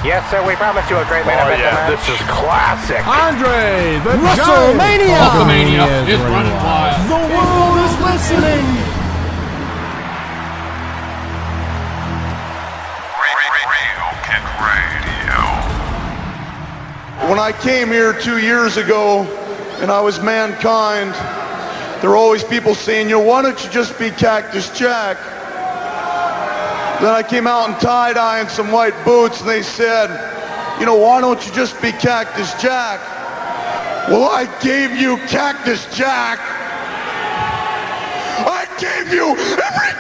Yes, sir, we promised you a great main event match. This is classic. Andre, the WrestleMania! Hulkamania is running wild. The world is listening. When I came here 2 years ago and I was Mankind, there were always people saying, why don't you just be Cactus Jack? Then I came out in tie-dye and some white boots and they said, why don't you just be Cactus Jack? Well, I gave you Cactus Jack. I gave you every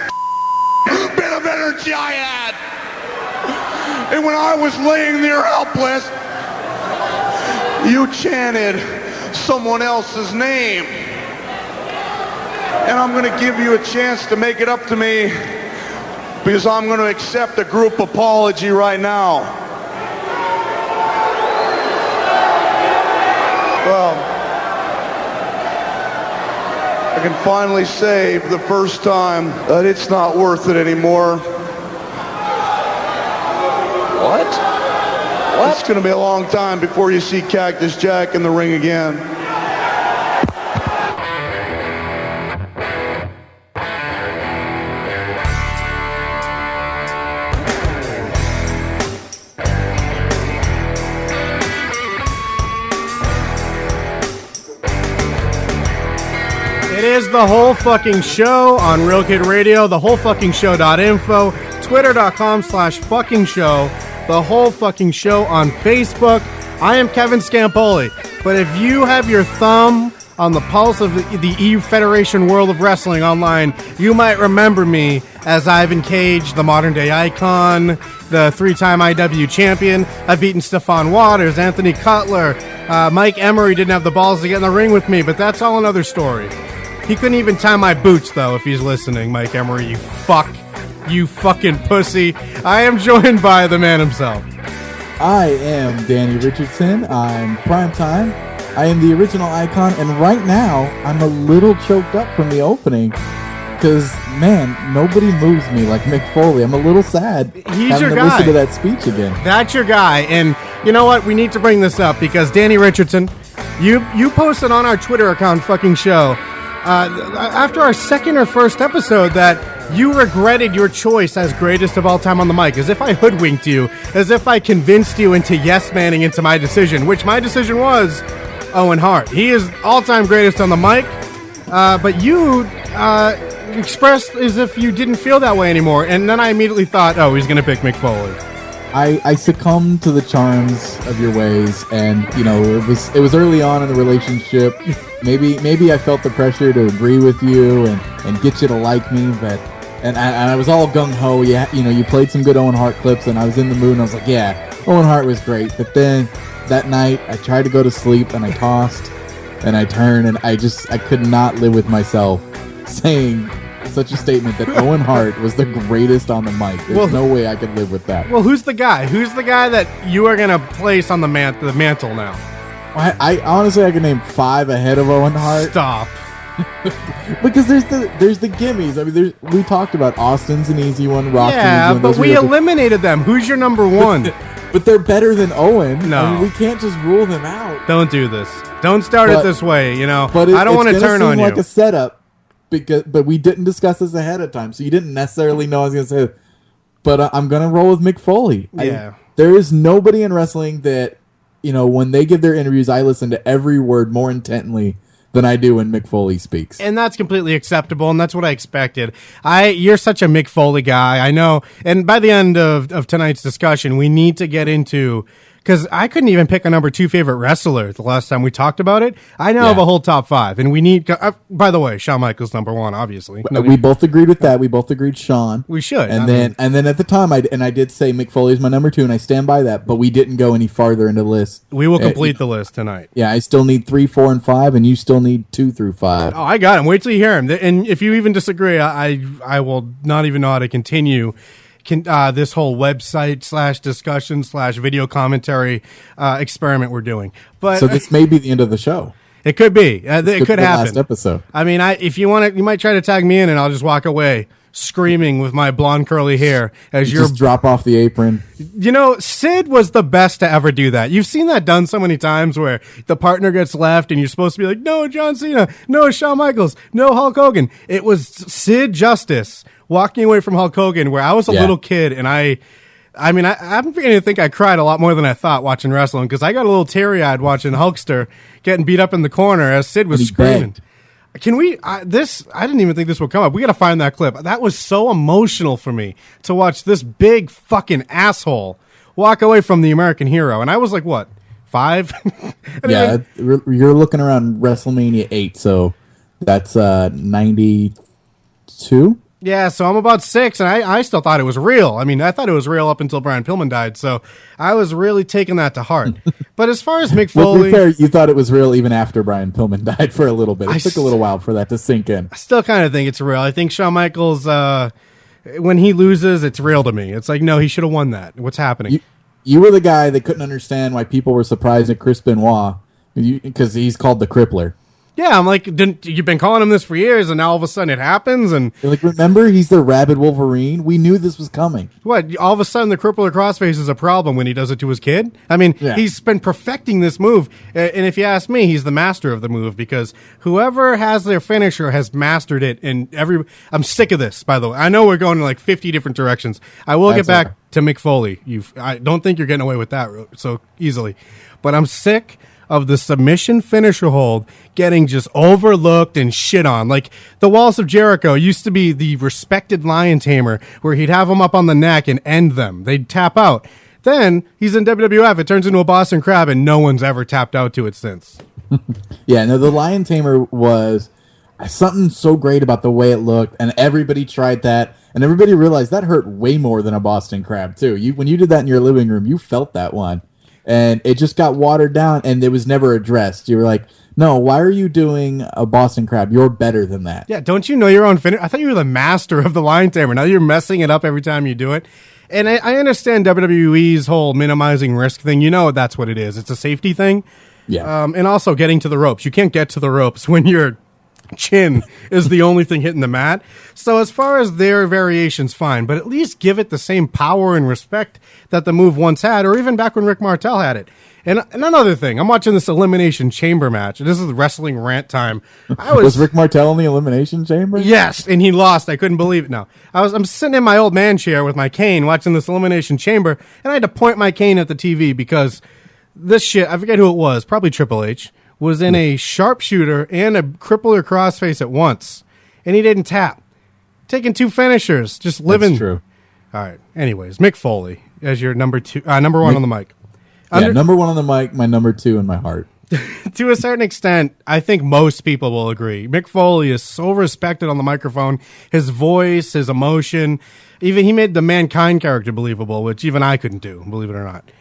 bit of energy I had. And when I was laying there helpless, you chanted someone else's name. And I'm going to give you a chance to make it up to me because I'm going to accept a group apology right now. Well, I can finally say for the first time that it's not worth it anymore. What? It's going to be a long time before you see Cactus Jack in the ring again. It is the whole fucking show on Real Kid Radio, the whole fucking show.info, twitter.com/fucking show, the whole fucking show on Facebook. I am Kevin Scampoli, but if you have your thumb on the pulse of the EU Federation World of Wrestling online, you might remember me as Ivan Cage, the modern day icon, the three-time IW champion. I've beaten Stephon Waters, Anthony Cutler, Mike Emery didn't have the balls to get in the ring with me, but that's all another story. He couldn't even tie my boots, though, if he's listening, Mike Emery, you fuck. You fucking pussy. I am joined by the man himself. I am Danny Richardson. I'm Primetime. I am the original icon, and right now, I'm a little choked up from the opening because, man, nobody moves me like Mick Foley. I'm a little sad He's your having to guy. listen to that speech again. That's your guy, and you know what? We need to bring this up because Danny Richardson, you posted on our Twitter account, fucking show, after our second or first episode that you regretted your choice as greatest of all time on the mic, as if I hoodwinked you, as if I convinced you into yes-manning into my decision, which my decision was Owen Hart. He is all-time greatest on the mic, but you expressed as if you didn't feel that way anymore, and then I immediately thought, oh, he's going to pick Mick Foley. I succumbed to the charms of your ways, and it was early on in the relationship. Maybe I felt the pressure to agree with you and get you to like me, but and I was all gung ho. Yeah, you played some good Owen Hart clips, and I was in the mood, and I was like, yeah, Owen Hart was great. But then that night, I tried to go to sleep, and I tossed, and I turned, and I could not live with myself saying such a statement that Owen Hart was the greatest on the mic. There's no way I could live with that. Well, who's the guy? Who's the guy that you are going to place on the mantle now? I honestly, I can name 5 ahead of Owen Hart. Stop. Because there's the gimmies. I mean, we talked about Austin's an easy one, Rock's an easy one. But we eliminated them. Who's your number one? But they're better than Owen. No. I mean, we can't just rule them out. Don't do this. Don't start it this way, But I don't want to turn on you. It's like a setup. But we didn't discuss this ahead of time, so you didn't necessarily know I was going to say it. But I'm going to roll with Mick Foley. Yeah. There is nobody in wrestling that, when they give their interviews, I listen to every word more intently than I do when Mick Foley speaks. And that's completely acceptable, and that's what I expected. You're such a Mick Foley guy, I know. And by the end of tonight's discussion, we need to get into... Because I couldn't even pick a number 2 favorite wrestler the last time we talked about it. I now have a whole top 5, and we need... by the way, Shawn Michaels number 1, obviously. We both agreed with that. We both agreed Shawn. We should. And then at the time, I did say Mick Foley is my number 2, and I stand by that. But we didn't go any farther into the list. We will complete the list tonight. Yeah, I still need 3, 4, and 5, and you still need 2 through 5. Oh, I got him. Wait till you hear him. And if you even disagree, I will not even know how to continue this whole website / discussion / video commentary experiment we're doing. But so this may be the end of the show. It could be. It could happen. Last episode. I mean, if you want to, you might try to tag me in, and I'll just walk away screaming with my blonde curly hair as Just drop off the apron. You know, Sid was the best to ever do that. You've seen that done so many times where the partner gets left and you're supposed to be like, no, John Cena, no, Shawn Michaels, no, Hulk Hogan. It was Sid Justice walking away from Hulk Hogan where I was a little kid and I'm beginning to think I cried a lot more than I thought watching wrestling because I got a little teary-eyed watching Hulkster getting beat up in the corner as Sid was screaming. Begged. Can we, I didn't even think this would come up. We got to find that clip. That was so emotional for me to watch this big fucking asshole walk away from the American hero. And I was like, what, 5? You're looking around WrestleMania 8, so that's 92? Yeah, so I'm about 6, and I still thought it was real. I mean, I thought it was real up until Brian Pillman died, so I was really taking that to heart. But as far as Mick Foley... Well, to be fair, you thought it was real even after Brian Pillman died for a little bit. It took a little while for that to sink in. I still kind of think it's real. I think Shawn Michaels, when he loses, it's real to me. It's like, no, he should have won that. What's happening? You were the guy that couldn't understand why people were surprised at Chris Benoit, because he's called the Crippler. Yeah, I'm like, you've been calling him this for years, and now all of a sudden it happens, and... You're like, remember, he's the rabid Wolverine? We knew this was coming. What, all of a sudden the crippler crossface is a problem when he does it to his kid? I mean, He's been perfecting this move, and if you ask me, he's the master of the move, because whoever has their finisher has mastered it, and I'm sick of this, by the way. I know we're going in like 50 different directions. I will get back to Mick Foley. I don't think you're getting away with that so easily, but I'm sick of the submission finisher hold getting just overlooked and shit on. Like, the Walls of Jericho used to be the respected lion tamer where he'd have them up on the neck and end them. They'd tap out. Then he's in WWF. It turns into a Boston Crab, and no one's ever tapped out to it since. Yeah, no, the lion tamer was something so great about the way it looked, and everybody tried that, and everybody realized that hurt way more than a Boston Crab, too. When you did that in your living room, you felt that one. And it just got watered down, and it was never addressed. You were like, no, why are you doing a Boston Crab? You're better than that. Yeah, don't you know your own finish? I thought you were the master of the lion tamer. Now you're messing it up every time you do it. And I understand WWE's whole minimizing risk thing. You know that's what it is. It's a safety thing. Yeah. And also getting to the ropes. You can't get to the ropes when your chin is the only thing hitting the mat. So as far as their variations, fine. But at least give it the same power and respect that the move once had, or even back when Rick Martel had it. And another thing, I'm watching this Elimination Chamber match. This is wrestling rant time. Was Rick Martel in the Elimination Chamber? Yes, and he lost. I couldn't believe it. No, I'm sitting in my old man chair with my cane watching this Elimination Chamber, and I had to point my cane at the TV because this shit, I forget who it was, probably Triple H, was in a sharpshooter and a crippler crossface at once, and he didn't tap. Taking 2 finishers, just living. That's true. All right. Anyways, Mick Foley as your number 1 on the mic. Number 1 on the mic, my number 2 in my heart. To a certain extent, I think most people will agree. Mick Foley is so respected on the microphone. His voice, his emotion. Even he made the Mankind character believable, which even I couldn't do, believe it or not.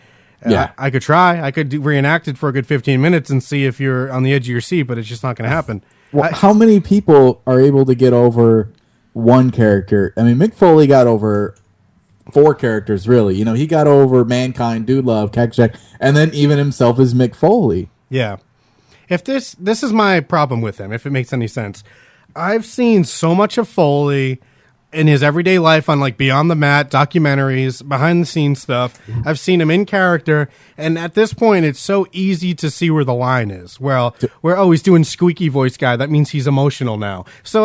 Yeah. I could try. I could reenact it for a good 15 minutes and see if you're on the edge of your seat, but it's just not going to happen. Well, how many people are able to get over one character? I mean, Mick Foley got over 4 characters, really. You know, he got over Mankind, Dude Love, Cactus, and then even himself as Mick Foley. Yeah. If this is my problem with him, if it makes any sense. I've seen so much of Foley in his everyday life on like Beyond the Mat, documentaries, behind the scenes stuff. I've seen him in character, and at this point it's so easy to see where the line is. Well, he's doing squeaky voice guy. That means he's emotional now. So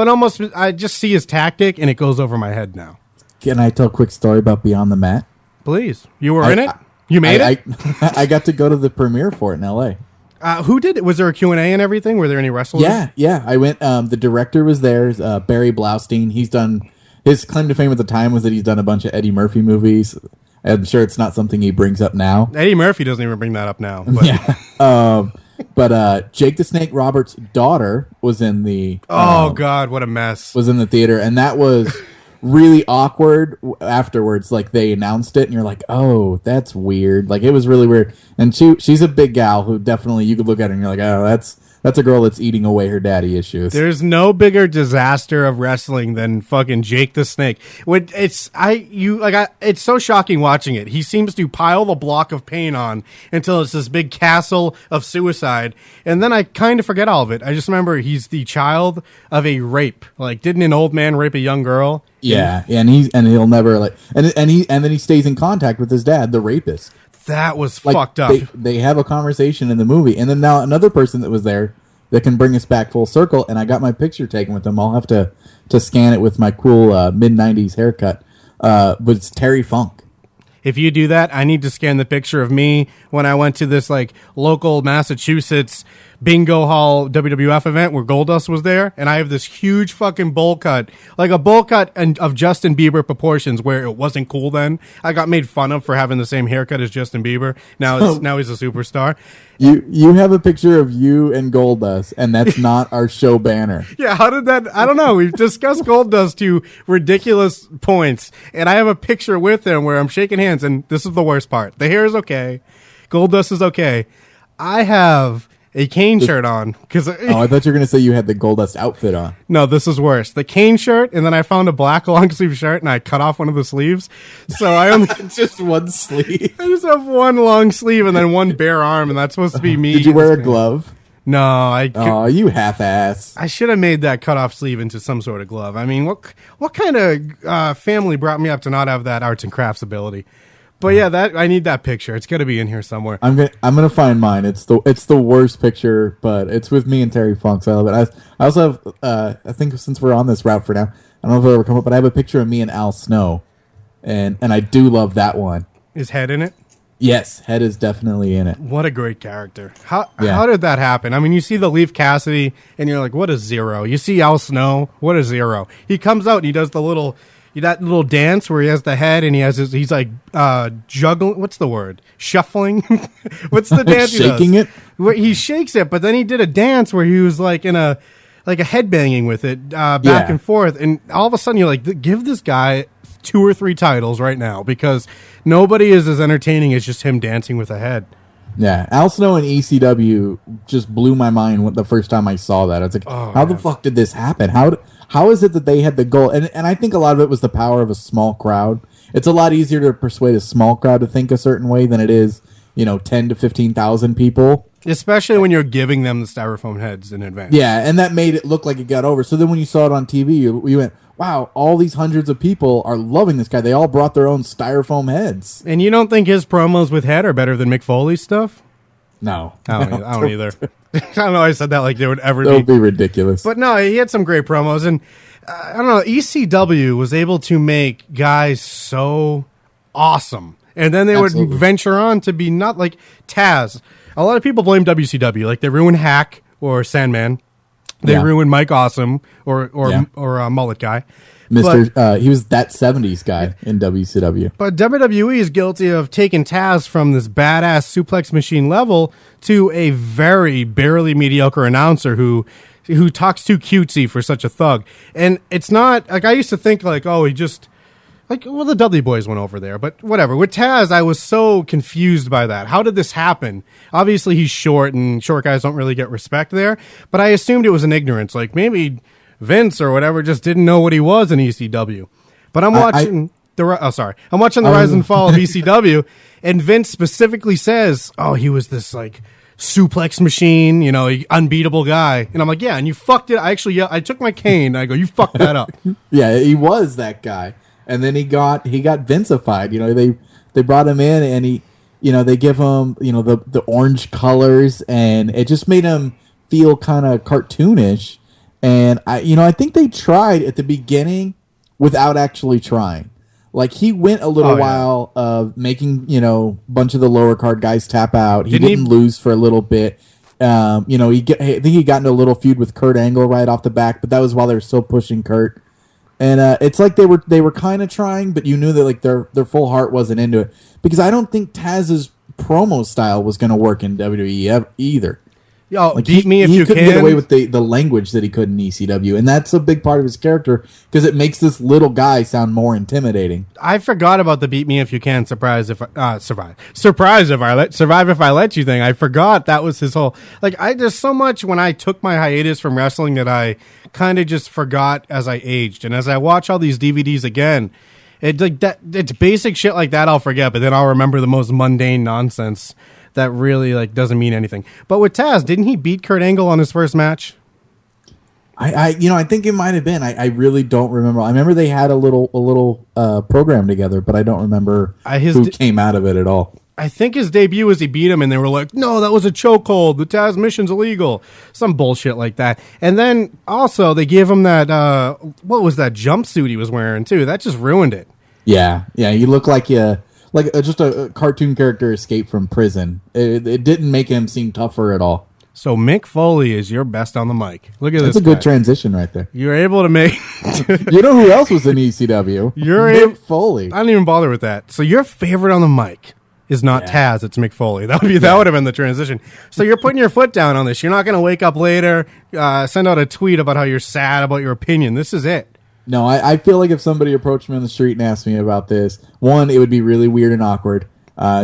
I just see his tactic and it goes over my head now. Can I tell a quick story about Beyond the Mat? Please. You were in it? You made it? I got to go to the premiere for it in L.A. Who did it? Was there a Q&A and everything? Were there any wrestlers? Yeah. I went. The director was there, Barry Blaustein. He's done... His claim to fame at the time was that he's done a bunch of Eddie Murphy movies. I'm sure it's not something he brings up now. Eddie Murphy doesn't even bring that up now. But. Yeah. But Jake the Snake Roberts' daughter was in the... Oh, God, what a mess. Was in the theater, and that was really awkward afterwards. Like, they announced it, and you're like, oh, that's weird. Like, it was really weird. And she's a big gal who definitely, you could look at her and you're like, oh, that's That's a girl that's eating away her daddy issues. There's no bigger disaster of wrestling than fucking Jake the Snake. It's so shocking watching it. He seems to pile the block of pain on until it's this big castle of suicide, and then I kind of forget all of it. I just remember he's the child of a rape. Like, didn't an old man rape a young girl? Yeah, and he'll never and then he stays in contact with his dad, the rapist. That was fucked up. They have a conversation in the movie, and then now another person that was there that can bring us back full circle, and I got my picture taken with him. I'll have to scan it with my cool mid-90s haircut. Was Terry Funk. If you do that, I need to scan the picture of me when I went to this like local Massachusetts bingo hall WWF event where Goldust was there, and I have this huge fucking bowl cut, like a bowl cut of Justin Bieber proportions, where it wasn't cool then. I got made fun of for having the same haircut as Justin Bieber. Now he's a superstar. You have a picture of you and Goldust, and that's not our show banner. Yeah, how did that? I don't know. We've discussed Goldust to ridiculous points, and I have a picture with him where I'm shaking hands, and this is the worst part. The hair is okay. Goldust is okay. I have a Kane shirt on because I thought you were going to say you had the Goldust outfit on. No, this is worse. The Kane shirt, and then I found a black long sleeve shirt, and I cut off one of the sleeves. So I only just one sleeve. I just have one long sleeve and then one bare arm, and that's supposed to be me. Did you wear a glove? No, you half-ass. I should have made that cutoff sleeve into some sort of glove. I mean, what kind of family brought me up to not have that arts and crafts ability? But yeah, I need that picture. It's got to be in here somewhere. I'm gonna find mine. It's the worst picture, but it's with me and Terry Funk. So I love it. I also have I think since we're on this route for now, I don't know if it'll ever come up, but I have a picture of me and Al Snow, and I do love that one. Is Head in it? Yes, Head is definitely in it. What a great character. How did that happen? I mean, you see the Leaf Cassidy, and you're like, what a zero. You see Al Snow, what a zero. He comes out and he does that little dance where he has the head and he's like juggling. What's the word? Shuffling. What's the dance? Shaking it. Where he shakes it, but then he did a dance where he was like in a headbanging with it back and forth, and all of a sudden you're like, give this guy 2 or 3 titles right now, because nobody is as entertaining as just him dancing with a head. Yeah, Al Snow and ECW just blew my mind the first time I saw that. I was like, how the fuck did this happen? How is it that they had the goal? And I think a lot of it was the power of a small crowd. It's a lot easier to persuade a small crowd to think a certain way than it is, 10 to 15,000 people. Especially when you're giving them the styrofoam heads in advance. Yeah, and that made it look like it got over. So then when you saw it on TV, you went, wow, all these hundreds of people are loving this guy. They all brought their own styrofoam heads. And you don't think his promos with Head are better than Mick Foley's stuff? No. I don't either. I don't know. I said that like they would ever be ridiculous. But no, he had some great promos. And I don't know, ECW was able to make guys so awesome. And then they would venture on to be not like Taz. A lot of people blame WCW. Like they ruined Hack or Sandman. They ruined Mike Awesome or Mullet Guy. He was that 70s guy in WCW. But WWE is guilty of taking Taz from this badass suplex machine level to a very barely mediocre announcer who talks too cutesy for such a thug. And it's not like I used to think like, oh, he just the Dudley Boys went over there, but whatever. With Taz, I was so confused by that. How did this happen? Obviously, he's short, and short guys don't really get respect there. But I assumed it was an ignorance. Like maybe Vince or whatever just didn't know what he was in ECW. But I'm watching I'm watching the rise and fall of ECW, and Vince specifically says, "Oh, he was this like suplex machine, unbeatable guy." And I'm like, "Yeah, and you fucked it." I took my cane. And I go, "You fucked that up." Yeah, he was that guy. And then he got Vinceified. They brought him in, and he, they give him, the orange colors, and it just made him feel kind of cartoonish. And I think they tried at the beginning without actually trying. Like he went a little while of making, a bunch of the lower card guys tap out. He didn't lose for a little bit. I think he got into a little feud with Kurt Angle right off the back, but that was while they were still pushing Kurt. And it's like they were kind of trying, but you knew that like their full heart wasn't into it, because I don't think Taz's promo style was going to work in WWE either. Yo, Like beat me if you couldn't can. get away with the language that he could in ECW, and that's a big part of his character because it makes this little guy sound more intimidating. I forgot about the beat me if you can, survive if I let you thing. I forgot that was his whole, like, I just so much when I took my hiatus from wrestling that I kind of just forgot as I aged. And as I watch all these DVDs again, it's basic shit like that I'll forget, but then I'll remember the most mundane nonsense that really like doesn't mean anything. But with Taz, didn't he beat Kurt Angle on his first match? I think it might have been. I really don't remember. I remember they had a little program together, but I don't remember who came out of it at all. I think his debut was he beat him, and they were like, "No, that was a chokehold. The Taz mission's illegal." Some bullshit like that. And then also they gave him that what was that jumpsuit he was wearing too? That just ruined it. Yeah. You look like just a cartoon character escaped from prison. It didn't make him seem tougher at all. So Mick Foley is your best on the mic. Look at this. That's a good transition right there. You're able to make. You know who else was in ECW? Mick Foley. I didn't even bother with that. So your favorite on the mic is not Taz, it's Mick Foley. That would have been the transition. So you're putting your foot down on this. You're not going to wake up later, send out a tweet about how you're sad about your opinion. This is it. No, I feel like if somebody approached me on the street and asked me about this, one, it would be really weird and awkward.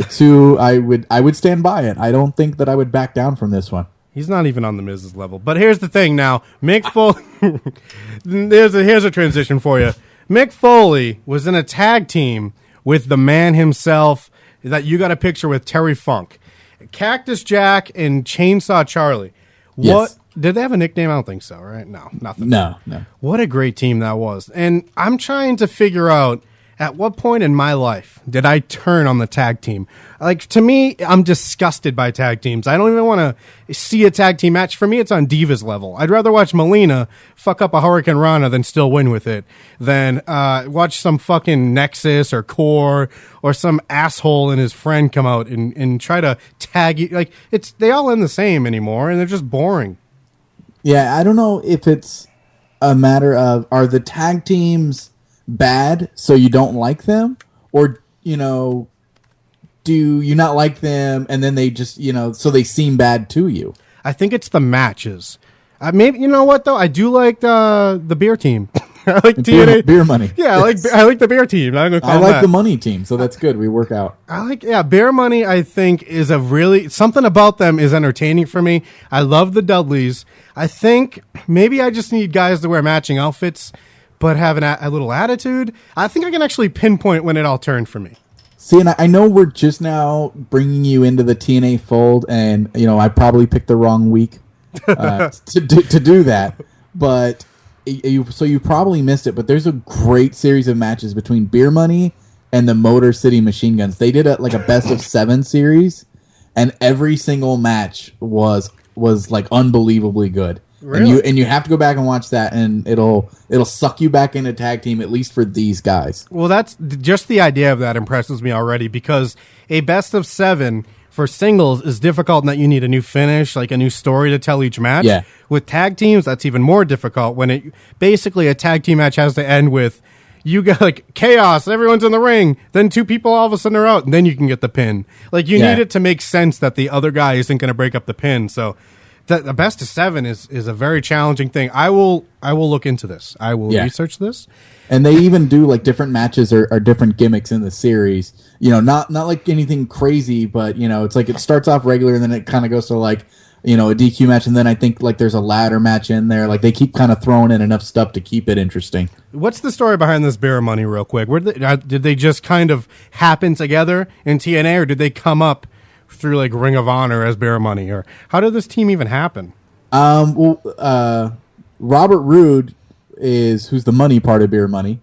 Two, I would stand by it. I don't think that I would back down from this one. He's not even on the Miz's level. But here's the thing now. Mick Foley... here's a transition for you. Mick Foley was in a tag team with the man himself that you got a picture with, Terry Funk. Cactus Jack and Chainsaw Charlie. Yes. Did they have a nickname? I don't think so, right? No, nothing. No. What a great team that was. And I'm trying to figure out at what point in my life did I turn on the tag team? Like, to me, I'm disgusted by tag teams. I don't even want to see a tag team match. For me, it's on Divas level. I'd rather watch Melina fuck up a Hurricane Rana than still win with it than watch some fucking Nexus or Core or some asshole and his friend come out and try to tag you. Like, they all end the same anymore, and they're just boring. Yeah, I don't know if it's a matter of, are the tag teams bad so you don't like them, or do you not like them and then they just so they seem bad to you? I think it's the matches. Maybe, you know what though, I do like the beer team. I like TNA beer money. Yeah, I like the beer team. I'm gonna call I like that the money team, so that's good. We work out. Beer money. I think is a really something about them is entertaining for me. I love the Dudleys. I think maybe I just need guys to wear matching outfits, but have a little attitude. I think I can actually pinpoint when it all turned for me. See, and I know we're just now bringing you into the TNA fold, and I probably picked the wrong week to do that, but you probably missed it. But there's a great series of matches between Beer Money and the Motor City Machine Guns. They did a best of 7 series, and every single match was like unbelievably good. Really? And you have to go back and watch that, and it'll suck you back into tag team, at least for these guys. Well, that's just the idea of that impresses me already, because a best of 7 for singles is difficult in that you need a new finish, like a new story to tell each match. Yeah. With tag teams, that's even more difficult when basically a tag team match has to end with you got like chaos, everyone's in the ring, then 2 people all of a sudden are out, and then you can get the pin. Like you need it to make sense that the other guy isn't going to break up the pin. So the best of 7 is a very challenging thing. I will look into this. I will research this. And they even do like different matches or different gimmicks in the series. Not like anything crazy, but it's like it starts off regular and then it kind of goes to like a DQ match, and then I think like there's a ladder match in there. Like they keep kind of throwing in enough stuff to keep it interesting. What's the story behind this Beer Money, real quick? Did they just kind of happen together in TNA, or did they come up through like Ring of Honor as Beer Money, or how did this team even happen? Robert Roode who's the money part of Beer Money,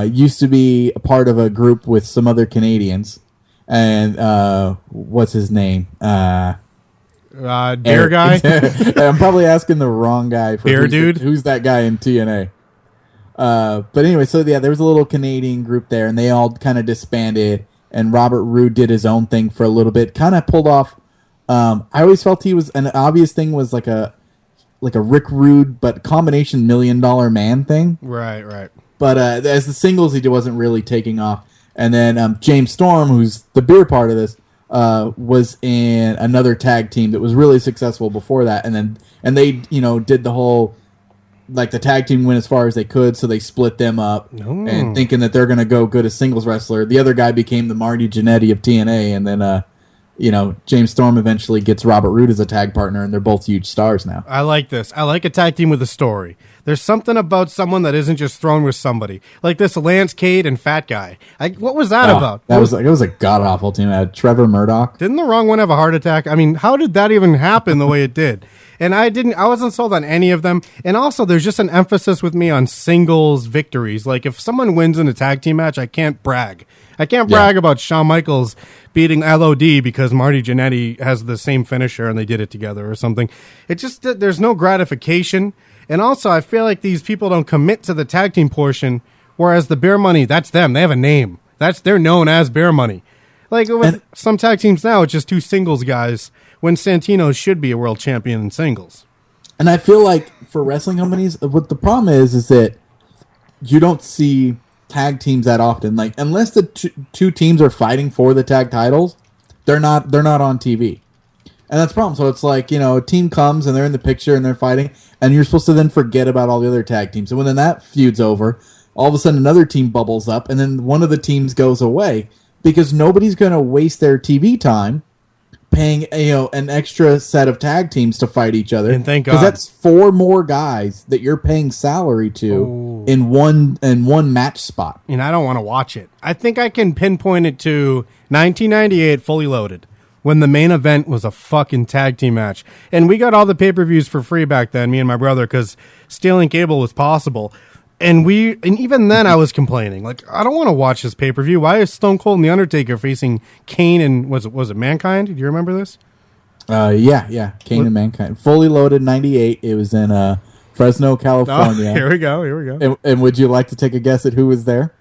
used to be a part of a group with some other Canadians, and what's his name? Beer guy. I'm probably asking the wrong guy. Beer dude. Who's that guy in TNA? But anyway, so there was a little Canadian group there, and they all kind of disbanded. And Robert Roode did his own thing for a little bit, kind of pulled off. I always felt he was an obvious thing was like a Rick Rude, but combination $1 Million Man thing. Right. But as the singles, he wasn't really taking off. And then James Storm, who's the beer part of this, was in another tag team that was really successful before that, and they did the whole, like, the tag team went as far as they could, so they split them up, and thinking that they're going to go good as singles wrestler. The other guy became the Marty Jannetty of TNA, and then James Storm eventually gets Robert Roode as a tag partner, and they're both huge stars now. I like this. I like a tag team with a story. There's something about someone that isn't just thrown with somebody. Like this Lance Cade and Fat Guy. What was that about? It was a god-awful team. I had Trevor Murdoch. Didn't the wrong one have a heart attack? I mean, how did that even happen the way it did? And I wasn't sold on any of them. And also, there's just an emphasis with me on singles victories. Like, if someone wins in a tag team match, I can't brag. I can't brag about Shawn Michaels beating LOD because Marty Jannetty has the same finisher and they did it together or something. It just, there's no gratification. And also, I feel like these people don't commit to the tag team portion, whereas the Bear Money, that's them. They have a name. They're known as Bear Money. Like, with some tag teams now, it's just two singles guys, when Santino should be a world champion in singles. And I feel like for wrestling companies, what the problem is that you don't see tag teams that often. Like, unless the two teams are fighting for the tag titles, they're not on TV. And that's the problem. So it's like, a team comes and they're in the picture and they're fighting, and you're supposed to then forget about all the other tag teams. And when then that feud's over, all of a sudden another team bubbles up, and then one of the teams goes away because nobody's going to waste their TV time paying an extra set of tag teams to fight each other. And thank God, because that's 4 more guys that you're paying salary to in one match spot. And I don't want to watch it. I think I can pinpoint it to 1998 Fully Loaded, when the main event was a fucking tag team match. And we got all the pay-per-views for free back then, me and my brother, because stealing cable was possible. And even then I was complaining. Like, I don't want to watch this pay-per-view. Why is Stone Cold and The Undertaker facing Kane and, was it Mankind? Do you remember this? Yeah. Kane and Mankind. Fully Loaded 98. It was in Fresno, California. Oh, here we go. And would you like to take a guess at who was there?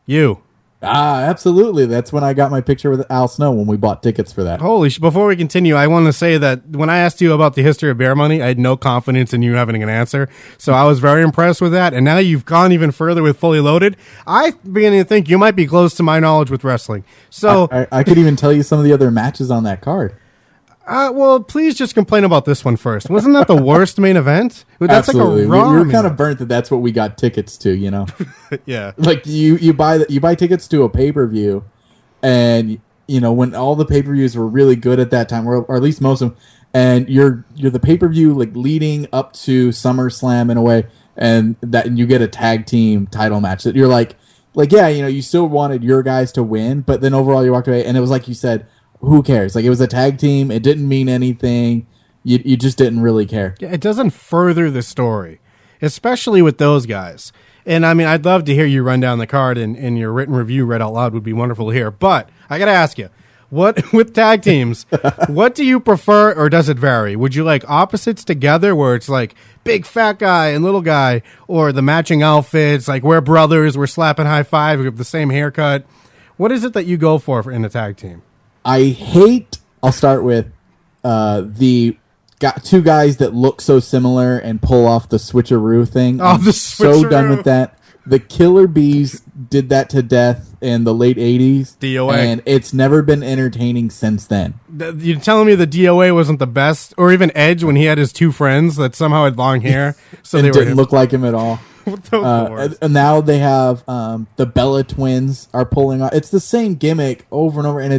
You. Absolutely. That's when I got my picture with Al Snow when we bought tickets for that. Holy shit. Before we continue, I want to say that when I asked you about the history of Bear Money, I had no confidence in you having an answer. So I was very impressed with that. And now you've gone even further with Fully Loaded. I beginning to think you might be close to my knowledge with wrestling. So I could even tell you some of the other matches on that card. Well, please just complain about this one first. Wasn't that the worst main event? That's Absolutely. Like a raw. We were kind of burnt that's what we got tickets to, Yeah. Like you buy tickets to a pay-per-view, and when all the pay-per-views were really good at that time, or at least most of them, and you're the pay-per-view like leading up to SummerSlam in a way, and you get a tag team title match that you're like yeah, you still wanted your guys to win, but then overall you walked away, and it was like you said, who cares? Like, it was a tag team. It didn't mean anything. You just didn't really care. Yeah, it doesn't further the story, especially with those guys. And, I mean, I'd love to hear you run down the card, and your written review read out loud would be wonderful to hear. But I got to ask you, with tag teams, what do you prefer, or does it vary? Would you like opposites together, where it's like big fat guy and little guy, or the matching outfits, like we're brothers, we're slapping high five, we have the same haircut? What is it that you go for in a tag team? I'll start with the two guys that look so similar and pull off the switcheroo thing. Oh, the switcheroo. So done with that. The Killer Bees did that to death in the late 80s. DOA. And it's never been entertaining since then. You're telling me the DOA wasn't the best? Or even Edge when he had his two friends that somehow had long hair? So they didn't look like him at all. And now they have the Bella twins are pulling off. It's the same gimmick over and over, and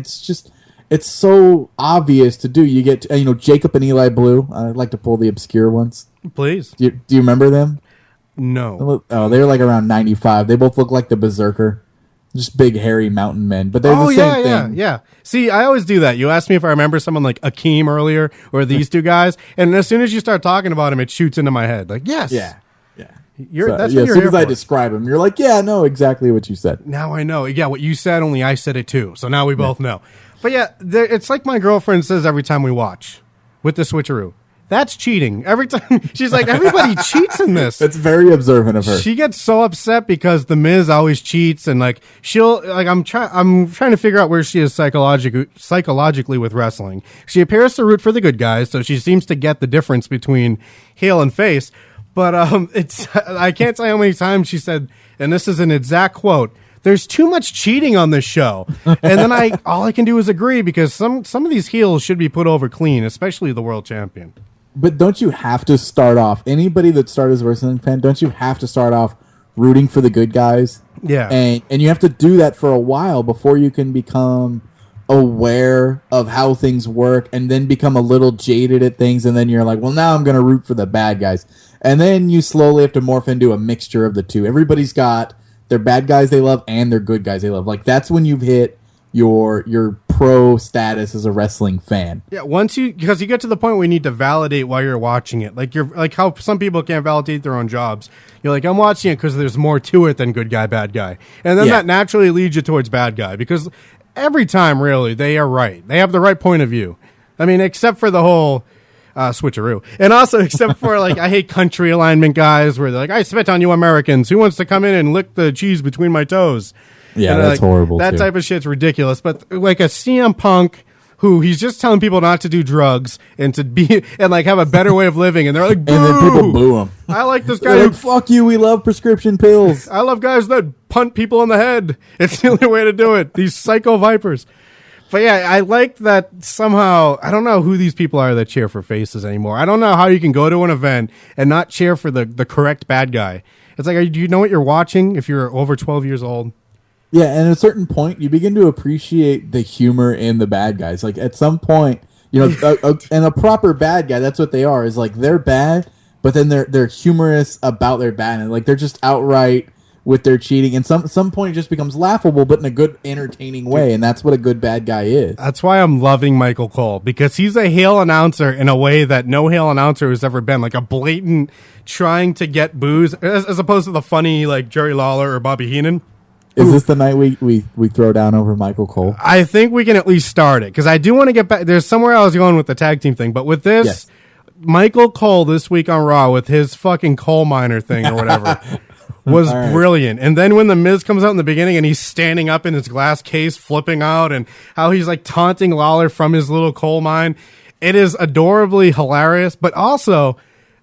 it's so obvious to do. You get Jacob and Eli Blue. I'd like to pull the obscure ones. Please. Do you remember them? No. They're like around 95. They both look like the Berserker. Just big, hairy mountain men. But they're the same thing. Yeah. See, I always do that. You asked me if I remember someone like Akeem earlier, or these two guys, and as soon as you start talking about them, it shoots into my head. Like, yes. Yeah. That's what as soon as I describe them, you're like, yeah, no, exactly what you said. Now I know. Yeah, what you said, only I said it too. So now we both know. But yeah, it's like my girlfriend says every time we watch with the switcheroo. That's cheating. Every time she's like, everybody cheats in this. That's very observant of her. She gets so upset because the Miz always cheats, and like I'm trying to figure out where she is psychologically with wrestling. She appears to root for the good guys, so she seems to get the difference between heel and face. But I can't tell you how many times she said, and this is an exact quote, there's too much cheating on this show. And then all I can do is agree, because some of these heels should be put over clean, especially the world champion. But don't you have to start off, anybody that started as a wrestling fan, don't you have to start off rooting for the good guys? Yeah. And you have to do that for a while before you can become aware of how things work, and then become a little jaded at things, and then you're like, well, now I'm going to root for the bad guys. And then you slowly have to morph into a mixture of the two. Everybody's got their bad guys they love and their good guys they love. Like, that's when you've hit your pro status as a wrestling fan. Yeah, because you get to the point where you need to validate while you're watching it. Like, you're like how some people can't validate their own jobs. You're like, I'm watching it because there's more to it than good guy, bad guy. And then that naturally leads you towards bad guy, because every time, really, they are right. They have the right point of view. I mean, except for the whole switcheroo. And also, except for, like, I hate country alignment guys where they're like, I spit on you Americans. Who wants to come in and lick the cheese between my toes? Yeah, and that's like, horrible. That type of shit's ridiculous. But like a CM Punk, who he's just telling people not to do drugs and to be and like have a better way of living, and they're like, boo! And then people boo him. I like this guy. Like, fuck you, we love prescription pills. I love guys that punt people in the head. It's the only way to do it. These psycho vipers. But yeah, I like that somehow. I don't know who these people are that cheer for faces anymore. I don't know how you can go to an event and not cheer for the correct bad guy. It's like, do you know what you're watching if you're over 12 years old? Yeah, and at a certain point, you begin to appreciate the humor in the bad guys. Like, at some point, you know, and a proper bad guy, that's what they are, is like, they're bad, but then they're humorous about their bad, and like, they're just outright with their cheating, and some point it just becomes laughable, but in a good, entertaining way, and that's what a good bad guy is. That's why I'm loving Michael Cole, because he's a heel announcer in a way that no heel announcer has ever been, like a blatant trying to get boos, as opposed to the funny, like, Jerry Lawler or Bobby Heenan. Is this the night we throw down over Michael Cole? I think we can at least start it, because I do want to get back. There's somewhere I was going with the tag team thing, but with this, yes. Michael Cole this week on Raw with his fucking coal miner thing or whatever was brilliant. And then when The Miz comes out in the beginning and he's standing up in his glass case, flipping out, and how he's like taunting Lawler from his little coal mine, it is adorably hilarious, but also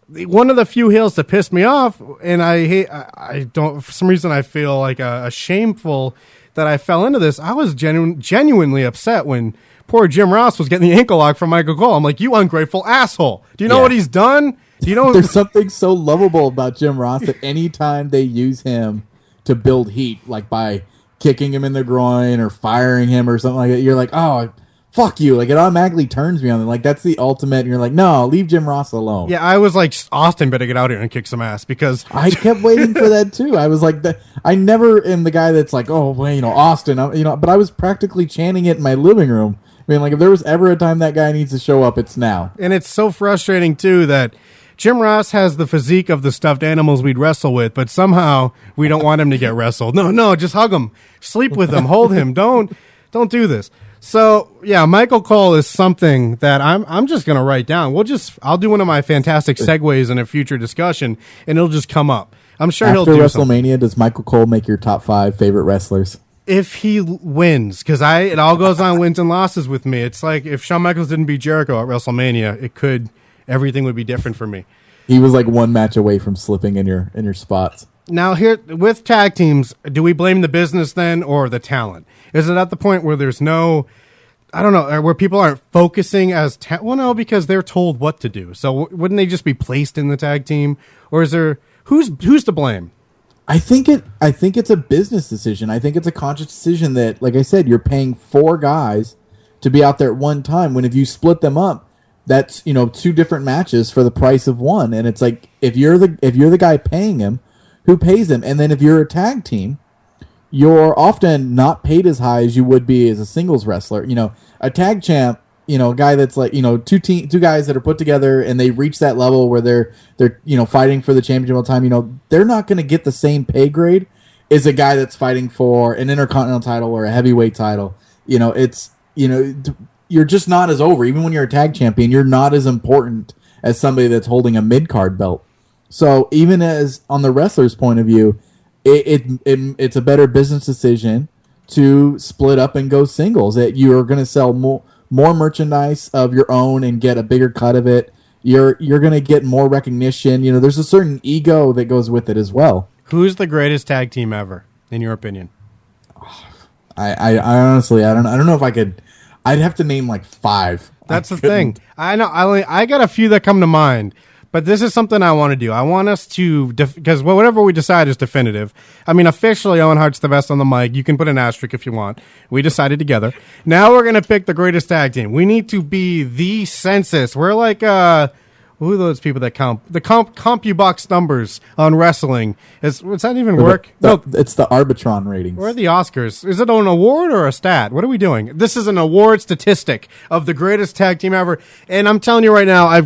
one of the few heels that pissed me off, and I don't, for some reason I feel like a shameful that I fell into this. I was genuinely upset when poor Jim Ross was getting the ankle lock from Michael Cole. I'm like, you ungrateful asshole. Do you know what he's done? Do you know? There's something so lovable about Jim Ross that anytime they use him to build heat, like by kicking him in the groin or firing him or something like that, you're like, oh, fuck you. Like, it automatically turns me on them. Like, that's the ultimate. And you're like, no, leave Jim Ross alone. Yeah, I was like, Austin better get out here and kick some ass, because I kept waiting for that too. I was like, I never am the guy that's like, oh, well, you know, Austin, but I was practically chanting it in my living room. I mean, like, if there was ever a time that guy needs to show up, it's now. And it's so frustrating too that Jim Ross has the physique of the stuffed animals we'd wrestle with, but somehow we don't want him to get wrestled. No, just hug him, sleep with him, hold him. Don't do this. So yeah, Michael Cole is something that I'm just gonna write down. I'll do one of my fantastic segues in a future discussion, and it'll just come up. I'm sure After he'll do WrestleMania, something. does Michael Cole make your top 5 favorite wrestlers? If he wins, because it all goes on wins and losses with me. It's like if Shawn Michaels didn't beat Jericho at WrestleMania, everything would be different for me. He was like one match away from slipping in your spots. Now here with tag teams, do we blame the business then or the talent? Is it at the point where there's no, I don't know, where people aren't focusing as well, no, because they're told what to do. So wouldn't they just be placed in the tag team, or is there who's to blame? I think it's a business decision. I think it's a conscious decision that, like I said, you're paying 4 guys to be out there at one time, when if you split them up, that's, 2 different matches for the price of one. And it's like, if you're the guy paying him, who pays him? And then if you're a tag team, you're often not paid as high as you would be as a singles wrestler. A tag champ, a guy that's like, two guys that are put together and they reach that level where they're fighting for the championship all the time. They're not going to get the same pay grade as a guy that's fighting for an intercontinental title or a heavyweight title. You're just not as over. Even when you're a tag champion, you're not as important as somebody that's holding a mid-card belt. So even as on the wrestler's point of view, it's a better business decision to split up and go singles. That you're going to sell more merchandise of your own and get a bigger cut of it. You're going to get more recognition. There's a certain ego that goes with it as well. Who's the greatest tag team ever, in your opinion? I honestly, I don't know if I could. I'd have to name like 5. That's the thing. I know. I got a few that come to mind, but this is something I want to do. I want us to, because whatever we decide is definitive. I mean, officially, Owen Hart's the best on the mic. You can put an asterisk if you want. We decided together. Now we're going to pick the greatest tag team. We need to be the census. We're like, who are those people that count? The CompuBox numbers on wrestling. Does that even work? No, it's the Arbitron ratings. Or the Oscars. Is it an award or a stat? What are we doing? This is an award statistic of the greatest tag team ever. And I'm telling you right now,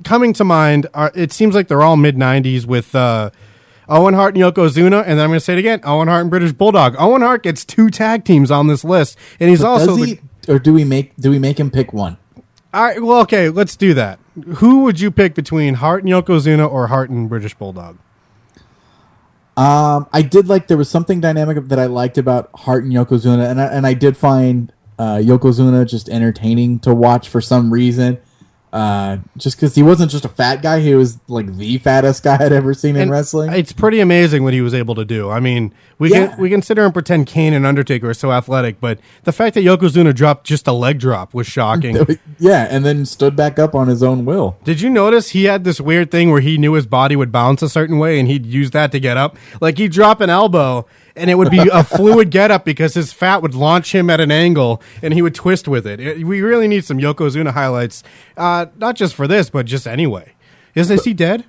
coming to mind, it seems like they're all mid-90s with Owen Hart and Yokozuna. And then I'm going to say it again, Owen Hart and British Bulldog. Owen Hart gets 2 tag teams on this list. And he's also... or do we make him pick one? All right, well, okay, let's do that. Who would you pick between Hart and Yokozuna or Hart and British Bulldog? I did like, there was something dynamic that I liked about Hart and Yokozuna, and I did find Yokozuna just entertaining to watch for some reason. Just because he wasn't just a fat guy, he was like the fattest guy I'd ever seen in wrestling. It's pretty amazing what he was able to do. I mean, we can sit here and pretend Kane and Undertaker are so athletic, but the fact that Yokozuna dropped just a leg drop was shocking. Yeah, and then stood back up on his own will. Did you notice he had this weird thing where he knew his body would bounce a certain way and he'd use that to get up? Like he'd drop an elbow and it would be a fluid get up because his fat would launch him at an angle and he would twist with it. We really need some Yokozuna highlights, not just for this, but just anyway. Is he dead?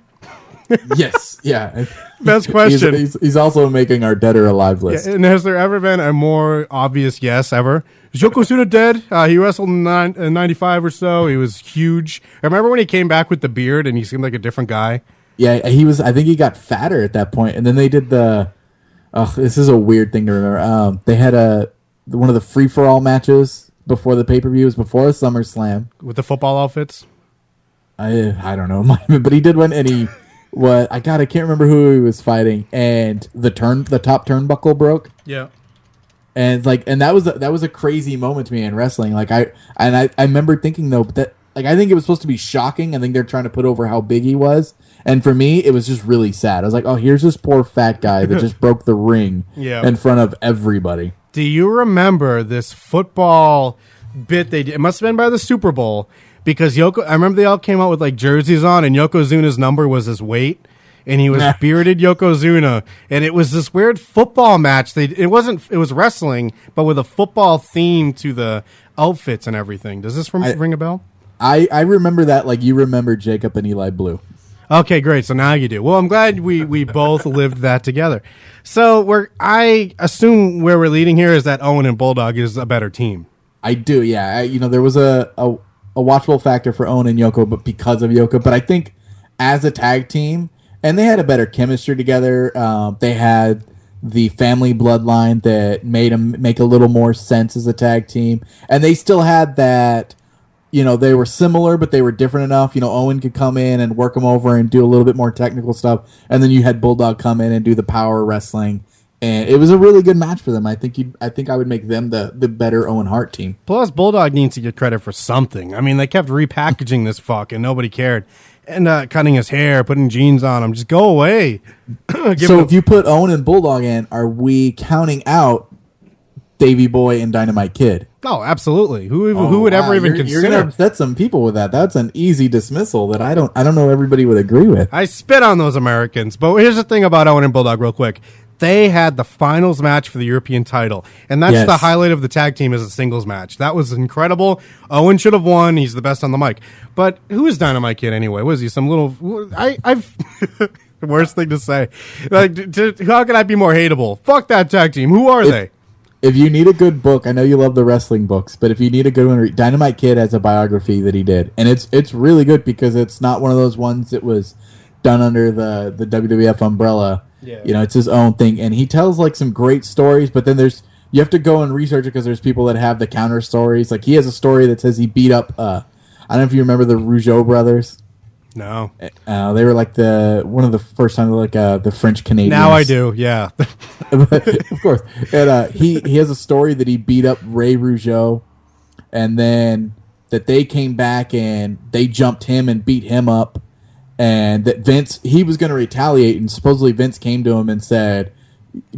Yes, yeah. Best question. He's also making our dead or alive list. Yeah, and has there ever been a more obvious yes ever? Is Yokozuna dead? He wrestled in 95 or so. He was huge. I remember when he came back with the beard and he seemed like a different guy. Yeah, he was. I think he got fatter at that point, and then they did the. Oh, this is a weird thing to remember. They had one of the free for all matches before the pay per view. Was before a SummerSlam with the football outfits. I don't know, but he did one, and he I can't remember who he was fighting, and the top turnbuckle broke. Yeah. And that was a crazy moment to me in wrestling. Like I remember thinking though that I think it was supposed to be shocking. I think they're trying to put over how big he was. And for me, it was just really sad. I was like, oh, here's this poor fat guy that just broke the ring in front of everybody. Do you remember this football bit they did? It must have been by the Super Bowl because I remember they all came out with like jerseys on and Yokozuna's number was his weight. And he was bearded Yokozuna, and it was this weird football match. It was wrestling, but with a football theme to the outfits and everything. Does this ring a bell? I remember that like you remember Jacob and Eli Blue. Okay, great. So now you do. Well, I'm glad we both lived that together. So I assume where we're leading here is that Owen and Bulldog is a better team. I do, yeah. There was a watchable factor for Owen and Yoko, but because of Yoko. But I think as a tag team, and they had a better chemistry together. They had the family bloodline that made them make a little more sense as a tag team. And they still had that, they were similar, but they were different enough. Owen could come in and work them over and do a little bit more technical stuff. And then you had Bulldog come in and do the power wrestling. And it was a really good match for them. I think I would make them the better Owen Hart team. Plus, Bulldog needs to get credit for something. I mean, they kept repackaging this fuck and nobody cared. And cutting his hair, putting jeans on him. Just go away. So if you put Owen and Bulldog in, are we counting out Davey Boy and Dynamite Kid? Oh, absolutely. Who would ever even consider? You're going to upset some people with that. That's an easy dismissal that I don't know everybody would agree with. I spit on those Americans. But here's the thing about Owen and Bulldog real quick. They had the finals match for the European title, and that's the highlight of the tag team as a singles match. That was incredible. Owen should have won. He's the best on the mic. But who is Dynamite Kid anyway? Was he some little... I've... worst thing to say. How can I be more hateable? Fuck that tag team. Who are they? If you need a good book, I know you love the wrestling books, but if you need a good one, Dynamite Kid has a biography that he did, and it's really good because it's not one of those ones that was done under the WWF umbrella. Yeah. It's his own thing, and he tells like some great stories, but then you have to go and research it because there's people that have the counter stories. Like he has a story that says he beat up I don't know if you remember the Rougeau brothers. No. They were like one of the first time like the French Canadians. Now I do, yeah. Of course. And he has a story that he beat up Ray Rougeau, and then that they came back and they jumped him and beat him up. And that Vince, he was going to retaliate, and supposedly Vince came to him and said,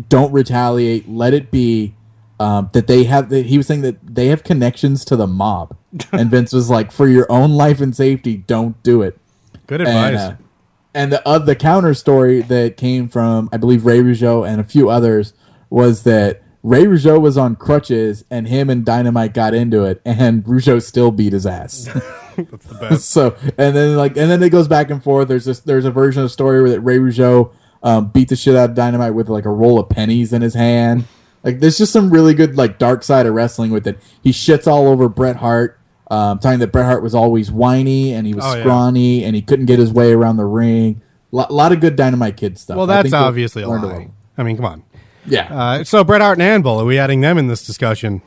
"Don't retaliate, let it be. that they have. He was saying that they have connections to the mob, and Vince was like, "For your own life and safety, don't do it." Good advice. And the counter story that came from, I believe, Ray Rougeau and a few others was that Ray Rougeau was on crutches and him and Dynamite got into it, and Rougeau still beat his ass. That's the best. So and then it goes back and forth. There's a version of the story where that Ray Rougeau beat the shit out of Dynamite with like a roll of pennies in his hand. Like there's just some really good like dark side of wrestling with it. He shits all over Bret Hart. Telling that Bret Hart was always whiny and he was scrawny and he couldn't get his way around the ring. Lot of good Dynamite Kid stuff. Well, that's obviously a lie. I mean, come on. Yeah. So Bret Hart and Anvil, are we adding them in this discussion?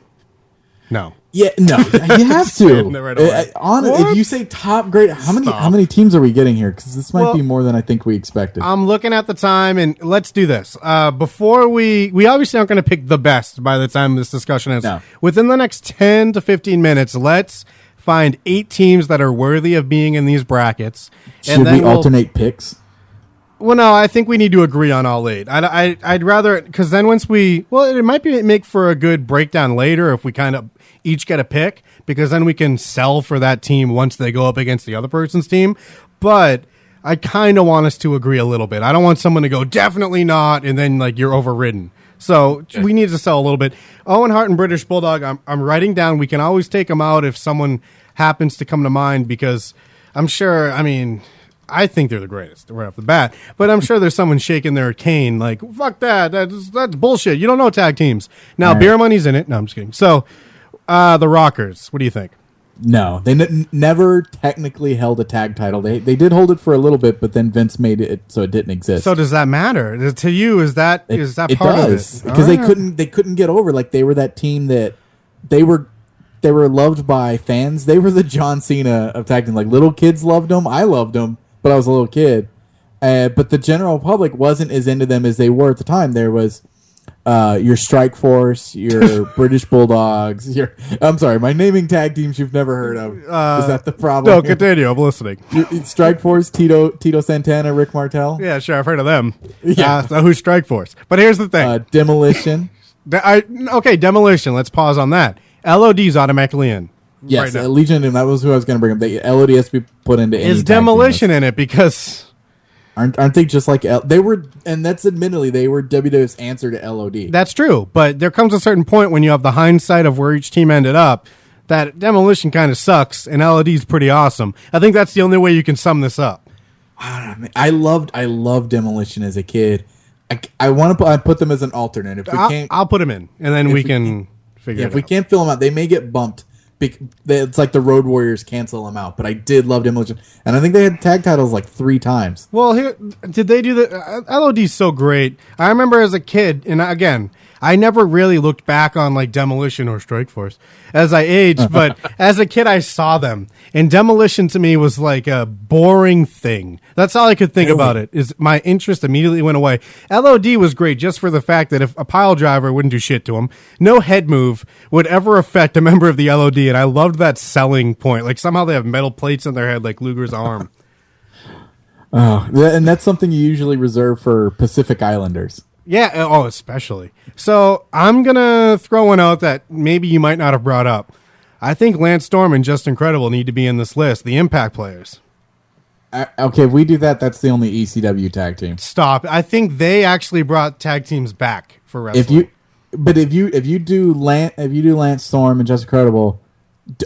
No. Yeah, no. You have to. Right away. If you say top grade, how many teams are we getting here? Because this might be more than I think we expected. I'm looking at the time, and let's do this. Before we obviously aren't going to pick the best by the time this discussion is. No. Within the next 10 to 15 minutes, let's find 8 teams that are worthy of being in these brackets. Should we alternate picks? Well, no, I think we need to agree on all 8. I'd rather, because then it might make for a good breakdown later if we kind of each get a pick, because then we can sell for that team once they go up against the other person's team. But I kind of want us to agree a little bit. I don't want someone to go, definitely not, and then like you're overridden. So we need to sell a little bit. Owen Hart and British Bulldog, I'm writing down. We can always take them out if someone happens to come to mind, because I'm sure, I think they're the greatest right off the bat, but I'm sure there's someone shaking their cane like, fuck that. That's bullshit. You don't know tag teams. Now, Beer Money's in it. No, I'm just kidding. So, the Rockers, what do you think? No, they never technically held a tag title. They did hold it for a little bit, but then Vince made it so it didn't exist. So does that matter to you? Is that part of it? Because they couldn't get over, like, they were that team that they were loved by fans. They were the John Cena of tag team. Like, little kids loved them. I loved them, but I was a little kid. But the general public wasn't as into them as they were at the time. There was your Strike Force, your British Bulldogs. I'm sorry, my naming tag teams you've never heard of. Is that the problem? No, continue. I'm listening. Strike Force, Tito Santana, Rick Martel. Yeah, sure. I've heard of them. Yeah. So who's Strike Force? But here's the thing. Demolition. Okay, Demolition. Let's pause on that. LOD's automatically in. Yes, right now. Legion, and that was who I was going to bring up. LOD has to be put into any Is Demolition in it? Because aren't they just like they were? And that's admittedly they were WWF's answer to LOD. That's true, but there comes a certain point when you have the hindsight of where each team ended up that Demolition kind of sucks and LOD's pretty awesome. I think that's the only way you can sum this up. I loved Demolition as a kid. I want to put them as an alternate. If we can't, I'll put them in, and then we can figure it out. If we can't fill them out, they may get bumped. It's like the Road Warriors cancel them out, but I did love Demolition, and I think they had tag titles like 3 times. Well, did they do the LOD's so great? I remember as a kid, and again, I never really looked back on like Demolition or Strike Force as I aged, but as a kid, I saw them, and Demolition to me was like a boring thing. That's all I could think about it. Is my interest immediately went away. LOD was great just for the fact that if a pile driver wouldn't do shit to him, no head move would ever affect a member of the LOD, and I loved that selling point. Like somehow they have metal plates on their head, like Luger's arm. Oh, and that's something you usually reserve for Pacific Islanders. Yeah, oh, especially. So I'm going to throw one out that maybe you might not have brought up. I think Lance Storm and Just Incredible need to be in this list, the Impact players. Okay, if we do that, that's the only ECW tag team. Stop. I think they actually brought tag teams back for wrestling. If you do Lance Storm and Just Incredible,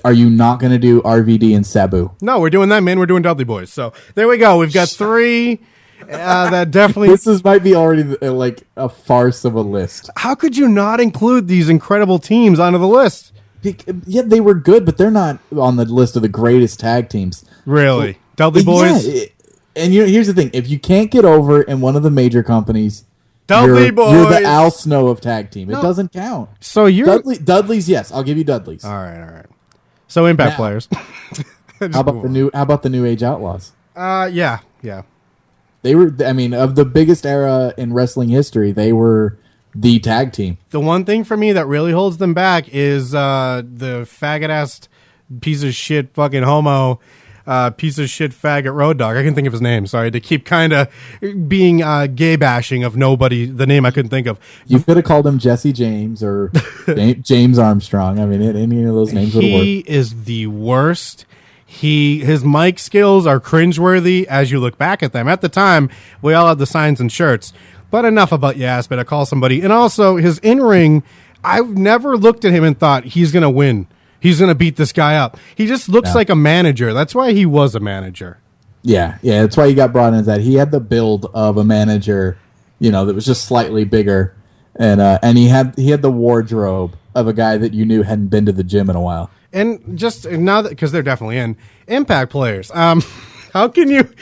are you not going to do RVD and Sabu? No, we're doing that, man. We're doing Dudley Boys. So there we go. We've got 3... that definitely. Might be already like a farce of a list. How could you not include these incredible teams onto the list? Yeah, they were good, but they're not on the list of the greatest tag teams. Really, Dudley Boys. Yeah, and here's the thing: if you can't get over in one of the major companies, Dudley Boys, you're the Al Snow of tag team. It doesn't count. So you're Dudley's. Yes, I'll give you Dudley's. All right. So Impact players. How about the New Age Outlaws? Yeah. They were, of the biggest era in wrestling history, they were the tag team. The one thing for me that really holds them back is the faggot-ass piece of shit fucking homo, piece of shit faggot Road Dogg. I can think of his name. Sorry, to keep kind of being gay bashing of nobody. The name I couldn't think of. You could have called him Jesse James or James Armstrong. I mean, any of those names would have worked. He is the worst. His mic skills are cringeworthy as you look back at them. At the time, we all had the signs and shirts. But enough about Yas, but I call somebody. And also, his in-ring, I've never looked at him and thought, he's going to win. He's going to beat this guy up. He just looks like a manager. That's why he was a manager. Yeah, that's why he got brought in. That he had the build of a manager, that was just slightly bigger. And he had the wardrobe of a guy that you knew hadn't been to the gym in a while. And just now that, because they're definitely in Impact players. How can you,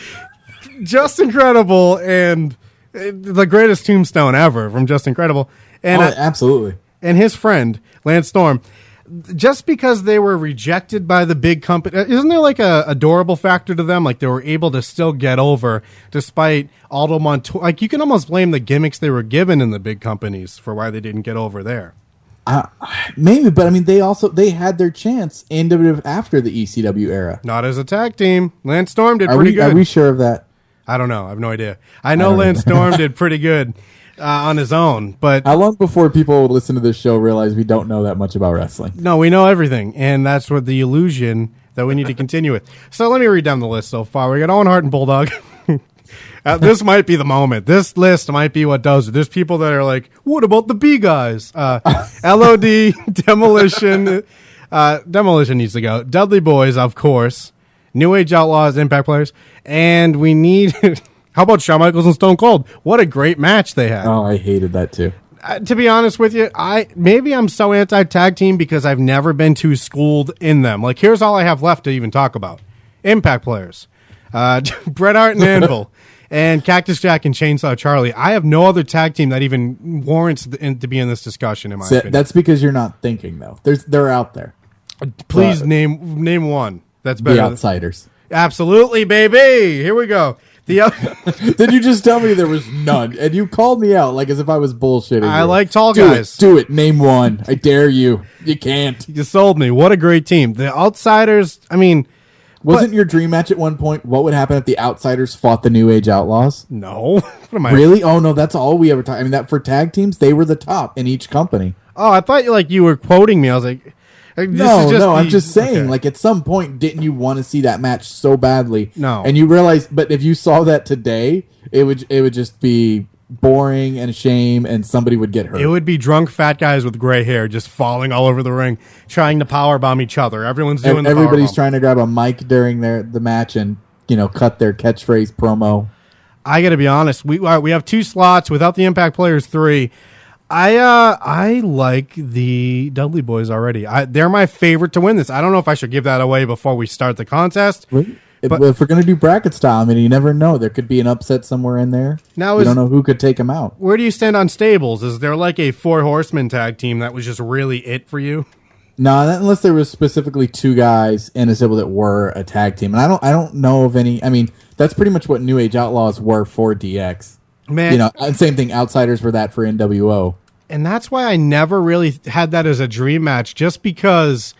Just Incredible and the greatest tombstone ever from Just Incredible. And absolutely. And his friend, Lance Storm, just because they were rejected by the big company, isn't there like a adorable factor to them? Like they were able to still get over despite Aldo Montoya. Like you can almost blame the gimmicks they were given in the big companies for why they didn't get over there. Maybe, but I mean, they had their chance in WWF after the ECW era. Not as a tag team. Lance Storm did pretty good. Are we sure of that? I don't know. I have no idea. I know Lance Storm did pretty good on his own, but how long before people would listen to this show realize we don't know that much about wrestling? No, we know everything, and that's what the illusion that we need to continue with. So let me read down the list so far. We got Owen Hart and Bulldog. This might be the moment. This list might be what does it. There's people that are like, what about the B guys? LOD, Demolition. Demolition needs to go. Dudley Boys, of course. New Age Outlaws, Impact players. And we need... How about Shawn Michaels and Stone Cold? What a great match they had. Oh, I hated that too. To be honest with you, maybe I'm so anti-tag team because I've never been too schooled in them. Like, here's all I have left to even talk about. Impact players. Bret Hart and Anvil. And Cactus Jack and Chainsaw Charlie. I have no other tag team that even warrants to be in this discussion, in my opinion. That's because you're not thinking, though. They're out there. Please name one that's better. The Outsiders. Absolutely, baby. Here we go. Did you just tell me there was none? And you called me out like as if I was bullshitting. I like tall guys. Do it. Name one. I dare you. You can't. You sold me. What a great team. The Outsiders, I mean... Wasn't your dream match at one point, what would happen if the Outsiders fought the New Age Outlaws? No. Really? Oh, no, that's all we ever talked. I mean, that for tag teams, they were the top in each company. Oh, I thought you were quoting me. I was like... I'm just saying, like, at some point, didn't you want to see that match so badly? No. And you realize, but if you saw that today, it would just be boring and a shame, and somebody would get hurt. It would be drunk fat guys with gray hair just falling all over the ring, trying to powerbomb each other. Everybody's trying to grab a mic during the match and, cut their catchphrase promo. I got to be honest. We have 2 slots without the Impact players, 3. I like the Dudley Boys already. They're my favorite to win this. I don't know if I should give that away before we start the contest. But if we're going to do bracket style, I mean, you never know. There could be an upset somewhere in there. Now, you don't know who could take them out. Where do you stand on stables? Is there like a 4 horseman tag team that was just really it for you? No, unless there was specifically 2 guys in a stable that were a tag team. And I don't know of any. I mean, that's pretty much what New Age Outlaws were for DX. Man, and same thing. Outsiders were that for NWO. And that's why I never really had that as a dream match, just because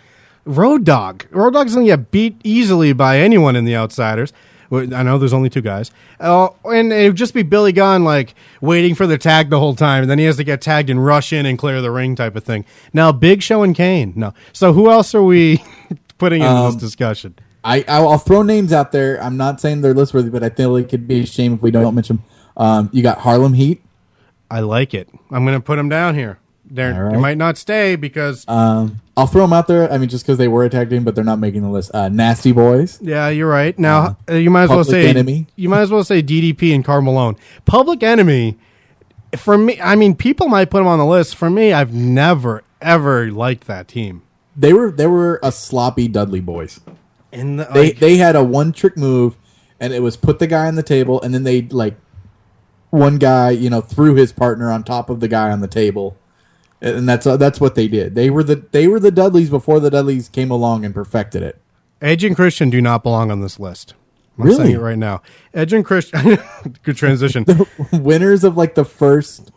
Road Dogg's going to get beat easily by anyone in the Outsiders. I know there's only 2 guys. And it would just be Billy Gunn, like, waiting for the tag the whole time. And then he has to get tagged and rush in and clear the ring type of thing. Now, Big Show and Kane. No. So who else are we putting in this discussion? I'll throw names out there. I'm not saying they're list worthy, but I feel it could be a shame if we don't mention them. You got Harlem Heat. I like it. I'm going to put them down here. They might not stay because... I'll throw them out there. I mean, just because they were a tag team, but they're not making the list. Nasty Boys. Yeah, you're right. Now, you might as well say... Enemy. You might as well say DDP and Karl Malone. Public Enemy, for me... I mean, people might put them on the list. For me, I've never, ever liked that team. They were a sloppy Dudley Boys. And they had a one-trick move, and it was put the guy on the table, and then they, like... One guy, threw his partner on top of the guy on the table, and that's what they did. They were the Dudleys before the Dudleys came along and perfected it. Edge and Christian do not belong on this list. I'm really? saying it right now. Edge and Christian, good transition. The winners of like the first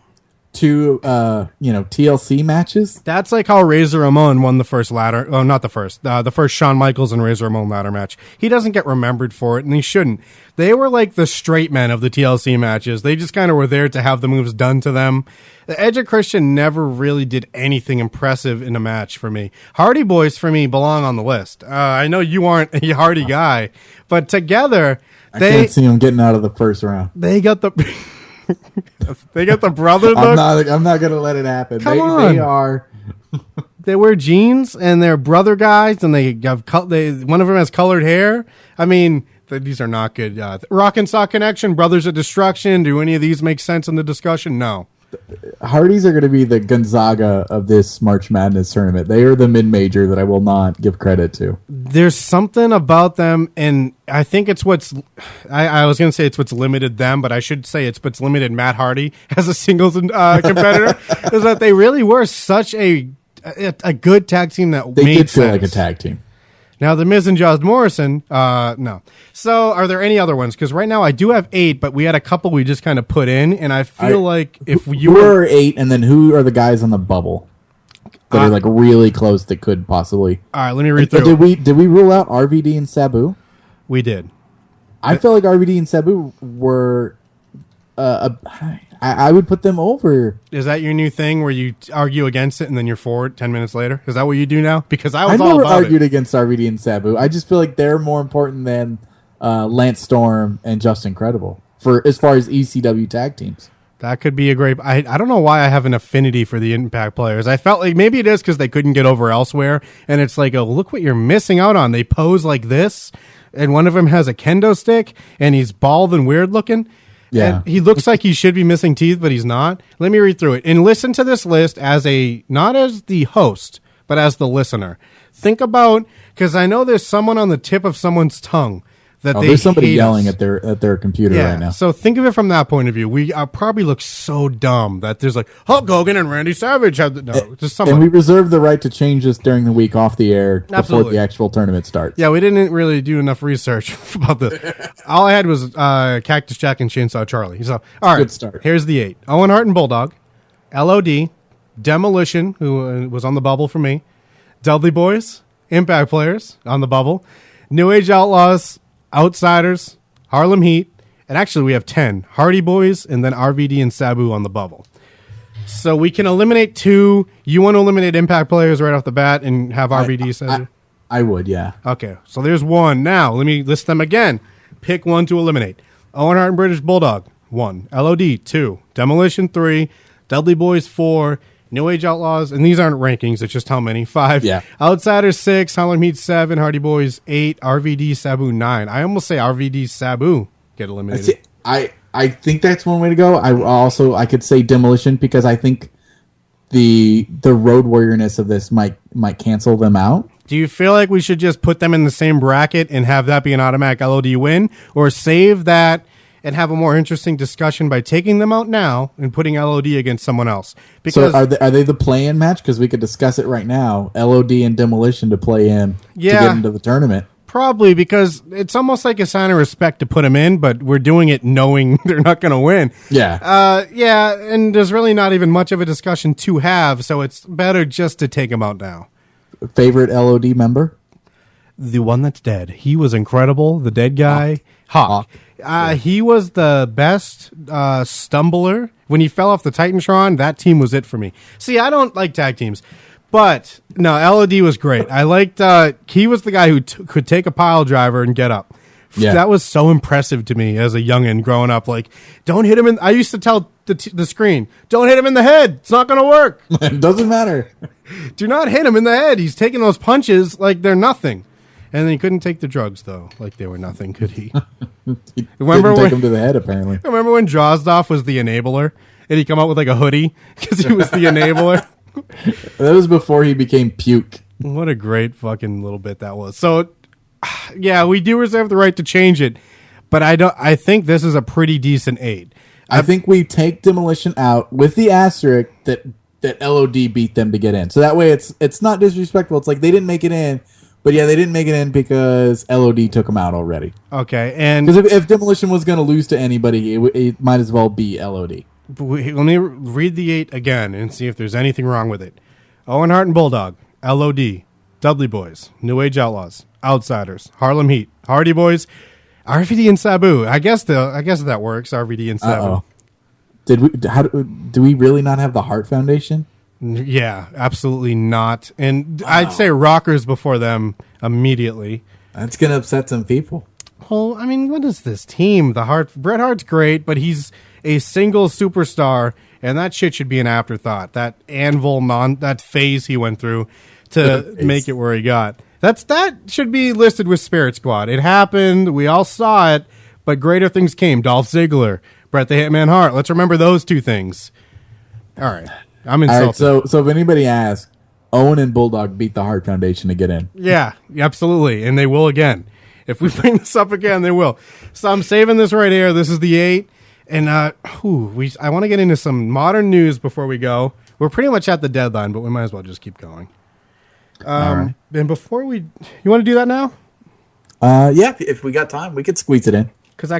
two TLC matches. That's like how Razor Ramon won the first ladder. Oh, not the first. The first Shawn Michaels and Razor Ramon ladder match. He doesn't get remembered for it, and he shouldn't. They were like the straight men of the TLC matches. They just kind of were there to have the moves done to them. The Edge and Christian never really did anything impressive in a match for me. Hardy Boys, for me, belong on the list. I know you aren't a Hardy guy, but together... I can't see them getting out of the first round. They got the... They got the brother look. I'm not gonna let it happen. Come on. They are. They wear jeans and they're brother guys, and they have one of them has colored hair. I mean, these are not good. Rock and Sock Connection, Brothers of Destruction. Do any of these make sense in the discussion? No. Hardys are going to be the Gonzaga of this March Madness tournament. They are the mid-major that I will not give credit to. There's something about them, and I think it's what's... I was going to say it's what's limited them, but I should say it's what's limited Matt Hardy as a singles competitor, is that they really were such a good tag team that they made did feel sense. like a tag team. Now, The Miz and Josh Morrison, no. So, are there any other ones? Because right now I do have 8, but we had a couple we just kind of put in, and I feel like if you were 8, and then who are the guys on the bubble that are like really close that could possibly? All right, let me read through. Did we rule out RVD and Sabu? We did. I feel like RVD and Sabu were. I would put them over. Is that your new thing where you argue against it and then you're for it 10 minutes later? Is that what you do now? Because I never argued against RVD and Sabu. I just feel like they're more important than Lance Storm and Justin Credible for as far as ECW tag teams. That could be a great... I don't know why I have an affinity for the Impact players. I felt like maybe it is because they couldn't get over elsewhere, and it's like, oh, look what you're missing out on. They pose like this, and one of them has a kendo stick, and he's bald and weird looking. Yeah. And he looks like he should be missing teeth, but he's not. Let me read through it. And listen to this list not as the host, but as the listener. Think about, because I know there's someone on the tip of someone's tongue that there's somebody yelling at their computer right now. So think of it from that point of view. We probably look so dumb that there's like Hulk Hogan and Randy Savage have just someone. And we reserve the right to change this during the week off the air before the actual tournament starts. Yeah, we didn't really do enough research about this. All I had was Cactus Jack and Chainsaw Charlie. So all right, good start. Here's the 8: Owen Hart and Bulldog, LOD, Demolition, who was on the bubble for me, Dudley Boys, Impact players on the bubble, New Age Outlaws, Outsiders, Harlem Heat, and actually we have 10 Hardy Boys and then RVD and Sabu on the bubble. So we can eliminate 2. You want to eliminate Impact players right off the bat and have RVD Sabu? I would, yeah. Okay, so there's 1. Now let me list them again. Pick 1 to eliminate. Owen Hart and British Bulldog 1, LOD 2, Demolition 3, Dudley Boys 4, New Age Outlaws, and these aren't rankings, it's just how many, 5. Yeah. Outsiders 6, Harlem Heat 7, Hardy Boys 8, RVD Sabu 9. I almost say RVD Sabu get eliminated. I think that's one way to go. I could say Demolition because I think the Road Warrior-ness of this might cancel them out. Do you feel like we should just put them in the same bracket and have that be an automatic LOD win, or save that and have a more interesting discussion by taking them out now and putting LOD against someone else? Because so are they the play-in match? Because we could discuss it right now. LOD and Demolition to play in to get into the tournament. Probably, because it's almost like a sign of respect to put them in, but we're doing it knowing they're not going to win. Yeah. And there's really not even much of a discussion to have, so it's better just to take them out now. Favorite LOD member? The one that's dead. He was incredible. The dead guy. Hawk. He was the best stumbler. When he fell off the Titantron, that team was it for me. See, I don't like tag teams. But, no, LOD was great. I liked, he was the guy who could take a pile driver and get up. Yeah. That was so impressive to me as a youngin' growing up. Like, don't hit him in, I used to tell the screen, don't hit him in the head. It's not going to work. It doesn't matter. Do not hit him in the head. He's taking those punches like they're nothing. And then he couldn't take the drugs, though, like they were nothing, could he? Remember take him to the head, apparently. Remember when Drozdoff was the enabler? And he come out with like a hoodie because he was the enabler? That was before he became Puke. What a great fucking little bit that was. So, yeah, we do reserve the right to change it, but I think this is a pretty decent 8. I think we take Demolition out with the asterisk that LOD beat them to get in. So that way it's not disrespectful. It's like they didn't make it in, but yeah, they didn't make it in because LOD took them out already. Okay, and because if Demolition was going to lose to anybody, it might as well be LOD. let me read the 8 again and see if there's anything wrong with it. Owen Hart and Bulldog, LOD, Dudley Boys, New Age Outlaws, Outsiders, Harlem Heat, Hardy Boys, RVD and Sabu. I guess that works. RVD and Sabu. Do we really not have the Hart Foundation? Yeah, absolutely not. And I'd say Rockers before them immediately. That's gonna upset some people. Well, I mean, what is this team? Bret Hart's great, but he's a single superstar, and that shit should be an afterthought. That that phase he went through to make it where he got. That should be listed with Spirit Squad. It happened. We all saw it, but greater things came. Dolph Ziggler, Bret the Hitman Hart. Let's remember those two things. All right. I'm insulted. All right, so if anybody asks, Owen and Bulldog beat the Hart Foundation to get in. Yeah, absolutely, and they will again. If we bring this up again, they will. So I'm saving this right here. This is the 8. And I want to get into some modern news before we go. We're pretty much at the deadline, but we might as well just keep going. Right. And before you want to do that now? Yeah, if we got time, we could squeeze it in. Because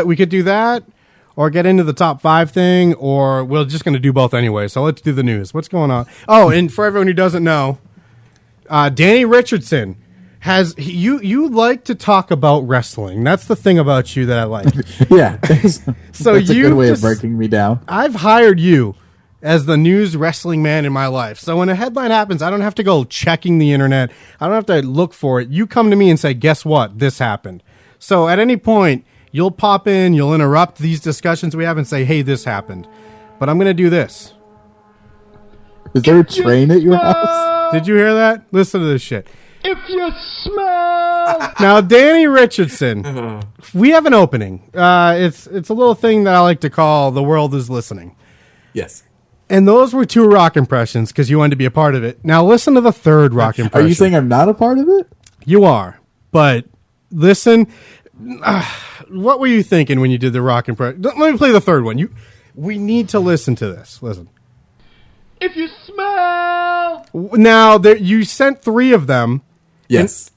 we could do that, or get into the top 5 thing, or we're just going to do both anyway. So let's do the news. What's going on? Oh, and for everyone who doesn't know, Danny Richardson. You like to talk about wrestling. That's the thing about you that I like. Yeah. So that's a good way of breaking me down. I've hired you as the news wrestling man in my life. So when a headline happens, I don't have to go checking the internet. I don't have to look for it. You come to me and say, guess what? This happened. So at any point, you'll pop in, you'll interrupt these discussions we have and say, hey, this happened. But I'm going to do this. Is there a train at your house? Did you hear that? Listen to this shit. If you smell. Now, Danny Richardson, we have an opening. It's a little thing that I like to call The World is Listening. Yes. And those were 2 rock impressions because you wanted to be a part of it. Now, listen to the 3rd rock impression. Are you saying I'm not a part of it? You are. But listen, what were you thinking when you did the rock impression? Let me play the 3rd one. We need to listen to this. Listen. If you smell. Now, you sent 3 of them. Yes.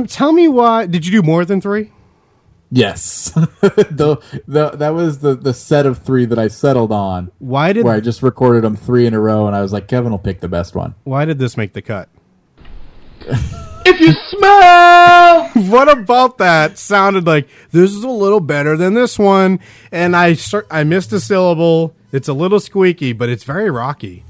Tell me why. Did you do more than 3? Yes. That was the set of 3 that I settled on. Where I just recorded them 3 in a row, and I was like, Kevin will pick the best one. Why did this make the cut? If you smell. What about that sounded like this is a little better than this one? And I missed a syllable. It's a little squeaky, but it's very rocky.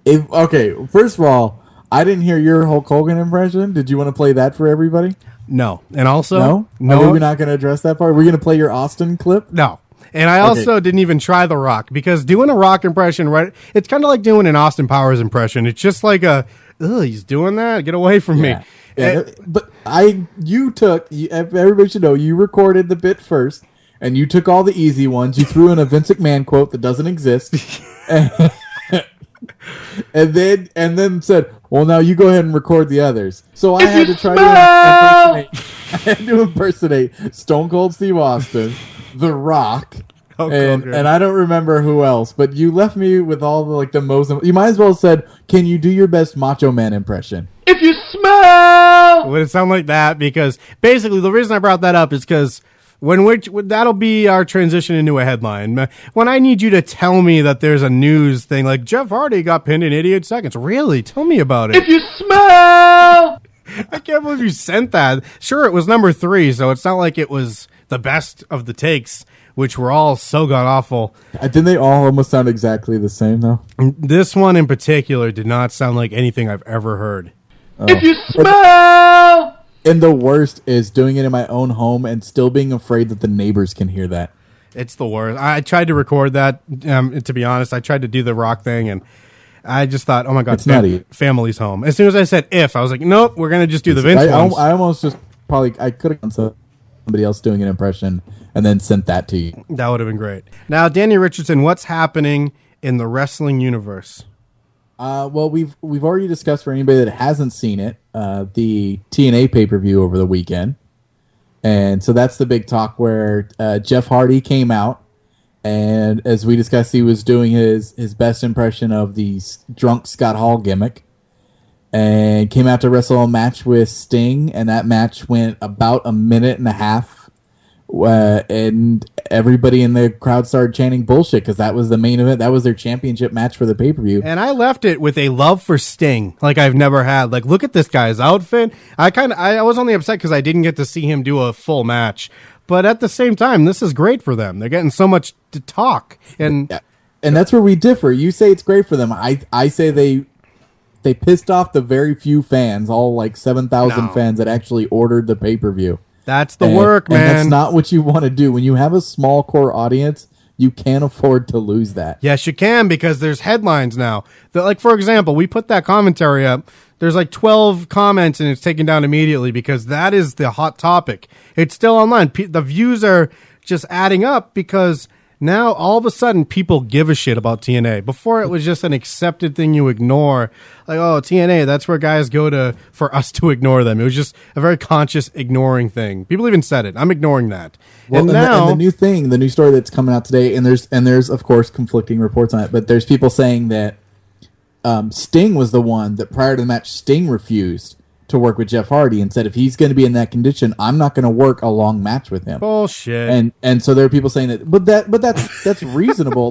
Okay, first of all, I didn't hear your Hulk Hogan impression. Did you want to play that for everybody? No. And also... No? Are we not going to address that part? We're going to play your Austin clip? No. And I also didn't even try the Rock, because doing a Rock impression, right? It's kind of like doing an Austin Powers impression. It's just like he's doing that? Get away from me. Yeah, but everybody should know, you recorded the bit first, and you took all the easy ones. You threw in a Vince McMahon quote that doesn't exist. And then said, well, now you go ahead and record the others. So I had to try to impersonate Stone Cold Steve Austin, The Rock, and I don't remember who else, but you left me with all the most. You might as well have said, can you do your best Macho Man impression? If you smell. Would it sound like that? Because basically the reason I brought that up is because that'll be our transition into a headline. When I need you to tell me that there's a news thing like Jeff Hardy got pinned in 88 seconds. Really? Tell me about it. If you smell. I can't believe you sent that. Sure, it was number 3, so it's not like it was the best of the takes, which were all so god-awful. Didn't they all almost sound exactly the same, though? This one in particular did not sound like anything I've ever heard. If you smell. And the worst is doing it in my own home and still being afraid that the neighbors can hear that. It's the worst. I tried to record that. To be honest, I tried to do the Rock thing, and I just thought, oh my God, family's home. As soon as I said I was like, nope, we're going to just do the Vince ones. I almost I could have done somebody else doing an impression and then sent that to you. That would have been great. Now, Danny Richardson, what's happening in the wrestling universe? Well, we've already discussed, for anybody that hasn't seen it, the TNA pay-per-view over the weekend. And so that's the big talk where Jeff Hardy came out, and as we discussed, he was doing his best impression of the drunk Scott Hall gimmick, and came out to wrestle a match with Sting, and that match went about a minute and a half, and everybody in the crowd started chanting bullshit because that was the main event. That was their championship match for the pay-per-view. And I left it with a love for Sting like I've never had. Like, look at this guy's outfit. I was only upset because I didn't get to see him do a full match. But at the same time, this is great for them. They're getting so much to talk. And that's where we differ. You say it's great for them. I say they pissed off the very few fans, all like 7,000 fans that actually ordered the pay-per-view. That's the work, man. And that's not what you want to do. When you have a small core audience, you can't afford to lose that. Yes, you can, because there's headlines now. Like, for example, we put that commentary up. There's like 12 comments, and it's taken down immediately because that is the hot topic. It's still online. The views are just adding up because now all of a sudden people give a shit about TNA. Before it was just an accepted thing you ignore. Like, oh, TNA, that's where guys go to for us to ignore them. It was just a very conscious ignoring thing. People even said it. I'm ignoring that. Well, and now the new story that's coming out today, and there's of course conflicting reports on it, but there's people saying that Sting was the one that prior to the match, Sting refused to work with Jeff Hardy and said, if he's going to be in that condition, I'm not going to work a long match with him. Bullshit. And so there are people saying that, but that's reasonable.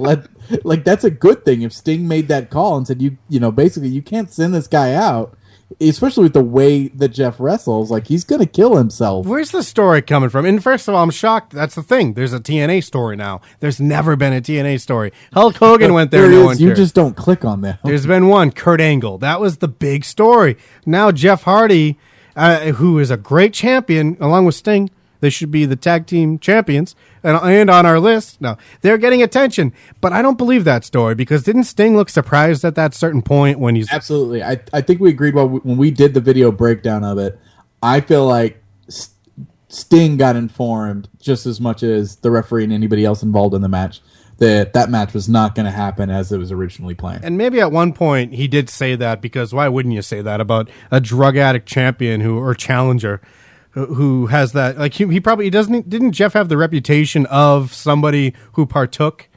Like that's a good thing. If Sting made that call and said, you know, basically you can't send this guy out, especially with the way that Jeff wrestles, like he's going to kill himself. Where's the story coming from? And first of all, I'm shocked. That's the thing. There's a TNA story now. There's never been a TNA story. Hulk Hogan went there. No one you cared. Just don't click on them. There's been one, Kurt Angle. That was the big story. Now Jeff Hardy, who is a great champion, along with Sting, they should be the tag team champions and on our list. No, they're getting attention, but I don't believe that story because didn't Sting look surprised at that certain point when he's... Absolutely. I think we agreed when we did the video breakdown of it. I feel like Sting got informed just as much as the referee and anybody else involved in the match that match was not going to happen as it was originally planned. And maybe at one point he did say that because why wouldn't you say that about a drug addict champion or challenger who has that? Like he probably doesn't. Didn't Jeff have the reputation of somebody who partook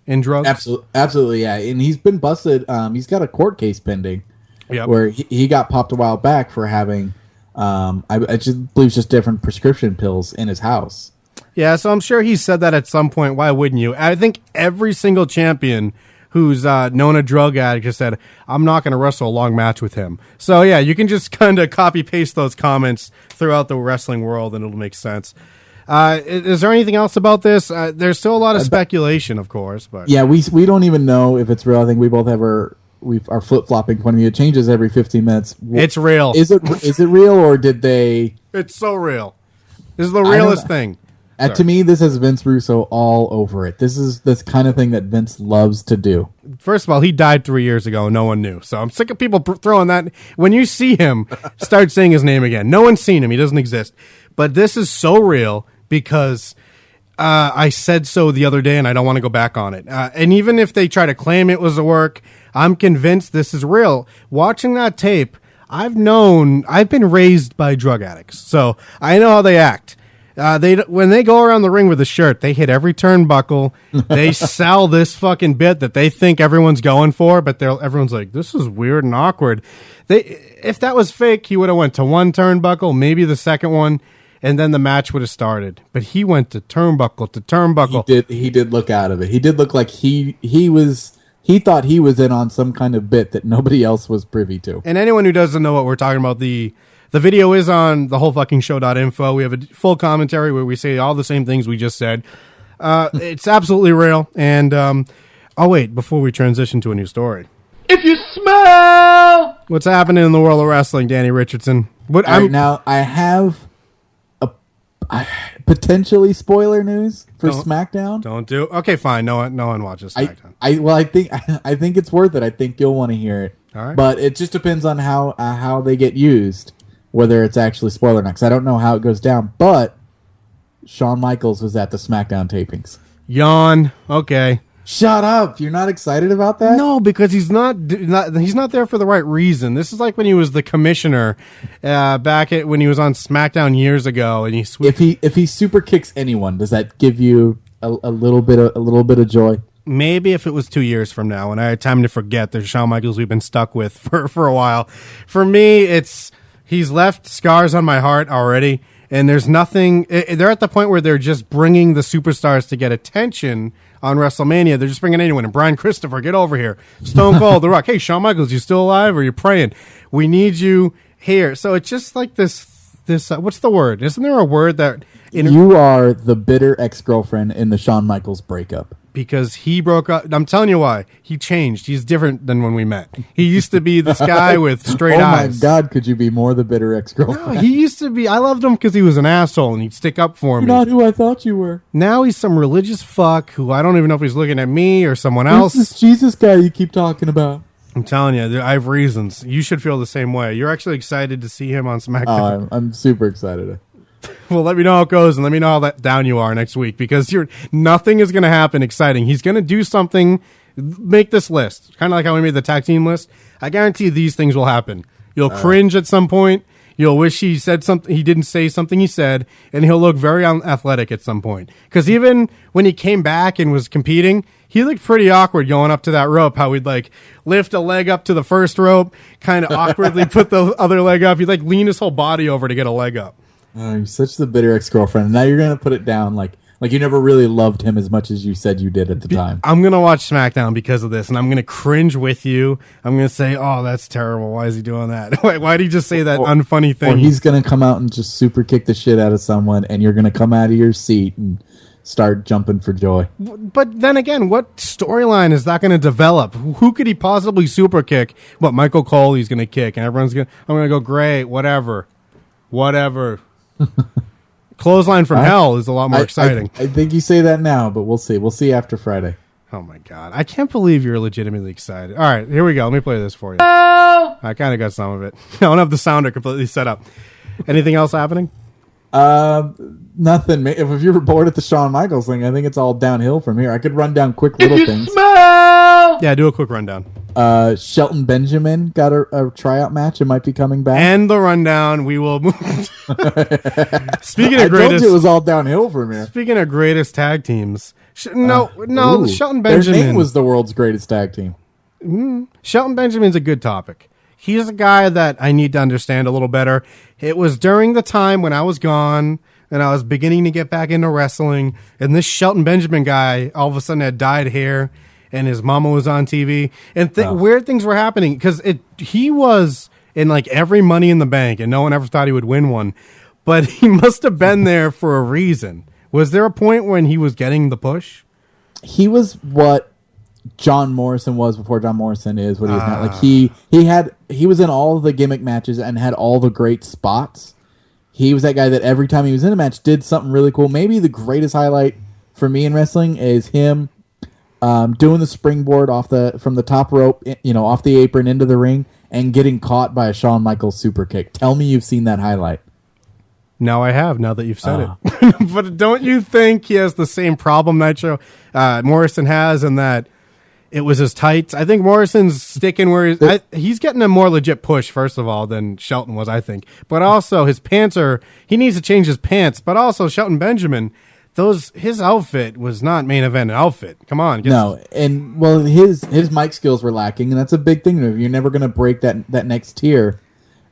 in drugs? Absolutely, yeah. And he's been busted. He's got a court case pending where he got popped a while back for having, I just believe, just different prescription pills in his house. Yeah, so I'm sure he said that at some point. Why wouldn't you? I think every single champion who's known a drug addict has said, I'm not going to wrestle a long match with him. So, yeah, you can just kind of copy-paste those comments throughout the wrestling world, and it'll make sense. Is there anything else about this? There's still a lot of speculation, of course. But yeah, we don't even know if it's real. I think we both have our flip-flopping point of view. It changes every 15 minutes. It's real. Is it real, or did they... It's so real. This is the realest thing. To me, this has Vince Russo all over it. This is this kind of thing that Vince loves to do. First of all, he died 3 years ago. No one knew. So I'm sick of people throwing that. When you see him, start saying his name again. No one's seen him. He doesn't exist. But this is so real because I said so the other day and I don't want to go back on it. And even if they try to claim it was a work, I'm convinced this is real. Watching that tape, I've been raised by drug addicts. So I know how they act. When they go around the ring with a shirt, they hit every turnbuckle. They sell this fucking bit that they think everyone's going for, but everyone's like, this is weird and awkward. If that was fake, he would have went to one turnbuckle, maybe the second one, and then the match would have started. But he went to turnbuckle to turnbuckle. He did look out of it. He did look like he thought he was in on some kind of bit that nobody else was privy to. And anyone who doesn't know what we're talking about, the video is on thewholefuckingshow.info. We have a full commentary where we say all the same things we just said. It's absolutely real. And, wait, before we transition to a new story. If you smell... What's happening in the world of wrestling, Danny Richardson? Now, I have potentially spoiler news for SmackDown. Don't do... Okay, fine. No one watches SmackDown. I think it's worth it. I think you'll want to hear it. All right. But it just depends on how they get used. Whether it's actually spoiler or not, because I don't know how it goes down. But Shawn Michaels was at the SmackDown tapings. Yawn. Okay. Shut up! You're not excited about that? No, because he's not there for the right reason. This is like when he was the commissioner when he was on SmackDown years ago, and he if he super kicks anyone, does that give you a little bit of joy? Maybe if it was 2 years from now, and I had time to forget the Shawn Michaels we've been stuck with for a while. For me, he's left scars on my heart already, And there's nothing. They're at the point where they're just bringing the superstars to get attention on WrestleMania. They're just bringing anyone. And Brian Christopher, get over here. Stone Cold, The Rock. Hey, Shawn Michaels, you still alive? Or you praying? We need you here. So it's just like this. What's the word? Isn't there a word that you are the bitter ex-girlfriend in the Shawn Michaels breakup? Because he broke up. I'm telling you why. He changed. He's different than when we met. He used to be this guy with straight eyes. Oh my God, could you be more the bitter ex-girlfriend? No, he used to be. I loved him because he was an asshole and he'd stick up for me. You're not who I thought you were. Now he's some religious fuck who I don't even know if he's looking at me or someone else. Who's this Jesus guy you keep talking about? I'm telling you, I have reasons. You should feel the same way. You're actually excited to see him on SmackDown. Oh, I'm super excited. Well, let me know how it goes, and let me know how down you are next week, because nothing is going to happen exciting. He's going to do something. Make this list, kind of like how we made the tag team list. I guarantee these things will happen. You'll cringe at some point. You'll wish he said something. He didn't say something he said, and he'll look very unathletic at some point. Because even when he came back and was competing, he looked pretty awkward going up to that rope. How he'd like lift a leg up to the first rope, kind of awkwardly put the other leg up. He'd like lean his whole body over to get a leg up. Oh, you're such the bitter ex-girlfriend. Now you're going to put it down like you never really loved him as much as you said you did at the time. I'm going to watch SmackDown because of this, and I'm going to cringe with you. I'm going to say, oh, that's terrible. Why is he doing that? Why did he just say that unfunny thing? Or he's going to come out and just super kick the shit out of someone, and you're going to come out of your seat and start jumping for joy. But then again, what storyline is that going to develop? Who could he possibly super kick? What, Michael Cole he's going to kick, and I'm going to go, great, whatever. Clothesline from hell is a lot more exciting. I think you say that now, but we'll see. We'll see after Friday. Oh my God. I can't believe you're legitimately excited. All right, here we go. Let me play this for you. Oh! I kind of got some of it. I don't have the sounder completely set up. Anything else happening? Nothing. If you were bored at the Shawn Michaels thing, I think it's all downhill from here. I could run down quick little things. Smell! Yeah, do a quick rundown. Shelton Benjamin got a tryout match. It might be coming back. And the rundown, we will move. Speaking of I told you it was all downhill from here. Speaking of greatest tag teams, Shelton Benjamin. Their name was the world's greatest tag team. Shelton Benjamin's a good topic. He's a guy that I need to understand a little better. It was during the time when I was gone and I was beginning to get back into wrestling, and this Shelton Benjamin guy all of a sudden had dyed hair, and his mama was on TV, and weird things were happening because he was in like every Money in the Bank, and no one ever thought he would win one, but he must have been there for a reason. Was there a point when he was getting the push? He was what John Morrison was before John Morrison is what he is now. Like he was in all of the gimmick matches and had all the great spots. He was that guy that every time he was in a match did something really cool. Maybe the greatest highlight for me in wrestling is him doing the springboard from the top rope, off the apron into the ring and getting caught by a Shawn Michaels super kick. Tell me you've seen that highlight. Now I have, now that you've said it. But don't you think he has the same problem Nitro Morrison has in that it was his tights? I think Morrison's sticking where he's getting a more legit push, first of all, than Shelton was, I think. But also his pants he needs to change his pants. But also Shelton Benjamin, his outfit was not main event outfit. Come on. His mic skills were lacking, and that's a big thing. You're never going to break that next tier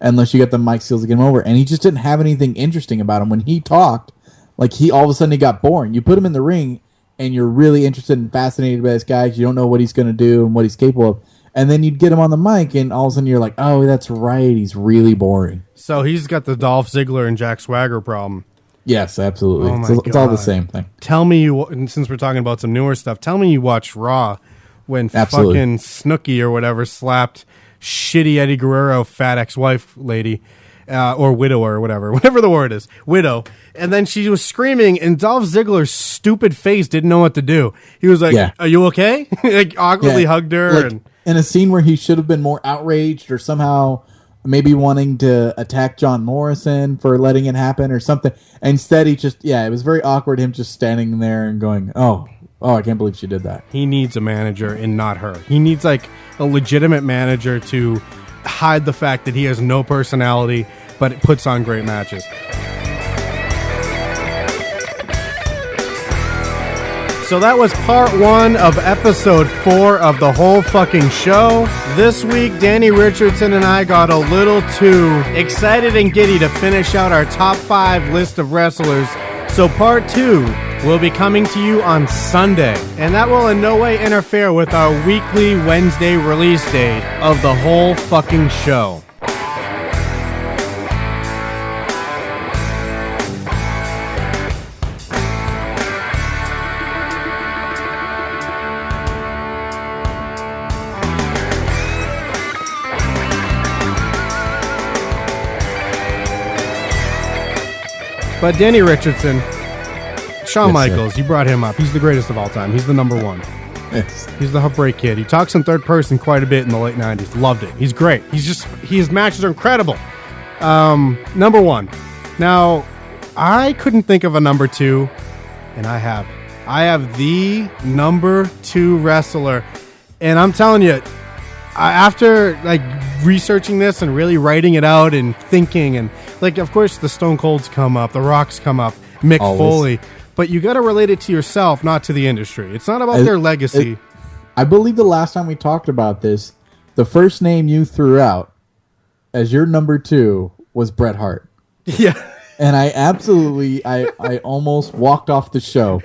unless you get the mic skills to get him over. And he just didn't have anything interesting about him. When he talked, like all of a sudden he got boring. You put him in the ring, and you're really interested and fascinated by this guy. You don't know what he's going to do and what he's capable of. And then you'd get him on the mic, and all of a sudden you're like, oh, that's right. He's really boring. So he's got the Dolph Ziggler and Jack Swagger problem. Yes, absolutely. Oh it's all the same thing. Tell me, since we're talking about some newer stuff, tell me you watched Raw when fucking Snooki or whatever slapped shitty Eddie Guerrero fat ex-wife lady. Or widower or whatever the word is, widow. And then she was screaming, and Dolph Ziggler's stupid face didn't know what to do. He was like, Are you okay? Like awkwardly hugged her. Like, in a scene where he should have been more outraged or somehow maybe wanting to attack John Morrison for letting it happen or something. Instead, he just, it was very awkward, him just standing there and going, oh, I can't believe she did that. He needs a manager and not her. He needs like a legitimate manager to hide the fact that he has no personality, but it puts on great matches. So that was part 1 of episode 4 of the whole fucking show. This week, Danny Richardson and I got a little too excited and giddy to finish out our top 5 list of wrestlers. So part 2 will be coming to you on Sunday, and that will in no way interfere with our weekly Wednesday release date of the whole fucking show. But Danny Richardson, Shawn Michaels, you brought him up. He's the greatest of all time. He's the number 1. Yes. He's the Heartbreak Kid. He talks in third person quite a bit in the late 90s. Loved it. He's great. His matches are incredible. Number 1. Now, I couldn't think of a number 2, and I have it. I have the number 2 wrestler, and I'm telling you, after researching this and really writing it out and thinking, and of course the Stone Colds come up, the Rocks come up, Mick Foley, but you got to relate it to yourself, not to the industry. It's not about their legacy. I believe the last time we talked about this, the first name you threw out as your number 2 was Bret Hart. Yeah. And I almost walked off the show.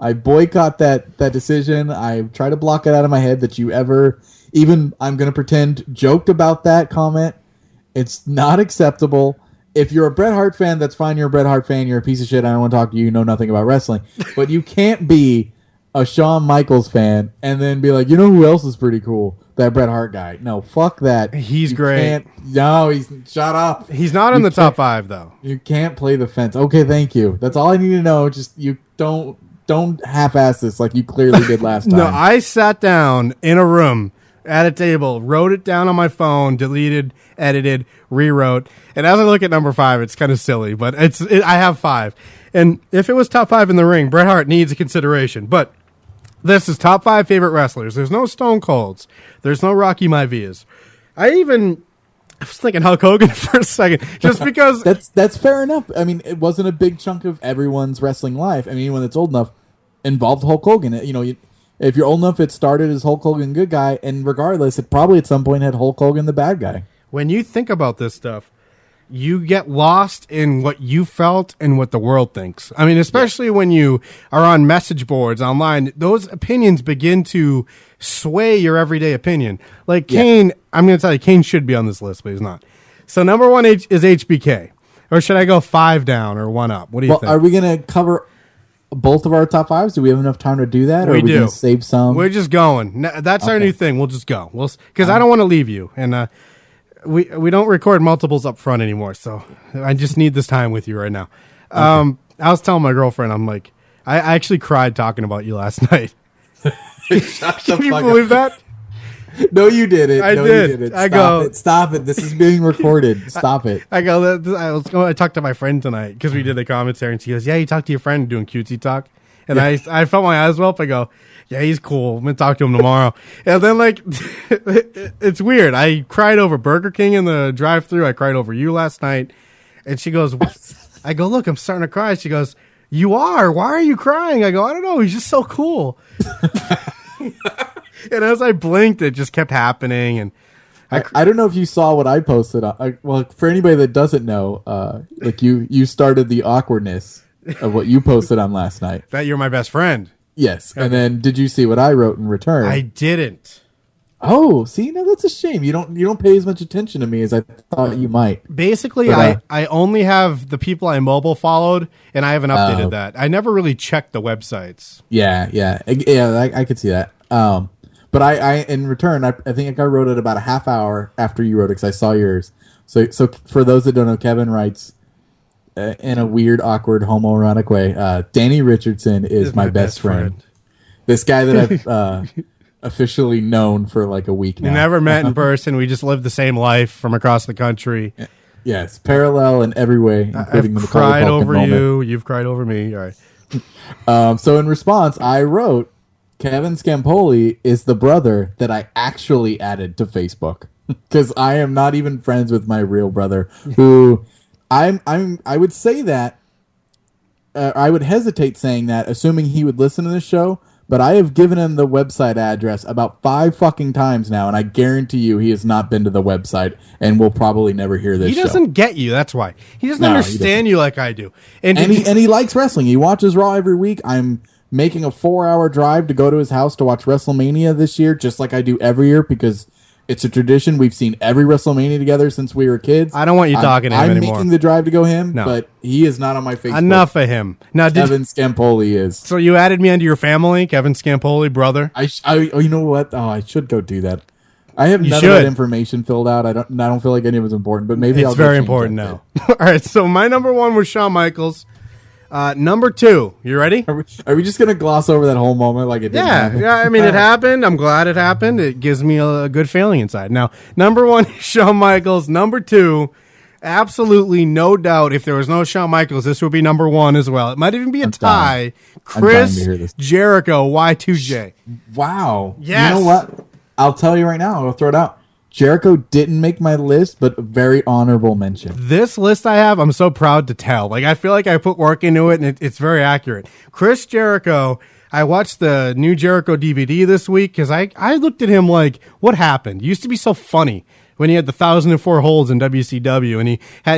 I boycott that decision. I try to block it out of my head that you ever, even I'm going to pretend, joked about that comment. It's not acceptable. If you're a Bret Hart fan, that's fine. You're a Bret Hart fan. You're a piece of shit. I don't want to talk to you. You know nothing about wrestling. But you can't be a Shawn Michaels fan and then be like, you know who else is pretty cool? That Bret Hart guy. No, fuck that. He's great. Shut up. He's not in the top 5, though. You can't play the fence. Okay, thank you. That's all I need to know. Just you don't half-ass this like you clearly did last time. No, I sat down in a room at a table, wrote it down on my phone, deleted, edited, rewrote. And as I look at number 5, it's kind of silly, but I have 5. And if it was top 5 in the ring, Bret Hart needs a consideration. But this is top 5 favorite wrestlers. There's no Stone Colds. There's no Rocky Maivas. I was thinking Hulk Hogan for a second, just because. That's fair enough. I mean, it wasn't a big chunk of everyone's wrestling life. I mean, anyone that's old enough involved Hulk Hogan. If you're old enough, it started as Hulk Hogan good guy, and regardless, it probably at some point had Hulk Hogan the bad guy. When you think about this stuff, you get lost in what you felt and what the world thinks. I mean, especially when you are on message boards online, those opinions begin to sway your everyday opinion. Like Kane, I'm going to tell you, Kane should be on this list, but he's not. So number 1 is HBK. Or should I go 5 down or 1 up? What do you think? Are we going to cover both of our top 5s? Do we have enough time to do that? Or are we going to save some? We're just going. That's our new thing. We'll just go. Because I don't want to leave you. And we don't record multiples up front anymore, so I just need this time with you right now. Okay. I was telling my girlfriend, I'm like, I actually cried talking about you last night. Can you believe that? No, you didn't. I did. Stop it. This is being recorded. Stop it. I talked to my friend tonight because we did the commentary, and she goes, yeah, you talked to your friend doing cutesy talk. And I felt my eyes well up. I go, yeah, he's cool. I'm going to talk to him tomorrow. And then, it's weird. I cried over Burger King in the drive-thru. I cried over you last night. And she goes, I go, look, I'm starting to cry. She goes, you are? Why are you crying? I go, I don't know. He's just so cool. And as I blinked, it just kept happening. And I don't know if you saw what I posted. Well, for anybody that doesn't know, you started the awkwardness of what you posted on last night. That you're my best friend. Yes. Okay. And then did you see what I wrote in return? I didn't. Oh, see, now that's a shame. You don't pay as much attention to me as I thought you might. Basically, I only have the people I mobile followed, and I haven't updated that. I never really checked the websites. Yeah. I could see that. But I in return, I think I wrote it about a half hour after you wrote it because I saw yours. So for those that don't know, Kevin writes in a weird, awkward, homoerotic way. Danny Richardson is my best friend. This guy that I've officially known for like a week now. We never met in person. We just lived the same life from across the country. Yes, parallel in every way, including I've cried over you. You've cried over me. All right. So in response, I wrote, Kevin Scampoli is the brother that I actually added to Facebook because I am not even friends with my real brother, who I would say that I would hesitate saying that, assuming he would listen to this show. But I have given him the website address about 5 fucking times now, and I guarantee you he has not been to the website and will probably never hear this show. He doesn't get you, that's why. He doesn't understand you like I do. And he likes wrestling. He watches Raw every week. I'm making a 4-hour drive to go to his house to watch WrestleMania this year, just like I do every year, because it's a tradition. We've seen every WrestleMania together since we were kids. I don't want you talking to him anymore. I'm making the drive to go but he is not on my Facebook. Enough of him. Now, Kevin Scampoli is. So you added me into your family, Kevin Scampoli, brother? You know what? Oh, I should go do that. I have none of that information filled out. I don't feel like any of it's important, but maybe it's very important now. All right, so my number 1 was Shawn Michaels. Number 2, you ready? Are we just gonna gloss over that whole moment like it didn't happen? Yeah. I mean, it happened. I'm glad it happened. It gives me a good feeling inside. Now, number 1 is Shawn Michaels. Number 2, absolutely no doubt. If there was no Shawn Michaels, this would be number 1 as well. It might even be a tie. Chris Jericho, Y2J. Wow. Yes. You know what? I'll tell you right now. I'll throw it out. Jericho didn't make my list, but a very honorable mention. This list I have, I'm so proud to tell. Like, I feel like I put work into it, and it's very accurate. Chris Jericho, I watched the new Jericho DVD this week, because I looked at him like, what happened? He used to be so funny when he had the 1,004 holds in WCW, and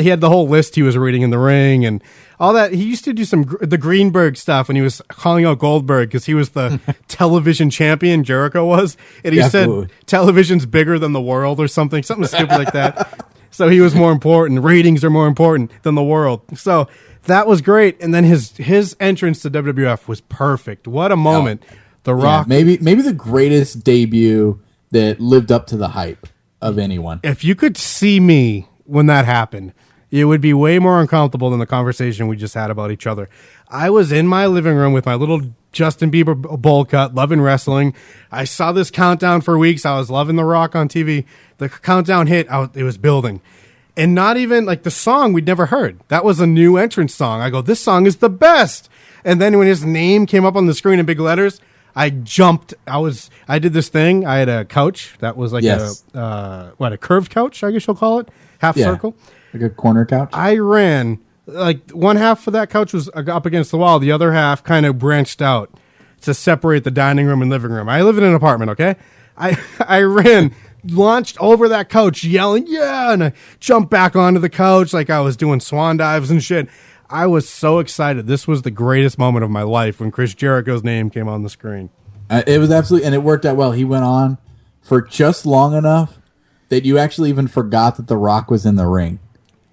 he had the whole list he was reading in the ring, and all that. He used to do the Greenberg stuff when he was calling out Goldberg because he was the television champion, Jericho was, and he said television's bigger than the world or something stupid like that. So he was more important. Ratings are more important than the world. So that was great. And then his entrance to WWF was perfect. What a moment. The Rock. Maybe the greatest debut that lived up to the hype of anyone. If you could see me when that happened, it would be way more uncomfortable than the conversation we just had about each other. I was in my living room with my little Justin Bieber bowl cut, loving wrestling. I saw this countdown for weeks. I was loving The Rock on TV. The countdown hit. It was building. And not even like the song we'd never heard. That was a new entrance song. I go, this song is the best. And then when his name came up on the screen in big letters, I jumped. I did this thing. I had a couch that was like a curved couch, I guess you'll call it. Half circle. Like a corner couch? I ran, like one half of that couch was up against the wall. The other half kind of branched out to separate the dining room and living room. I live in an apartment, okay? I ran, launched over that couch yelling, yeah, and I jumped back onto the couch like I was doing swan dives and shit. I was so excited. This was the greatest moment of my life when Chris Jericho's name came on the screen. It was absolutely, and it worked out well. He went on for just long enough that you actually even forgot that The Rock was in the ring.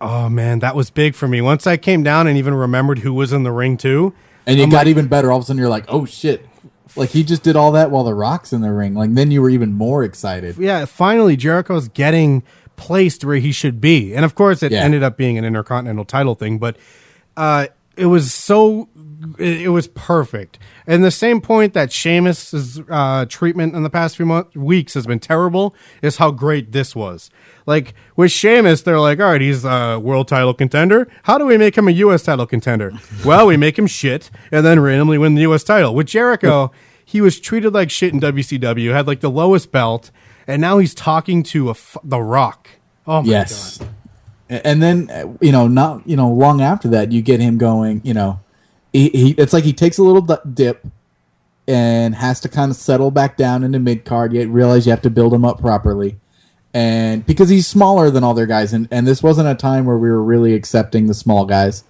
Oh, man, that was big for me. Once I came down and even remembered who was in the ring, too. And it got even better. All of a sudden, you're like, oh, shit. Like, he just did all that while The Rock's in the ring. Like, then you were even more excited. Yeah, finally, Jericho's getting placed where he should be. And, of course, it ended up being an Intercontinental title thing. But it was perfect. And the same point that Sheamus's treatment in the past few weeks has been terrible is how great this was. Like, with Sheamus, they're like, all right, he's a world title contender. How do we make him a U.S. title contender? Well, we make him shit and then randomly win the U.S. title. With Jericho, he was treated like shit in WCW, had like the lowest belt, and now he's talking to The Rock. Oh, my God. And then, long after that, you get him going, it's like he takes a little dip and has to kind of settle back down into mid-card, yet realize you have to build him up properly. And because he's smaller than all their guys, and this wasn't a time where we were really accepting the small guys.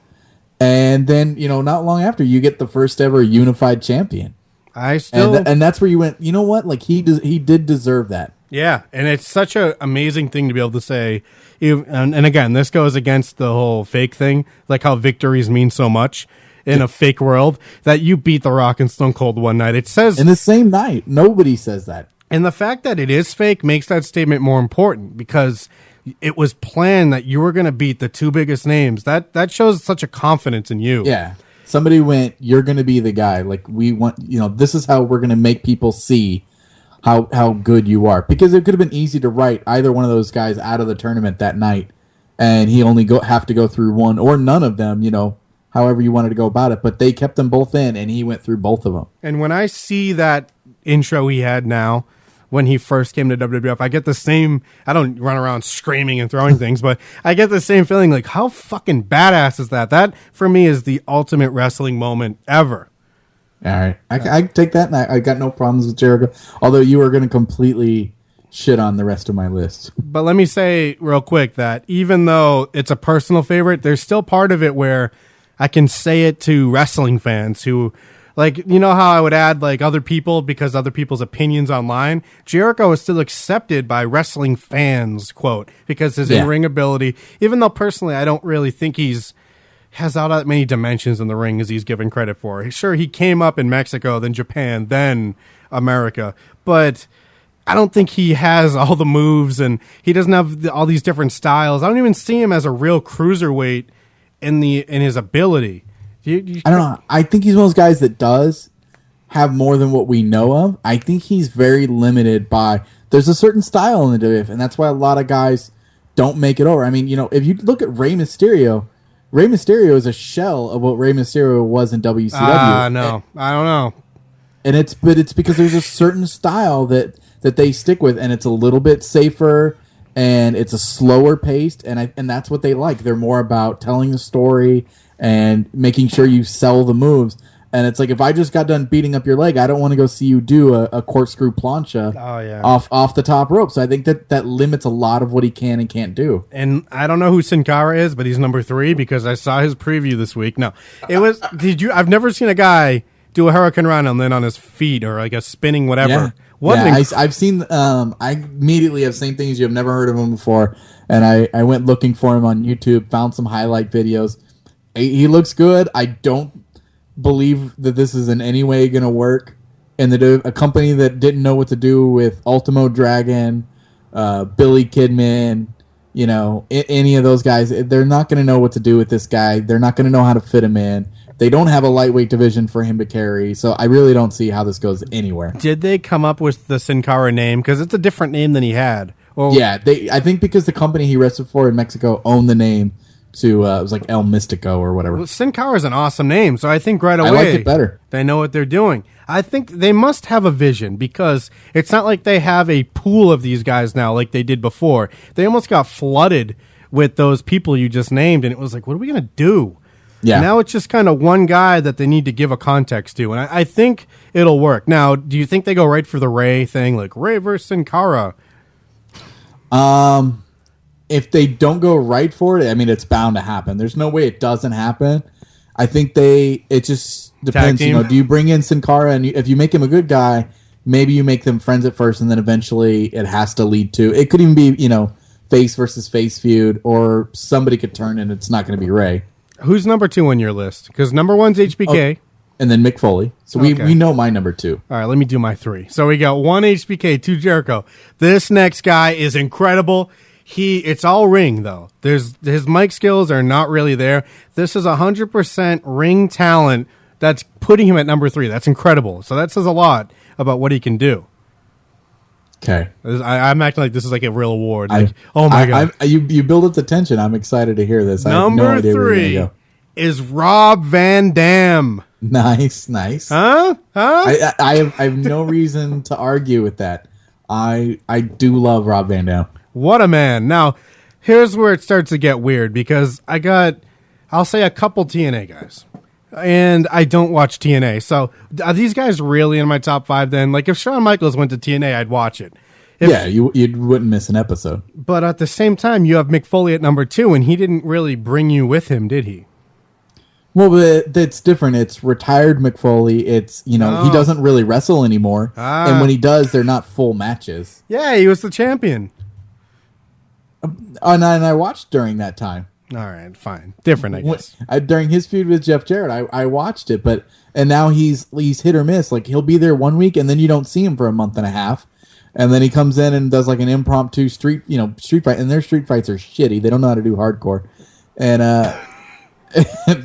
And then, not long after, you get the first ever unified champion. And that's where you went, you know what? Like, he did deserve that. Yeah, and it's such an amazing thing to be able to say. And again, this goes against the whole fake thing, like how victories mean so much in a fake world, that you beat The Rock and Stone Cold one night. It says in the same night. Nobody says that. And the fact that it is fake makes that statement more important because it was planned that you were going to beat the two biggest names. That shows such a confidence in you. Yeah. Somebody went, you're going to be the guy. Like, we want, this is how we're going to make people see how good you are. Because it could have been easy to write either one of those guys out of the tournament that night, and he only have to go through one or none of them, however you wanted to go about it. But they kept them both in, and he went through both of them. And when I see that intro he had now, when he first came to WWF. I get the same, I don't run around screaming and throwing things, but I get the same feeling like, how fucking badass is that? That, for me, is the ultimate wrestling moment ever. All right. I take that, and I got no problems with Jericho, although you are going to completely shit on the rest of my list. But let me say real quick that even though it's a personal favorite, there's still part of it where I can say it to wrestling fans who, like, you know how I would add like other people because other people's opinions online? Jericho is still accepted by wrestling fans, quote, because his in-ring ability, even though personally I don't really think has all that many dimensions in the ring as he's given credit for. Sure, he came up in Mexico, then Japan, then America, but I don't think he has all the moves, and he doesn't have all these different styles. I don't even see him as a real cruiserweight in his ability. I don't know. I think he's one of those guys that does have more than what we know of. I think he's very limited by, there's a certain style in the WWF, and that's why a lot of guys don't make it over. I mean, if you look at Rey Mysterio is a shell of what Rey Mysterio was in WCW. No, I don't know. And it's because there's a certain style that they stick with, and it's a little bit safer, and it's a slower paced, and that's what they like. They're more about telling the story and making sure you sell the moves. And it's like, if I just got done beating up your leg, I don't want to go see you do a corkscrew plancha off the top rope. So I think that limits a lot of what he can and can't do. And I don't know who Sin Cara is, but he's number 3 because I saw his preview this week. No, it was. I've never seen a guy do a Hurricane Run and then on his feet or like a spinning whatever. Yeah. I've seen. I immediately have same things. You have never heard of him before, and I went looking for him on YouTube, found some highlight videos. He looks good. I don't believe that this is in any way going to work. And a company that didn't know what to do with Ultimo Dragon, Billy Kidman, any of those guys, they're not going to know what to do with this guy. They're not going to know how to fit him in. They don't have a lightweight division for him to carry, so I really don't see how this goes anywhere. Did they come up with the Sin Cara name? Because it's a different name than he had. I think because the company he wrestled for in Mexico owned the name to, it was like El Mystico or whatever. Well, Sin Cara is an awesome name, so I think right away I like it better. They know what they're doing. I think they must have a vision because it's not like they have a pool of these guys now like they did before. They almost got flooded with those people you just named, and it was like, what are we going to do? Yeah. Now it's just kind of one guy that they need to give a context to, and I think it'll work. Now, do you think they go right for the Ray thing, like Ray versus Sin Cara? If they don't go right for it, I mean, it's bound to happen. There's no way it doesn't happen. I think it just depends. Do you bring in Sin Cara, and if you make him a good guy, maybe you make them friends at first, and then eventually it has to lead to, it could even be, face versus face feud, or somebody could turn and it's not going to be Ray. Who's number 2 on your list? Because number 1's HBK. Oh, and then Mick Foley. So we know my number 2. All right, let me do my 3. So we got 1 HBK, 2 Jericho. This next guy is incredible. It's all ring, though. His mic skills are not really there. This is 100% ring talent that's putting him at number 3. That's incredible. So that says a lot about what he can do. Okay. I'm acting like this is like a real award. Oh my God. You build up the tension. I'm excited to hear this. Number 3 is Rob Van Dam. Nice. Huh? I have no reason to argue with that. I do love Rob Van Dam. What a man. Now, here's where it starts to get weird because I'll say a couple TNA guys. And I don't watch TNA. So are these guys really in my top 5 then? Like if Shawn Michaels went to TNA, I'd watch it. You wouldn't miss an episode. But at the same time, you have Mick Foley at number 2, and he didn't really bring you with him, did he? Well, that's different. It's retired Mick Foley. It's, he doesn't really wrestle anymore. And when he does, they're not full matches. Yeah, he was the champion. And I watched during that time. All right, fine. Different, I guess. During his feud with Jeff Jarrett, I watched it, and now he's hit or miss. Like he'll be there one week, and then you don't see him for a month and a half, and then he comes in and does like an impromptu street fight, and their street fights are shitty. They don't know how to do hardcore, and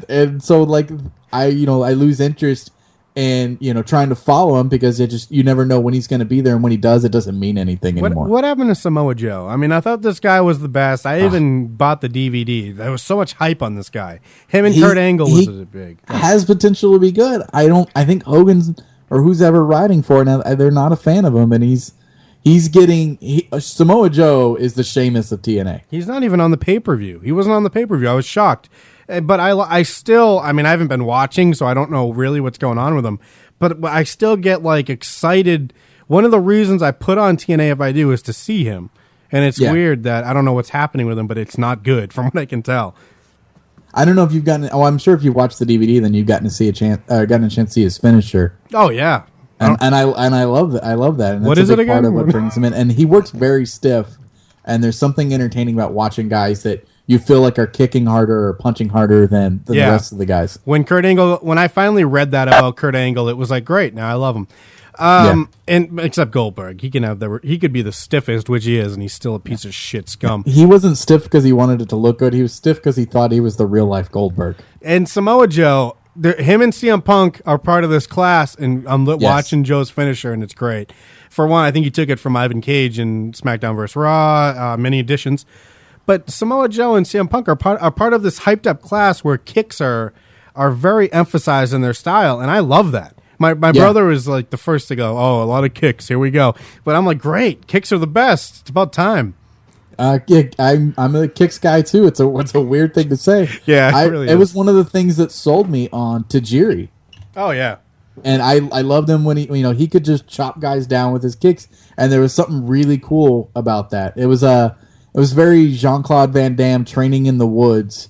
and so like I lose interest in trying to follow him because you never know when he's going to be there, and when he does, it doesn't mean anything anymore. What happened to Samoa Joe? I mean, I thought this guy was the best. I even bought the DVD. There was so much hype on this guy. Him and Kurt Angle was big. Has potential to be good. I think Hogan's or who's ever riding for it now, they're not a fan of him, and he's He's getting Samoa Joe is the Sheamus of TNA. He's not even on the pay-per-view. He wasn't on the pay-per-view. I was shocked. But I still, I mean, I haven't been watching, so I don't know really what's going on with him. But I still get like excited. One of the reasons I put on TNA if I do is to see him. And it's weird that I don't know what's happening with him, but it's not good from what I can tell. I don't know if you've gotten. Oh, I'm sure if you've watched the DVD, then you've gotten a chance to see his finisher. Oh yeah, and I love that. I love that. And what that's is a it big again? Part of what brings him in, and he works very stiff. And there's something entertaining about watching guys that you feel like are kicking harder or punching harder than the rest of the guys. When I finally read that about Kurt Angle, it was like great. Now I love him. And except Goldberg, he could be the stiffest, which he is, and he's still a piece of shit scum. He wasn't stiff because he wanted it to look good. He was stiff because he thought he was the real life Goldberg. And Samoa Joe, him and CM Punk are part of this class, and I'm watching Joe's finisher, and it's great. For one, I think he took it from Ivan Cage in SmackDown vs. Raw, many editions. But Samoa Joe and CM Punk are part of this hyped up class where kicks are very emphasized in their style, and I love that. My brother was like the first to go, oh, a lot of kicks, here we go. But I'm like, great, kicks are the best. It's about time. I'm a kicks guy too. It's a weird thing to say. Yeah, it was one of the things that sold me on Tajiri. Oh yeah, and I loved him when he could just chop guys down with his kicks, and there was something really cool about that. It was very Jean-Claude Van Damme training in the woods.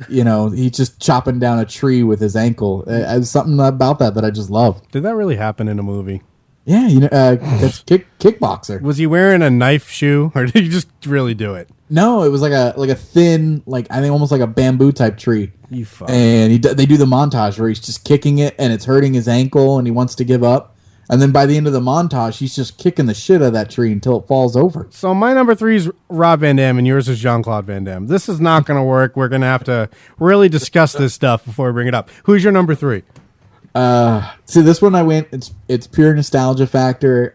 He's just chopping down a tree with his ankle. There's something about that I just love. Did that really happen in a movie? Yeah, that's kickboxer. Was he wearing a knife shoe, or did he just really do it? No, it was like a thin, I think almost like a bamboo type tree. You fuck. And they do the montage where he's just kicking it, and it's hurting his ankle, and he wants to give up. And then by the end of the montage, he's just kicking the shit out of that tree until it falls over. So my number 3 is Rob Van Dam, and yours is Jean-Claude Van Damme. This is not going to work. We're going to have to really discuss this stuff before we bring it up. Who's your number 3? See, this one I went. It's pure nostalgia factor.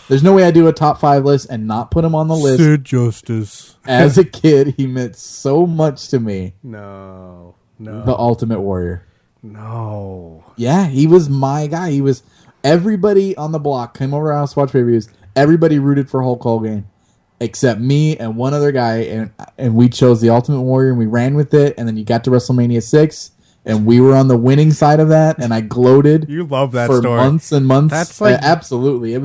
There's no way I do a top 5 list and not put him on the list. Sid Justice. As a kid, he meant so much to me. No. The Ultimate Warrior. No. Yeah, he was my guy. He was. Everybody on the block came over to our house to watch reviews. Everybody rooted for Hulk Hogan, except me and one other guy, and we chose the Ultimate Warrior, and we ran with it. And then you got to WrestleMania 6, and we were on the winning side of that, and I gloated. You love that for story. Months and months. That's like absolutely. That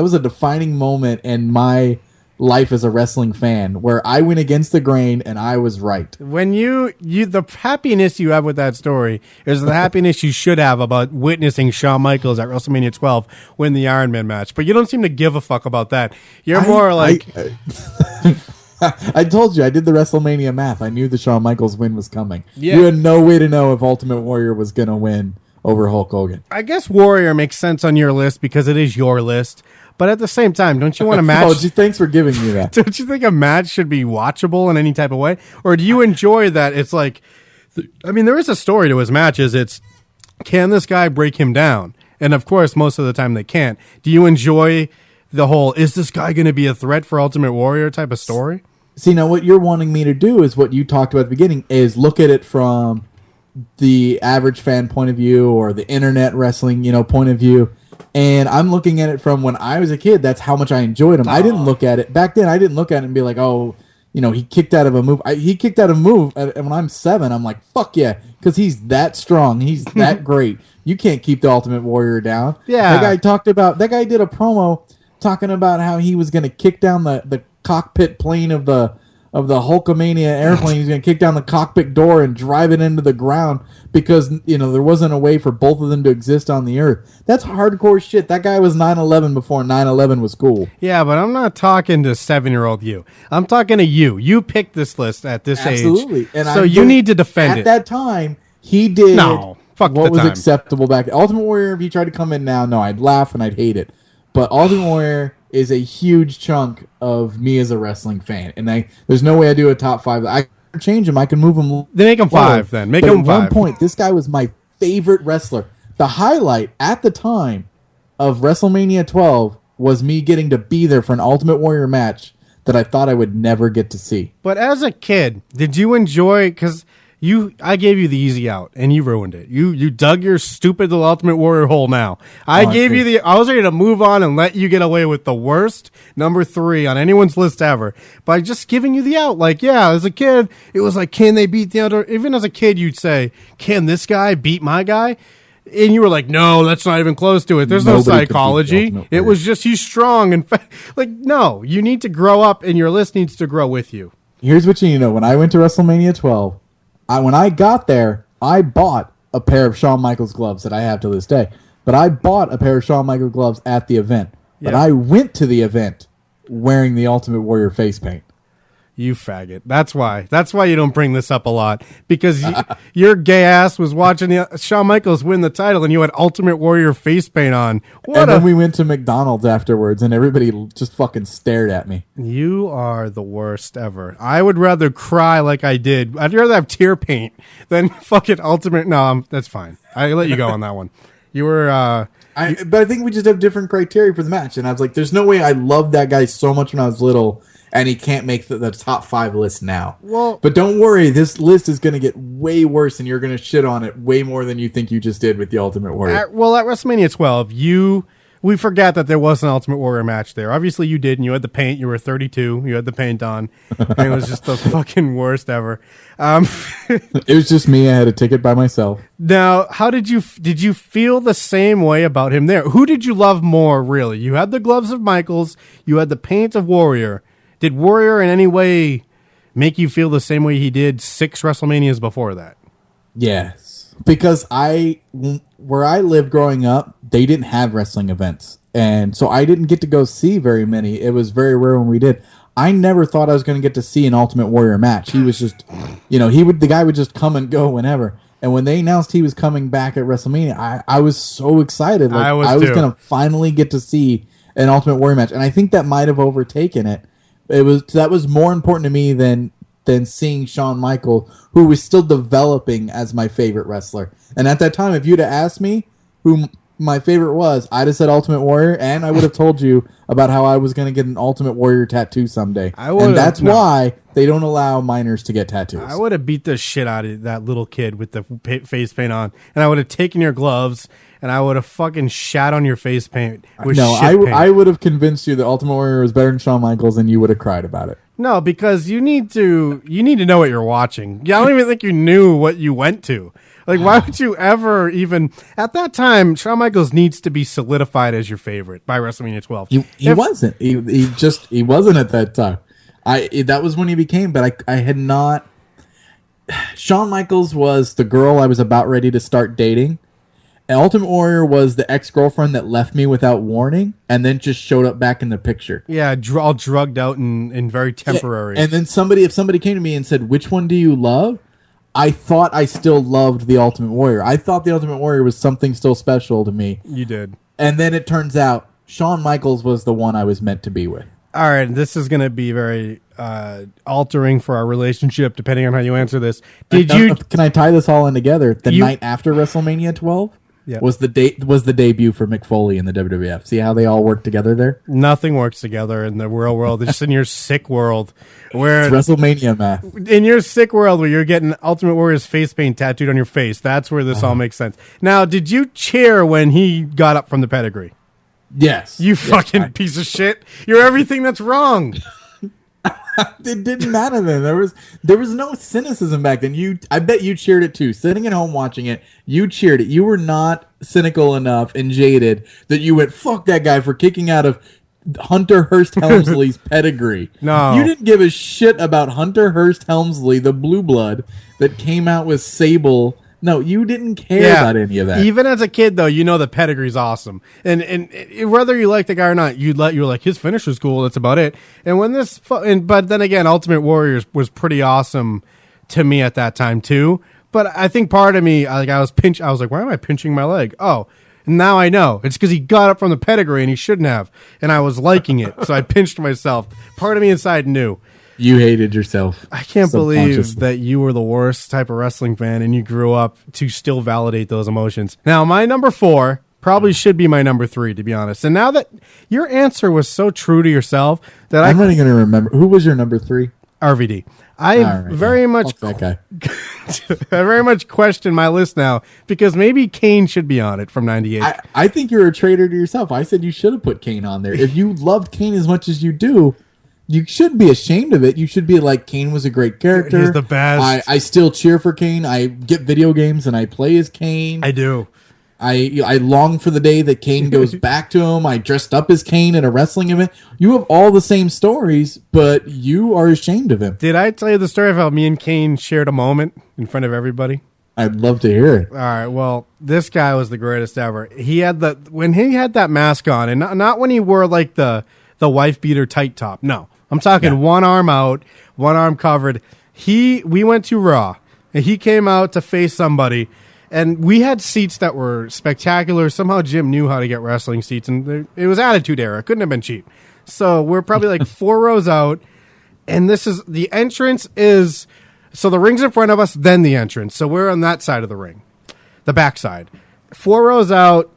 was a defining moment in my life as a wrestling fan, where I went against the grain and I was right. When you the happiness you have with that story is the happiness you should have about witnessing Shawn Michaels at WrestleMania 12 win the Iron Man match. But you don't seem to give a fuck about that. You're more like... I told you, I did the WrestleMania math. I knew the Shawn Michaels win was coming. Yeah. You had no way to know if Ultimate Warrior was going to win over Hulk Hogan. I guess Warrior makes sense on your list because it is your list. But at the same time, don't you want a match? Thanks for giving me that. Don't you think a match should be watchable in any type of way? Or do you enjoy that it's like... I mean, there is a story to his matches. It's, can this guy break him down? And of course, most of the time they can't. Do you enjoy the whole, is this guy going to be a threat for Ultimate Warrior type of story? See, now what you're wanting me to do is what you talked about at the beginning, is look at it from the average fan point of view or the internet wrestling, point of view. And I'm looking at it from when I was a kid. That's how much I enjoyed him. I didn't look at it back then. I didn't look at it and be like, oh, he kicked out of a move. He kicked out of a move. And when I'm 7, I'm like, fuck yeah. Because he's that strong. He's that great. You can't keep the Ultimate Warrior down. Yeah. That guy did a promo talking about how he was going to kick down the cockpit plane of the Hulkamania airplane. He's going to kick down the cockpit door and drive it into the ground because, there wasn't a way for both of them to exist on the earth. That's hardcore shit. That guy was 9/11 before 9/11 was cool. Yeah, but I'm not talking to 7-year-old you. I'm talking to you. You picked this list at this age. Absolutely. And so you need to defend it. At that time, he did what was acceptable back then. Ultimate Warrior, if he tried to come in now, no, I'd laugh and I'd hate it. But Ultimate Warrior is a huge chunk of me as a wrestling fan. And there's no way I do a top 5. I can change him. I can move him. They make him 5 then. Make him 5. At one point, this guy was my favorite wrestler. The highlight at the time of WrestleMania 12 was me getting to be there for an Ultimate Warrior match that I thought I would never get to see. But as a kid, did you enjoy... Because I gave you the easy out, and you ruined it. You dug your stupid The Ultimate Warrior hole now. I was ready to move on and let you get away with the worst number 3 on anyone's list ever by just giving you the out. Like, yeah, as a kid, it was like, can they beat the other? Even as a kid, you'd say, can this guy beat my guy? And you were like, no, that's not even close to it. There's no psychology. It was just he's strong. And like, no, you need to grow up, and your list needs to grow with you. Here's what you need to know. When I went to WrestleMania 12, when I got there, I bought a pair of Shawn Michaels gloves that I have to this day. But I bought a pair of Shawn Michaels gloves at the event. But I went to the event wearing the Ultimate Warrior face paint. You faggot. That's why you don't bring this up a lot. Because your gay ass was watching Shawn Michaels win the title and you had Ultimate Warrior face paint on. Then we went to McDonald's afterwards and everybody just fucking stared at me. You are the worst ever. I would rather cry like I did. I'd rather have tear paint than fucking Ultimate. No, that's fine. I let you go on that one. You were... but I think we just have different criteria for the match. And I was like, there's no way I loved that guy so much when I was little and he can't make the top 5 list now. Well, but don't worry, this list is going to get way worse, and you're going to shit on it way more than you think you just did with the Ultimate Warrior. At WrestleMania 12, we forgot that there was an Ultimate Warrior match there. Obviously, you did, and you had the paint. You were 32. You had the paint on. And it was just the fucking worst ever. It was just me. I had a ticket by myself. Now, how did you feel the same way about him there? Who did you love more, really? You had the gloves of Michaels. You had the paint of Warrior. Did Warrior in any way make you feel the same way he did 6 WrestleManias before that? Yes. Because where I lived growing up, they didn't have wrestling events. And so I didn't get to go see very many. It was very rare when we did. I never thought I was going to get to see an Ultimate Warrior match. He was just, the guy would just come and go whenever. And when they announced he was coming back at WrestleMania, I was so excited. Like, I was going to finally get to see an Ultimate Warrior match. And I think that might have overtaken it. That was more important to me than seeing Shawn Michaels, who was still developing as my favorite wrestler. And at that time, if you'd have asked me who my favorite was, I'd have said Ultimate Warrior, and I would have told you about how I was going to get an Ultimate Warrior tattoo someday. And that's why they don't allow minors to get tattoos. I would have beat the shit out of that little kid with the face paint on, and I would have taken your gloves, and I would have fucking shat on your face paint with shit paint. I would have convinced you that Ultimate Warrior was better than Shawn Michaels, and you would have cried about it. No, because you need to know what you're watching. I don't even think you knew what you went to. Like, why would you ever even... At that time, Shawn Michaels needs to be solidified as your favorite by WrestleMania 12. He wasn't. He wasn't at that time. That was when he became, but I had not... Shawn Michaels was the girl I was about ready to start dating. And Ultimate Warrior was the ex-girlfriend that left me without warning and then just showed up back in the picture. Yeah, all drugged out and very temporary. Yeah. And then if somebody came to me and said, which one do you love? I thought I still loved the Ultimate Warrior. I thought the Ultimate Warrior was something still special to me. You did. And then it turns out Shawn Michaels was the one I was meant to be with. All right, this is going to be very altering for our relationship, depending on how you answer this. Can I tie this all in together? The night after WrestleMania 12 was the debut for Mick Foley in the WWF. See how they all work together there? Nothing works together in the real world. It's just in your sick world. Where it's WrestleMania math. In your sick world where you're getting Ultimate Warrior's face paint tattooed on your face, that's where this all makes sense. Now, did you cheer when he got up from the pedigree? Yes. You fucking piece of shit. You're everything that's wrong. It didn't matter then. There was no cynicism back then. I bet you cheered it too. Sitting at home watching it, you cheered it. You were not cynical enough and jaded that you went, fuck that guy for kicking out of Hunter Hearst Helmsley's pedigree. No. You didn't give a shit about Hunter Hearst Helmsley, the blue blood that came out with Sable. No, you didn't care about any of that. Even as a kid, though, you know the pedigree's awesome, and whether you like the guy or not, you were like his finish was cool. That's about it. And when but then again, Ultimate Warrior was pretty awesome to me at that time too. But I think part of me, I was like, why am I pinching my leg? Oh, now I know. It's because he got up from the pedigree and he shouldn't have, and I was liking it, so I pinched myself. Part of me inside knew. You hated yourself. I can't believe that you were the worst type of wrestling fan and you grew up to still validate those emotions. Now, my number 4 probably should be my number 3, to be honest. And now that your answer was so true to yourself that I'm not going to remember. Who was your number 3? RVD. Very much Fuck that guy. I very much question my list now because maybe Kane should be on it from 98. I think you're a traitor to yourself. I said you should have put Kane on there. If you loved Kane as much as you do, you shouldn't be ashamed of it. You should be like, Kane was a great character. He's the best. I still cheer for Kane. I get video games and I play as Kane. I do. I long for the day that Kane goes back to him. I dressed up as Kane at a wrestling event. You have all the same stories, but you are ashamed of him. Did I tell you the story of how me and Kane shared a moment in front of everybody? I'd love to hear it. All right. Well, this guy was the greatest ever. He had when he had that mask on, and not when he wore like the wife beater tight top. No, I'm talking one arm out, one arm covered. We went to Raw, and he came out to face somebody. And we had seats that were spectacular. Somehow Jim knew how to get wrestling seats, and it was Attitude Era. It couldn't have been cheap. So we're probably like 4 rows out, and the entrance is, so the ring's in front of us, then the entrance. So we're on that side of the ring, the back side. 4 rows out,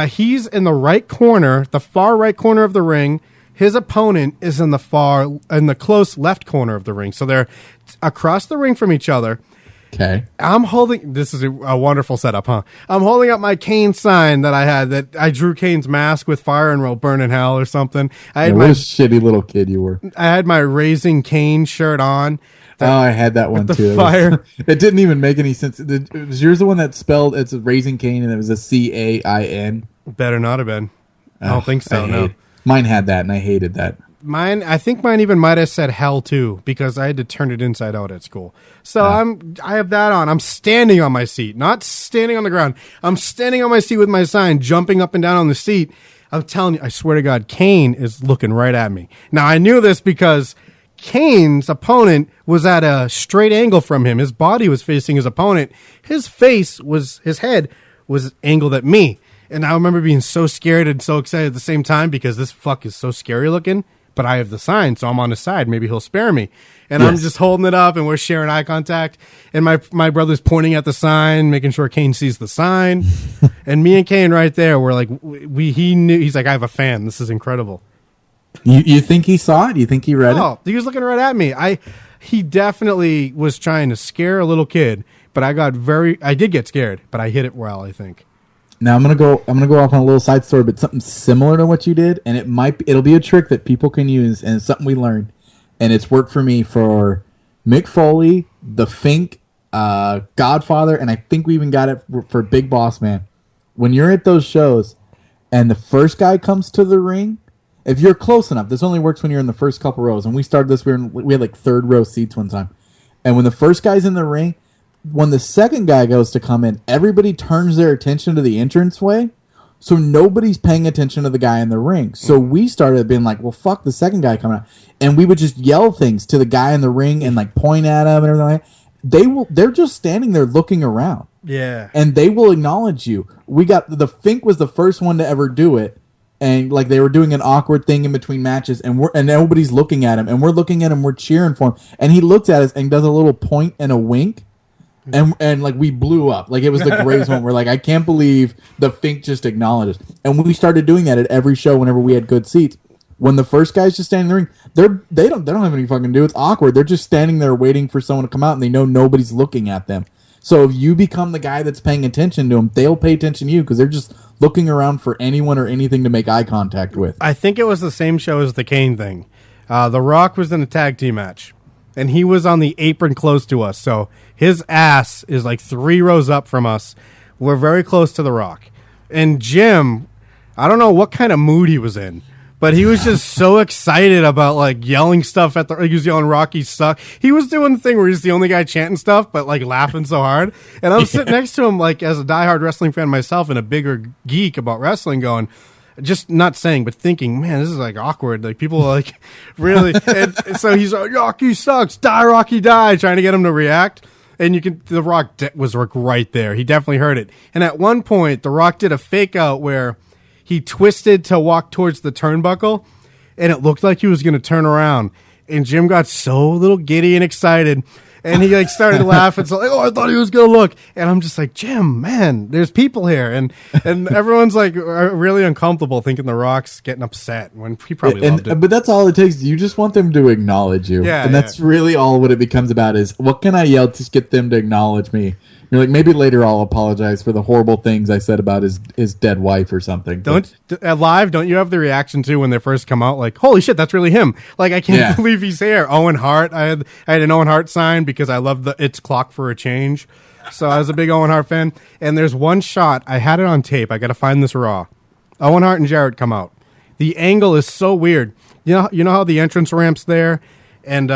he's in the right corner, the far right corner of the ring. His opponent is in the close left corner of the ring. So they're across the ring from each other. Okay. This is a wonderful setup, huh? I'm holding up my Kane sign that I had, that I drew Kane's mask with fire and wrote burn in hell or something. What a shitty little kid you were. I had my Raising Kane shirt on. I had that one too. Fire. It didn't even make any sense. Was yours the one that spelled, it's Raising Kane and it was a CAIN? Better not have been. I don't think so, no. Mine had that and I hated that. I think mine even might have said hell too, because I had to turn it inside out at school. So I have that on. I'm standing on my seat, not standing on the ground. I'm standing on my seat with my sign, jumping up and down on the seat. I'm telling you, I swear to God, Kane is looking right at me. Now, I knew this because Kane's opponent was at a straight angle from him. His body was facing his opponent. His head was angled at me. And I remember being so scared and so excited at the same time because this fuck is so scary looking. But I have the sign, so I'm on his side. Maybe he'll spare me. And I'm just holding it up, and we're sharing eye contact. And my brother's pointing at the sign, making sure Kane sees the sign. And me and Kane right there, we're like, he knew. He's like, I have a fan. This is incredible. You think he saw it? You think he read it? Oh, he was looking right at me. He definitely was trying to scare a little kid, but I did get scared, but I hit it well, I think. Now I'm gonna go off on a little side story, but something similar to what you did, and it'll be a trick that people can use, and it's something we learned, and it's worked for me for Mick Foley, The Fink, Godfather, and I think we even got it for Big Boss Man. When you're at those shows, and the first guy comes to the ring, if you're close enough, this only works when you're in the first couple rows. And we started this, we had like 3rd row seats one time, and when the first guy's in the ring. When the second guy goes to come in, everybody turns their attention to the entranceway, so nobody's paying attention to the guy in the ring. So we started being like, well, fuck the second guy coming out. And we would just yell things to the guy in the ring and like point at him and everything like that. They're just standing there looking around. Yeah. And they will acknowledge you. The Fink was the first one to ever do it. And like they were doing an awkward thing in between matches, and everybody's looking at him, and we're looking at him, we're cheering for him. And he looks at us and does a little point and a wink. And like we blew up. Like it was the greatest one. We're like, I can't believe the Fink just acknowledged us. And we started doing that at every show whenever we had good seats. When the first guy's just standing in the ring, they don't have any fucking do. It's awkward. They're just standing there waiting for someone to come out, and they know nobody's looking at them. So if you become the guy that's paying attention to them, they'll pay attention to you because they're just looking around for anyone or anything to make eye contact with. I think it was the same show as the Kane thing. The Rock was in a tag team match. And he was on the apron close to us. So his ass is like 3 rows up from us. We're very close to The Rock. And Jim, I don't know what kind of mood he was in, but he was just so excited about like yelling stuff he was yelling Rocky suck. He was doing the thing where he's the only guy chanting stuff, but like laughing so hard. And I'm sitting next to him like as a diehard wrestling fan myself and a bigger geek about wrestling going, just not saying, but thinking, man, this is like awkward. Like people are like really. And so he's like, Rocky sucks, die, Rocky, die, trying to get him to react. And The Rock was right there. He definitely heard it. And at one point, The Rock did a fake out where he twisted to walk towards the turnbuckle, and it looked like he was going to turn around. And Jim got so little giddy and excited. And he like started laughing. So like, oh, I thought he was going to look. And I'm just like, Jim, man, there's people here. And everyone's like really uncomfortable thinking The Rock's getting upset when he probably loved it. But that's all it takes. You just want them to acknowledge you. Yeah, and that's really all what it becomes about is what can I yell to get them to acknowledge me? You're like, maybe later I'll apologize for the horrible things I said about his dead wife or something. Live, don't you have the reaction too when they first come out? Like, holy shit, that's really him. Like, I can't believe he's here. Owen Hart. I had an Owen Hart sign because I love the It's Clock for a Change. So I was a big Owen Hart fan. And there's one shot. I had it on tape. I got to find this raw. Owen Hart and Jarrett come out. The angle is so weird. You know how the entrance ramp's there? And,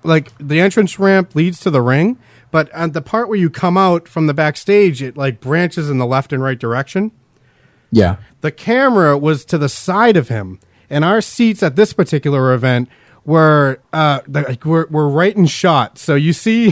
like, the entrance ramp leads to the ring. But on the part where you come out from the backstage, it like branches in the left and right direction. Yeah. The camera was to the side of him, and our seats at this particular event were right in shot. So you see,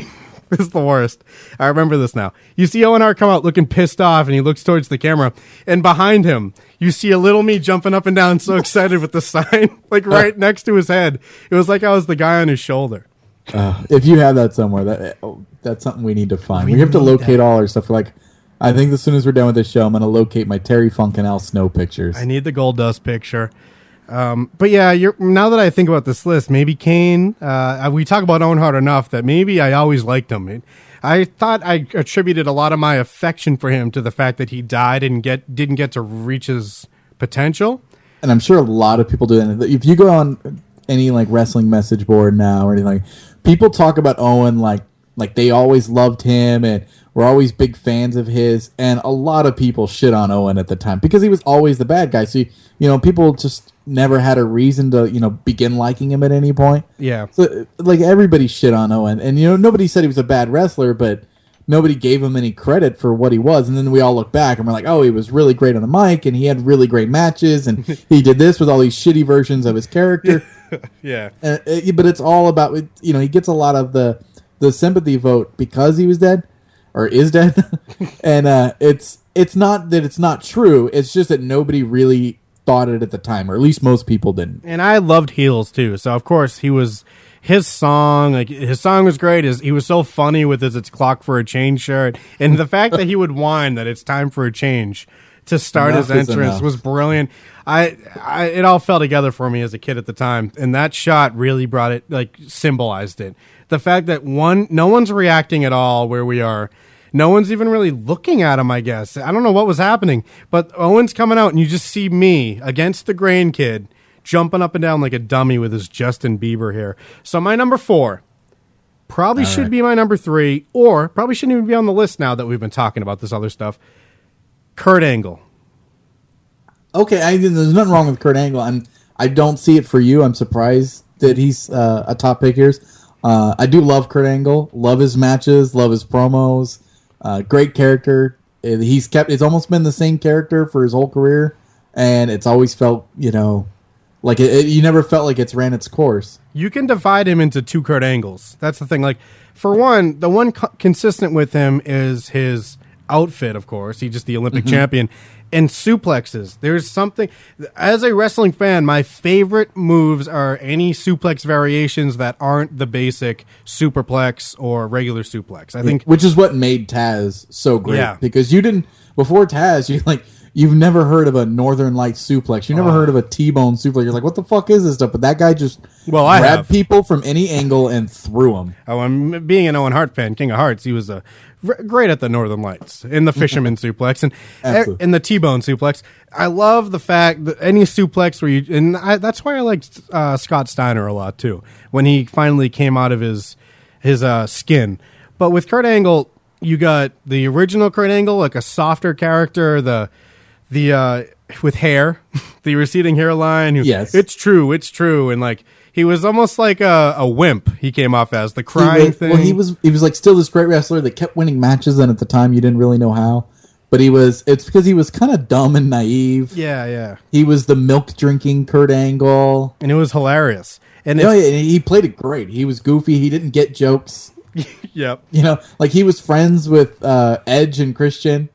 this is the worst. I remember this now. You see Owen Hart come out looking pissed off, and he looks towards the camera, and behind him, you see a little me jumping up and down, so excited with the sign, like right next to his head. It was like I was the guy on his shoulder. If you have that somewhere, that's something we need to find. We have to locate all our stuff. Like, I think as soon as we're done with this show, I'm going to locate my Terry Funk and Al Snow pictures. I need the Gold Dust picture. But yeah, now that I think about this list, maybe Kane. We talk about Owen Hart enough that maybe I always liked him. I thought I attributed a lot of my affection for him to the fact that he died and didn't get to reach his potential. And I'm sure a lot of people do that. If you go on any like wrestling message board now or anything, like, people talk about Owen like they always loved him and were always big fans of his, and a lot of people shit on Owen at the time because he was always the bad guy. So people just never had a reason to begin liking him at any point. Yeah. So like everybody shit on Owen, and nobody said he was a bad wrestler, but nobody gave him any credit for what he was. And then we all look back and we're like, oh, he was really great on the mic, and he had really great matches, and he did this with all these shitty versions of his character. Yeah. But it's all about, he gets a lot of the sympathy vote because he was dead or is dead. And it's not that it's not true. It's just that nobody really thought it at the time, or at least most people didn't. And I loved Heels too. So of course his song was great. He was so funny with his It's Clock for a Change shirt. And the fact that he would whine that it's time for a change to start his entrance was brilliant. It all fell together for me as a kid at the time, and that shot really brought it, like, symbolized it. The fact that no one's reacting at all where we are, no one's even really looking at him. I guess I don't know what was happening, but Owen's coming out, and you just see me against the Grain Kid jumping up and down like a dummy with his Justin Bieber hair. So my number 4 probably should be my number 3, or probably shouldn't even be on the list now that we've been talking about this other stuff. Kurt Angle. Okay, there's nothing wrong with Kurt Angle. I don't see it for you. I'm surprised that he's a top pick here. I do love Kurt Angle. Love his matches. Love his promos. Great character. It's almost been the same character for his whole career, and it's always felt, like you never felt like it's ran its course. You can divide him into 2 Kurt Angles. That's the thing. Like, for one, the one consistent with him is his outfit, of course. He's just the Olympic champion. And suplexes. There's something, as a wrestling fan, my favorite moves are any suplex variations that aren't the basic superplex or regular suplex. I think, which is what made Taz so great. Yeah. Because before Taz, you've never heard of a Northern Lights suplex. You never heard of a T-bone suplex. You're like, what the fuck is this stuff? But that guy just grabbed people from any angle and threw them. Oh, I'm being an Owen Hart fan, King of Hearts. He was great at the Northern Lights, in the Fisherman suplex, and in the T-bone suplex. I love the fact that any suplex where that's why I liked Scott Steiner a lot too, when he finally came out of his skin. But with Kurt Angle, you got the original Kurt Angle, like a softer character, the with hair, the receding hairline. Yes, it's true, and like. He was almost like a wimp. He came off as the crying thing. Well, he was like still this great wrestler that kept winning matches, and at the time you didn't really know how. But it's because he was kind of dumb and naive. Yeah. He was the milk drinking Kurt Angle, and it was hilarious. And he played it great. He was goofy. He didn't get jokes. Yep. Like he was friends with Edge and Christian,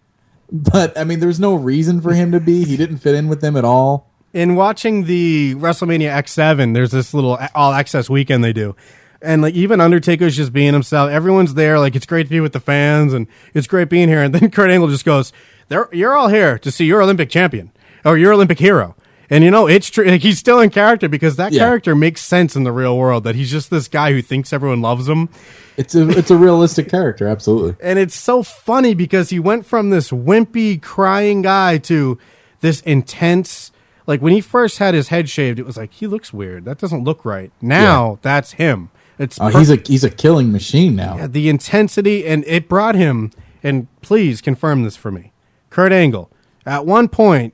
but I mean, there's no reason for him to be. He didn't fit in with them at all. In watching the WrestleMania X7, there's this little all access weekend they do. And like even Undertaker's just being himself. Everyone's there. Like it's great to be with the fans, and it's great being here. And then Kurt Angle just goes, "You're all here to see your Olympic champion or your Olympic hero." And it's true. Like, he's still in character because that character makes sense in the real world. That he's just this guy who thinks everyone loves him. It's a realistic character, absolutely. And it's so funny because he went from this wimpy, crying guy to this intense. Like when he first had his head shaved, it was like he looks weird. That doesn't look right. Now that's him. He's a killing machine now. Yeah, the intensity, and it brought him. And please confirm this for me, Kurt Angle. At one point,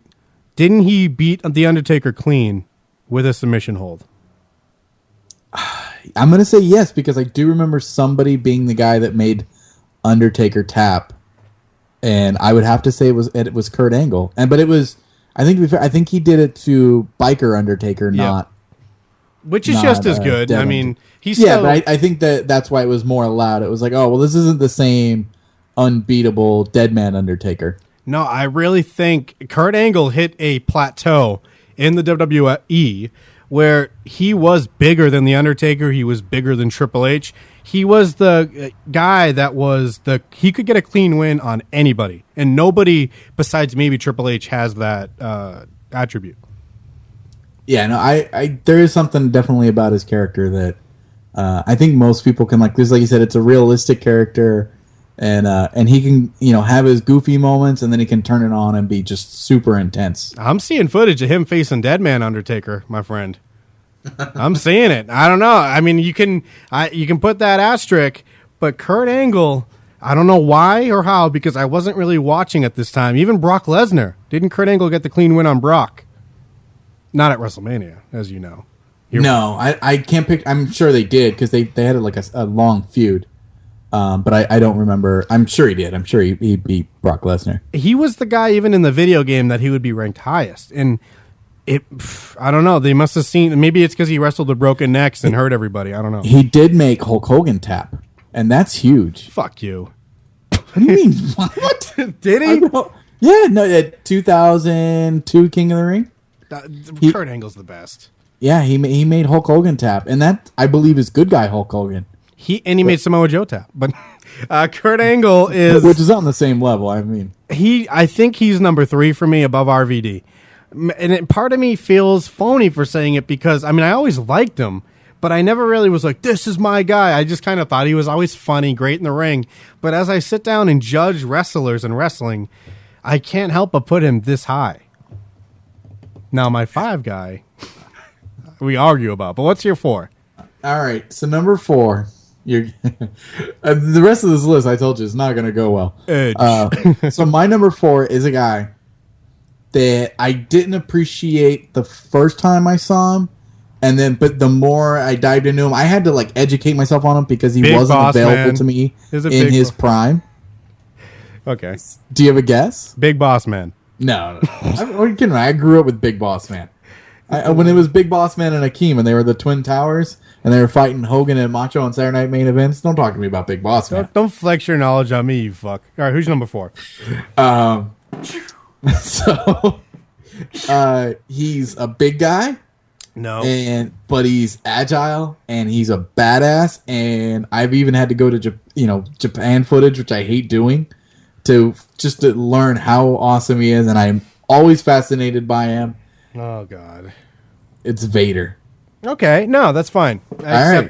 didn't he beat the Undertaker clean with a submission hold? I'm gonna say yes because I do remember somebody being the guy that made Undertaker tap, and I would have to say it was Kurt Angle. But it was. I think he did it to Biker Undertaker, not. Which is just as good. I mean, he's but I think that's why it was more allowed. It was like, oh well, this isn't the same unbeatable Deadman Undertaker. No, I really think Kurt Angle hit a plateau in the WWE where he was bigger than the Undertaker. He was bigger than Triple H. He was the guy that he could get a clean win on anybody, and nobody besides maybe Triple H has that attribute. Yeah, no, I there is something definitely about his character that I think most people can like. Because, like you said, it's a realistic character, and he can have his goofy moments, and then he can turn it on and be just super intense. I'm seeing footage of him facing Deadman Undertaker, my friend. I'm seeing it. I don't know. I mean, you can put that asterisk, but Kurt Angle, I don't know why or how because I wasn't really watching at this time. Even Brock Lesnar, didn't Kurt Angle get the clean win on Brock? Not at WrestleMania, as you know. No, I can't pick. I'm sure they did because they had like a long feud. But I don't remember. I'm sure he did. I'm sure he beat Brock Lesnar. He was the guy even in the video game that he would be ranked highest. And I don't know. They must have seen. Maybe it's because he wrestled with broken necks and hurt everybody. I don't know. He did make Hulk Hogan tap, and that's huge. Fuck you. What do you mean? What? Did he? Yeah, no. 2002 King of the Ring. Kurt Angle's the best. Yeah, he made Hulk Hogan tap, and that I believe is good guy Hulk Hogan. He made Samoa Joe tap, but Kurt Angle is, which is on the same level. I mean, I think he's number 3 for me above RVD, and part of me feels phony for saying it because I mean I always liked him, but I never really was like this is my guy. I just kind of thought he was always funny, great in the ring. But as I sit down and judge wrestlers and wrestling, I can't help but put him this high. Now my 5 guy, we argue about, but what's your 4? All right, so number 4. The rest of this list, I told you, is not going to go well. Edge. So my number 4 is a guy that I didn't appreciate the first time I saw him, but the more I dived into him, I had to like educate myself on him because he wasn't available to me in his prime. Okay. Do you have a guess? Big Boss Man. No. What are you kidding me? I grew up with Big Boss Man. When it was Big Boss Man and Akeem, and they were the Twin Towers, and they were fighting Hogan and Macho on Saturday Night Main Events. Don't talk to me about Big Boss Man. Don't flex your knowledge on me, you fuck. All right, who's number 4? So he's a big guy. No. But he's agile, and he's a badass, and I've even had to go to Japan footage, which I hate doing, to learn how awesome he is, and I'm always fascinated by him. Oh, God. It's Vader. Okay, no, that's fine. I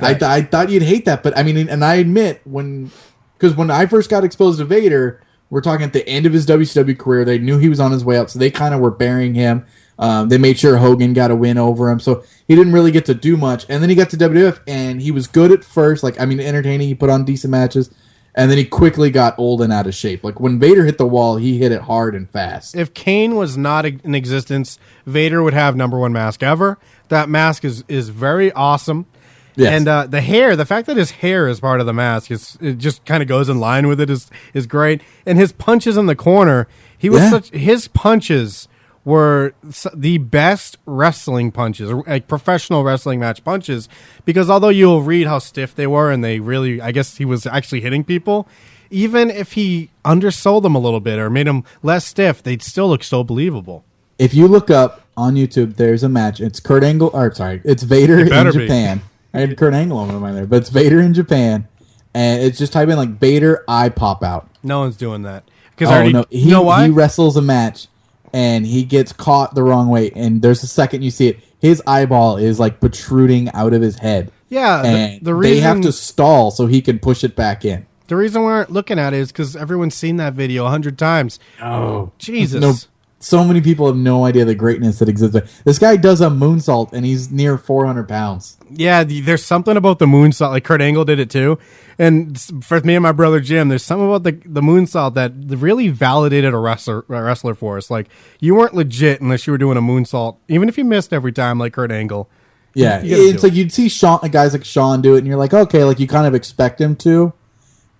thought you'd hate that, but I mean, and I admit, because when I first got exposed to Vader, we're talking at the end of his WCW career, they knew he was on his way up, so they kind of were burying him. They made sure Hogan got a win over him, so he didn't really get to do much. And then he got to WWF, and he was good at first, entertaining, he put on decent matches. And then he quickly got old and out of shape. Like, when Vader hit the wall, he hit it hard and fast. If Kane was not in existence, Vader would have number 1 mask ever. That mask is very awesome. Yes. And the fact that his hair is part of the mask, it just kind of goes in line with it, is great. And his punches in the corner, his punches were the best wrestling punches, like professional wrestling match punches, because although you'll read how stiff they were and they really, I guess he was actually hitting people, even if he undersold them a little bit or made them less stiff, they'd still look so believable. If you look up on YouTube, there's a match. It's Vader in Japan. I had Kurt Angle on my mind there, but it's Vader in Japan, and it's just type in like Vader eye pop out. No one's doing that because you know why? He wrestles a match, and he gets caught the wrong way, and there's a second you see it, his eyeball is like protruding out of his head. Yeah, and the reason they have to stall so he can push it back in. The reason we aren't looking at it is because everyone's seen that video 100 times. Oh, Jesus! No, so many people have no idea the greatness that exists. This guy does a moonsault, and he's near 400 pounds. Yeah, there's something about the moonsault. Like Kurt Angle did it too, and for me and my brother Jim, there's something about the moonsault that really validated a wrestler for us. Like you weren't legit unless you were doing a moonsault, even if you missed every time, like Kurt Angle. Yeah, it's like you'd see guys like Sean do it, and you're like, okay, like you kind of expect him to.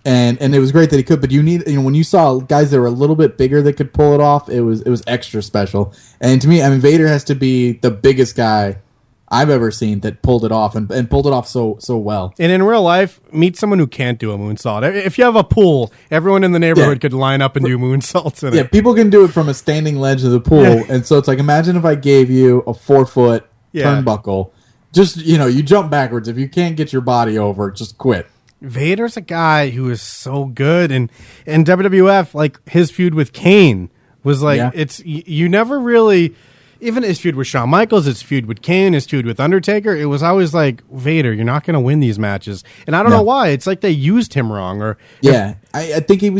And it was great that he could, but when you saw guys that were a little bit bigger that could pull it off, it was extra special. And to me, I mean, Vader has to be the biggest guy I've ever seen that pulled it off and pulled it off so well. And in real life, meet someone who can't do a moonsault. If you have a pool, everyone in the neighborhood could line up and do moonsaults in it. People can do it from a standing ledge of the pool, and so it's like imagine if I gave you a 4-foot turnbuckle, just you jump backwards. If you can't get your body over, just quit. Vader's a guy who is so good, and WWF, like his feud with Kane was like it's you never really, even his feud with Shawn Michaels, his feud with Kane, his feud with Undertaker, it was always like, Vader, you're not going to win these matches, and I don't know why. It's like they used him wrong, or I think he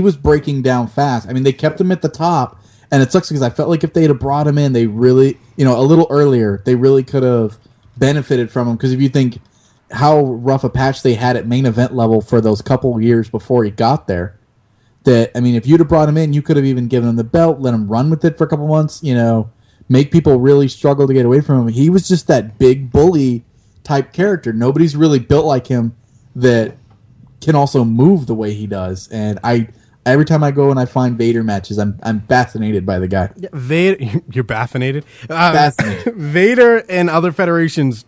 was breaking down fast. I mean, they kept him at the top, and it sucks because I felt like if they'd have brought him in, they really a little earlier, they really could have benefited from him. Because if you think how rough a patch they had at main event level for those couple years before he got there. That, I mean, if you'd have brought him in, you could have even given him the belt, let him run with it for a couple months, make people really struggle to get away from him. He was just that big bully type character. Nobody's really built like him that can also move the way he does. And every time I go and I find Vader matches, I'm fascinated by the guy. Vader, you're fascinated? Fascinated. Vader and other federations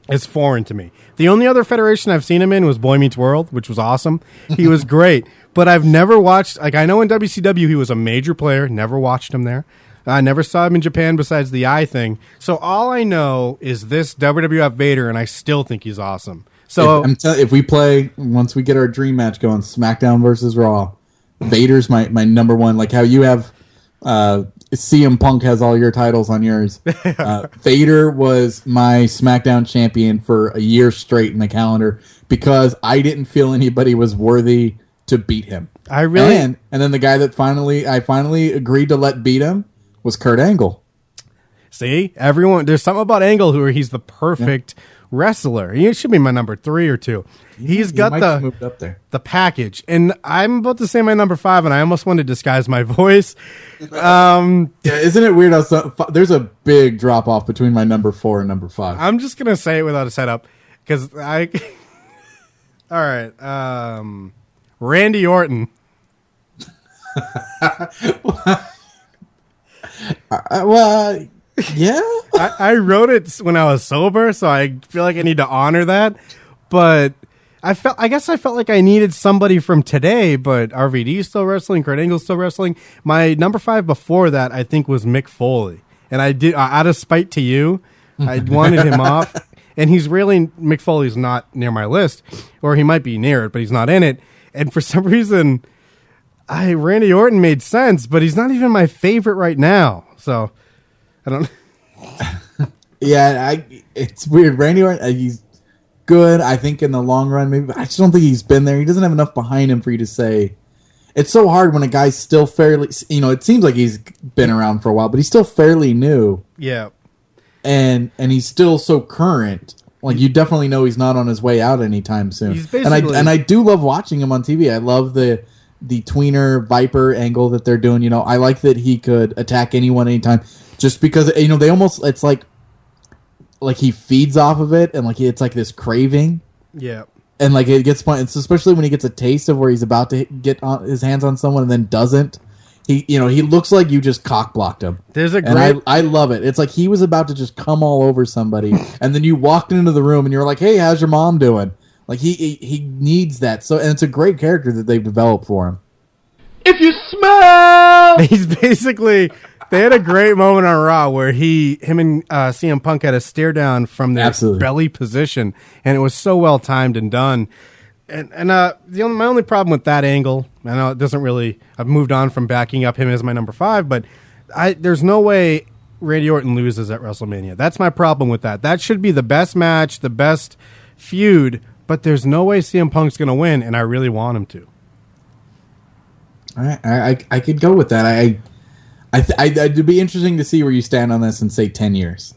is foreign to me. The only other federation I've seen him in was Boy Meets World, which was awesome. He was great, but I've never watched, I know in WCW he was a major player, never watched him there. I never saw him in Japan besides the eye thing. So all I know is this WWF Vader, and I still think he's awesome. So if we play, once we get our dream match going, SmackDown versus Raw, Vader's my number one, like how you have CM Punk has all your titles on yours. Vader was my SmackDown champion for a year straight in the calendar because I didn't feel anybody was worthy to beat him. And then the guy that I finally agreed to let beat him was Kurt Angle. See, there's something about Angle where he's the perfect wrestler. He should be my number 3 or 2. He's got moved up there. The package, and I'm about to say my number 5, and I almost want to disguise my voice. Isn't it weird how there's a big drop off between my number 4 and number 5? I'm just gonna say it without a setup because all right, Randy Orton. Yeah. I wrote it when I was sober, so I feel like I need to honor that. But I guess I felt like I needed somebody from today, but RVD's still wrestling, Kurt Angle's still wrestling. My number 5 before that, I think, was Mick Foley. And I did, out of spite to you, I wanted him off. And Mick Foley's not near my list, or he might be near it, but he's not in it. And for some reason, Randy Orton made sense, but he's not even my favorite right now. So I don't. Yeah, it's weird. Randy Orton, he's good, I think, in the long run. Maybe, but I just don't think he's been there. He doesn't have enough behind him for you to say. It's so hard when a guy's still fairly. It seems like he's been around for a while, but he's still fairly new. Yeah, and he's still so current. Like, you definitely know he's not on his way out anytime soon. He's basically, and I do love watching him on TV. I love the tweener Viper angle that they're doing. I like that he could attack anyone anytime. Just because they almost, it's like he feeds off of it, and like it's like this craving. Yeah. And like it gets fun. It's especially when he gets a taste of where he's about to get his hands on someone and then doesn't. He looks like you just cock blocked him. And I love it. It's like he was about to just come all over somebody, and then you walked into the room and you're like, "Hey, how's your mom doing?" Like he needs that. So, and it's a great character that they've developed for him. If you smell, he's basically They had a great moment on Raw where him and CM Punk had a stare down from their belly position, and it was so well timed and done. And my only problem with that angle, I know it doesn't really. I've moved on from backing up him as my number 5, but there's no way Randy Orton loses at WrestleMania. That's my problem with that. That should be the best match, the best feud, but there's no way CM Punk's going to win, and I really want him to. I could go with that. It'd be interesting to see where you stand on this and say 10 years.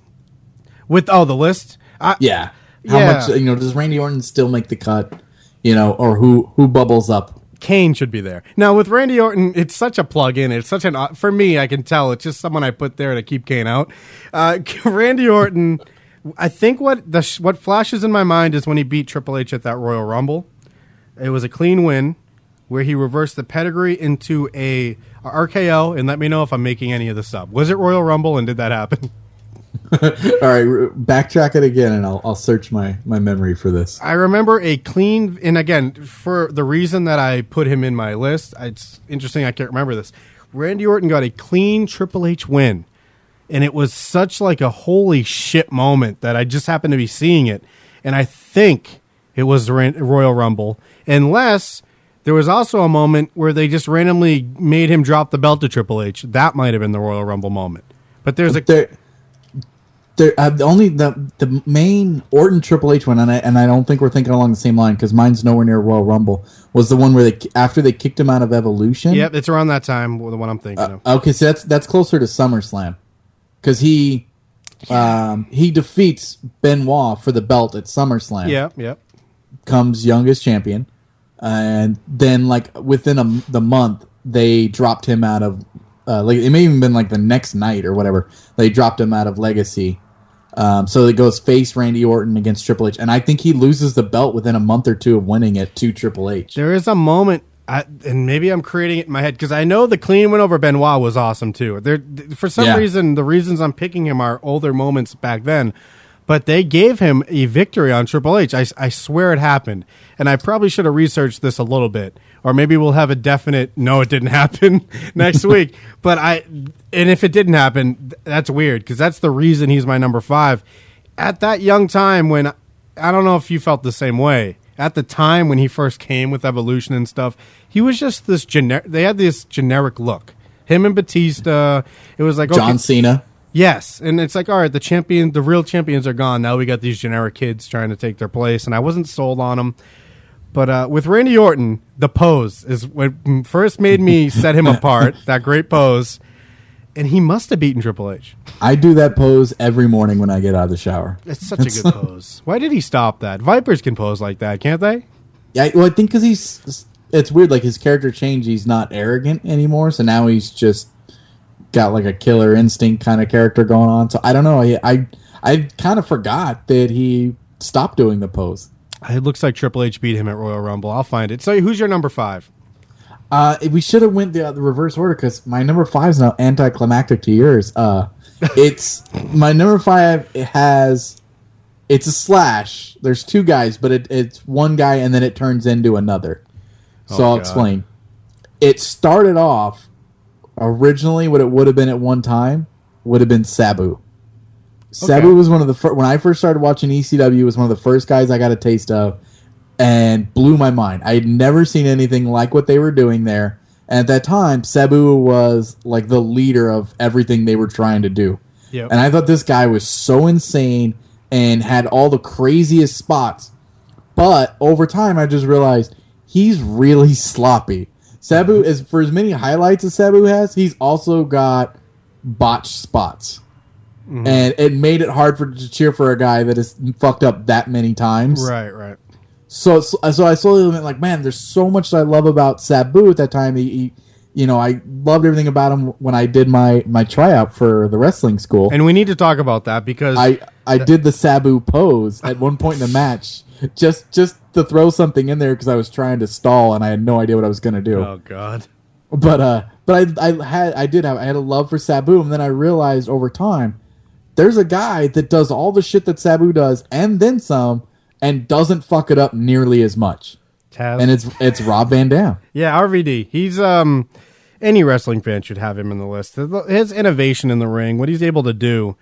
With the list? How much, does Randy Orton still make the cut? Or who bubbles up? Kane should be there. Now, with Randy Orton, it's such a plug-in. It's such for me, I can tell, it's just someone I put there to keep Kane out. Randy Orton, I think what flashes in my mind is when he beat Triple H at that Royal Rumble. It was a clean win where he reversed the pedigree into a RKO, and let me know if I'm making any of this up. Was it Royal Rumble, and did that happen? All right, backtrack it again, and I'll search my memory for this. I remember a clean, and again, for the reason that I put him in my list, it's interesting I can't remember this. Randy Orton got a clean Triple H win, and it was such like a holy shit moment that I just happened to be seeing it, and I think it was the Royal Rumble, unless there was also a moment where they just randomly made him drop the belt to Triple H. That might have been the Royal Rumble moment. But there's the main Orton Triple H one, and I don't think we're thinking along the same line because mine's nowhere near Royal Rumble, was the one where after they kicked him out of Evolution. Yep, it's around that time, the one I'm thinking of. Okay, so that's closer to SummerSlam because he defeats Benoit for the belt at SummerSlam. Yep. Comes youngest champion, and then like within the month they dropped him out of. It may even been like the next night or whatever. They dropped him out of Legacy. So it goes face Randy Orton against Triple H. And I think he loses the belt within a month or two of winning it to Triple H. There is a moment, and maybe I'm creating it in my head, because I know the clean win over Benoit was awesome too. For some reason, the reasons I'm picking him are older moments back then. But they gave him a victory on Triple H. I swear it happened. And I probably should have researched this a little bit. Or maybe we'll have a definite, no, it didn't happen next week. And if it didn't happen, that's weird, because that's the reason he's my number 5. At that young time when, I don't know if you felt the same way, at the time when he first came with Evolution and stuff, he was just this they had this generic look. Him and Batista, it was like, John Cena. Yes, and it's like, all right, the real champions are gone. Now we got these generic kids trying to take their place, and I wasn't sold on them. But with Randy Orton, the pose is what first made me set him apart, that great pose, and he must have beaten Triple H. I do that pose every morning when I get out of the shower. It's such a good pose. Why did he stop that? Vipers can pose like that, can't they? Yeah, well, I think because it's weird, like his character changed, he's not arrogant anymore, so now he's just got like a killer instinct kind of character going on. So I don't know. I kind of forgot that he stopped doing the pose. It looks like Triple H beat him at Royal Rumble. I'll find it. So who's your number 5? We should have went the reverse order because my number 5 is now anticlimactic to yours. It's my number 5. It's a slash. There's 2 guys, but it's one guy and then it turns into another. So I'll explain. It started off originally what it would have been at one time would have been Sabu. Sabu was one of the first, when I first started watching ECW, was one of the first guys I got a taste of and blew my mind. I had never seen anything like what they were doing there. And at that time, Sabu was like the leader of everything they were trying to do. Yep. And I thought this guy was so insane and had all the craziest spots. But over time, I just realized he's really sloppy. Sabu is, for as many highlights as Sabu has, he's also got botched spots. Mm-hmm. And it made it hard to cheer for a guy that has fucked up that many times. Right. So I slowly went like, man, there's so much that I love about Sabu at that time. He I loved everything about him when I did my tryout for the wrestling school. And we need to talk about that because I did the Sabu pose at one point in the match just to throw something in there because I was trying to stall and I had no idea what I was going to do. Oh God. But I had a love for Sabu, and then I realized over time there's a guy that does all the shit that Sabu does and then some and doesn't fuck it up nearly as much. Taz. And it's Rob Van Dam. Yeah, RVD. He's and any wrestling fan should have him in the list. His innovation in the ring, what he's able to do,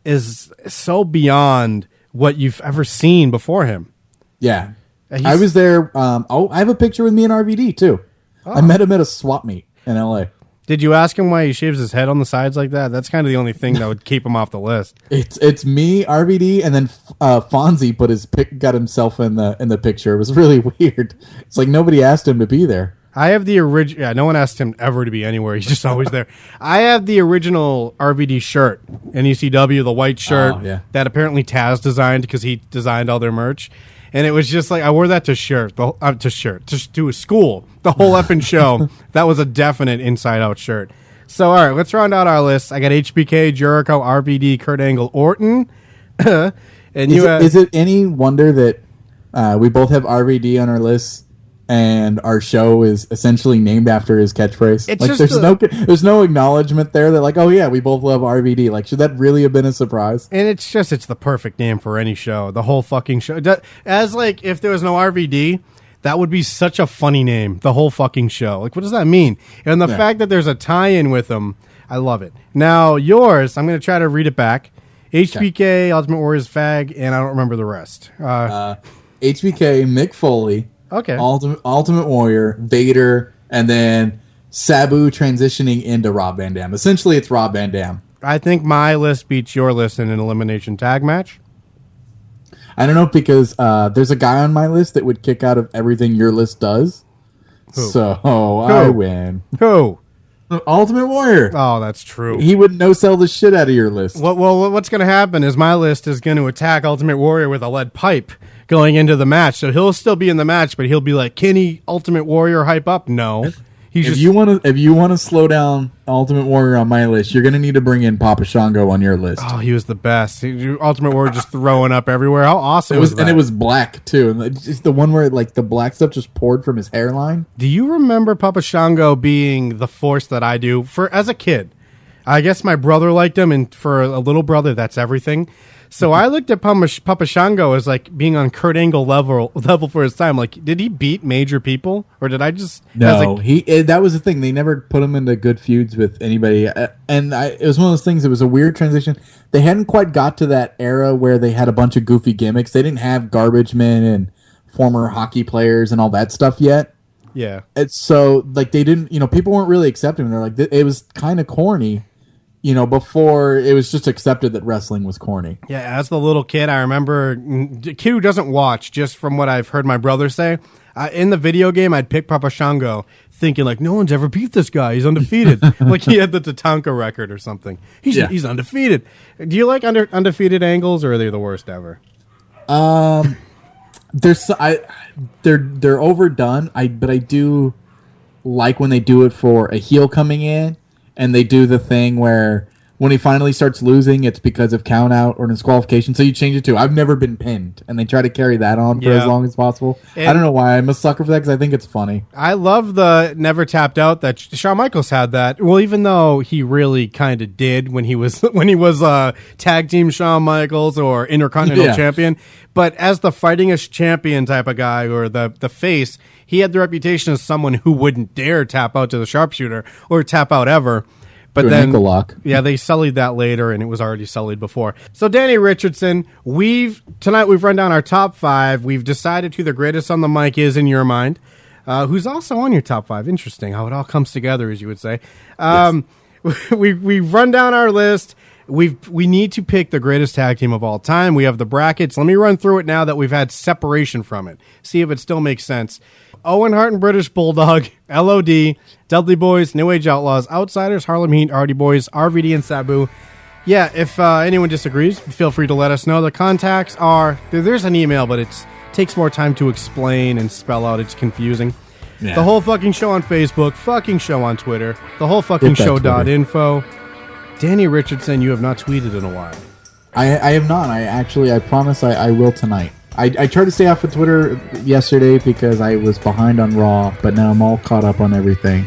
is so beyond what you've ever seen before him. Yeah. I was there. I have a picture with me and RVD, too. Oh. I met him at a swap meet in L.A. Did you ask him why he shaves his head on the sides like that? That's kind of the only thing that would keep him off the list. It's me, RVD, and then Fonzie got himself in the picture. It was really weird. It's like nobody asked him to be there. I have the original. Yeah, no one asked him ever to be anywhere. He's just always there. I have the original RVD shirt in ECW, the white shirt that apparently Taz designed because he designed all their merch. And it was just like, I wore that to a school, the whole effing show. That was a definite inside-out shirt. So, all right, let's round out our list. I got HBK, Jericho, RVD, Kurt Angle, Orton. And is it any wonder that we both have RVD on our list and our show is essentially named after his catchphrase? It's like, just there's no acknowledgement there that like, oh yeah, we both love RVD. Like, should that really have been a surprise? And it's the perfect name for any show. The whole fucking show. As like, if there was no RVD, that would be such a funny name. The whole fucking show. Like, what does that mean? And the fact that there's a tie-in with them, I love it. Now, yours, I'm going to try to read it back. HBK, Ultimate Warrior's Fag, and I don't remember the rest. HBK, Mick Foley. Okay. Ultimate Warrior, Vader, and then Sabu transitioning into Rob Van Dam. Essentially, it's Rob Van Dam. I think my list beats your list in an elimination tag match. I don't know, because there's a guy on my list that would kick out of everything your list does. Who? So I win. Who? Ultimate Warrior. Oh, that's true. He would no-sell the shit out of your list. Well, what's going to happen is my list is going to attack Ultimate Warrior with a lead pipe going into the match. So he'll still be in the match, but he'll be like, can he Ultimate Warrior hype up? No. If you want to slow down Ultimate Warrior on my list, you're going to need to bring in Papa Shango on your list. Oh, he was the best. Ultimate Warrior just throwing up everywhere. How awesome was that? And it was black, too. And it's the one where like the black stuff just poured from his hairline. Do you remember Papa Shango being the force that I do? As a kid, I guess my brother liked him, and for a little brother, that's everything. So I looked at Papa Shango as like being on Kurt Angle level for his time. Like, did he beat major people, or did I just? No, that was the thing. They never put him into good feuds with anybody, and it was one of those things. It was a weird transition. They hadn't quite got to that era where they had a bunch of goofy gimmicks. They didn't have garbage men and former hockey players and all that stuff yet. Yeah, it's so like they didn't. People weren't really accepting. They're like, it was kind of corny. Before it was just accepted that wrestling was corny. Yeah, as the little kid, I remember, kid who doesn't watch, just from what I've heard my brother say, in the video game, I'd pick Papa Shango, thinking like, no one's ever beat this guy. He's undefeated. Like he had the Tatanka record or something. He's undefeated. Do you like undefeated angles, or are they the worst ever? They're overdone. But I do like when they do it for a heel coming in. And they do the thing where when he finally starts losing, it's because of count out or disqualification. So you change it to, I've never been pinned. And they try to carry that on for as long as possible. And I don't know why. I'm a sucker for that because I think it's funny. I love the never tapped out that Shawn Michaels had that. Well, even though he really kind of did when he was tag team Shawn Michaels or Intercontinental Champion. But as the fighting-ish champion type of guy or the face, he had the reputation as someone who wouldn't dare tap out to the sharpshooter or tap out ever. But then, ankle lock. Yeah, they sullied that later, and it was already sullied before. So Danny Richardson, tonight we've run down our top 5. We've decided who the greatest on the mic is in your mind. Who's also on your top 5. Interesting how it all comes together, as you would say. Yes. We've run down our list. We need to pick the greatest tag team of all time. We have the brackets. Let me run through it now that we've had separation from it. See if it still makes sense. Owen Hart and British Bulldog, LOD, Dudley Boys, New Age Outlaws, Outsiders, Harlem Heat, Hardy Boys, RVD, and Sabu. Yeah, if anyone disagrees, feel free to let us know. The contacts are, there's an email, but it takes more time to explain and spell out. It's confusing. Yeah. The Whole Fucking Show on Facebook, Fucking Show on Twitter, the Whole Fucking Show.info. Danny Richardson, you have not tweeted in a while. I have not. I promise I will tonight. I tried to stay off of Twitter yesterday because I was behind on Raw, but now I'm all caught up on everything.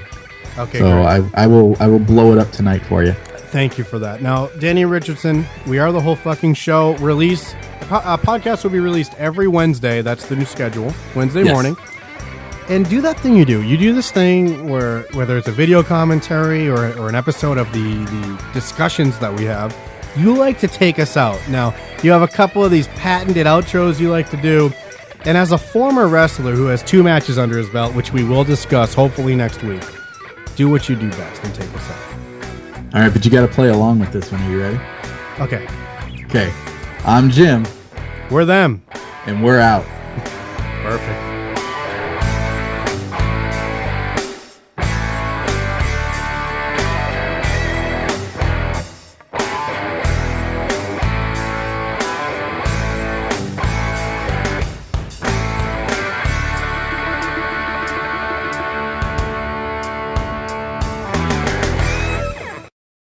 Okay, so great. I will blow it up tonight for you. Thank you for that. Now, Danny Richardson, we are the Whole Fucking Show. Podcast will be released every Wednesday. That's the new schedule. Wednesday morning. and do that thing you do. You do this thing where whether it's a video commentary or an episode of the discussions that we have, you like to take us out. Now, you have a couple of these patented outros you like to do, and as a former wrestler who has 2 matches under his belt, which we will discuss hopefully next week, do what you do best and take us out. All right, but you got to play along with this one. Are you ready? Okay. Okay. I'm Jim. We're them. And we're out. Perfect.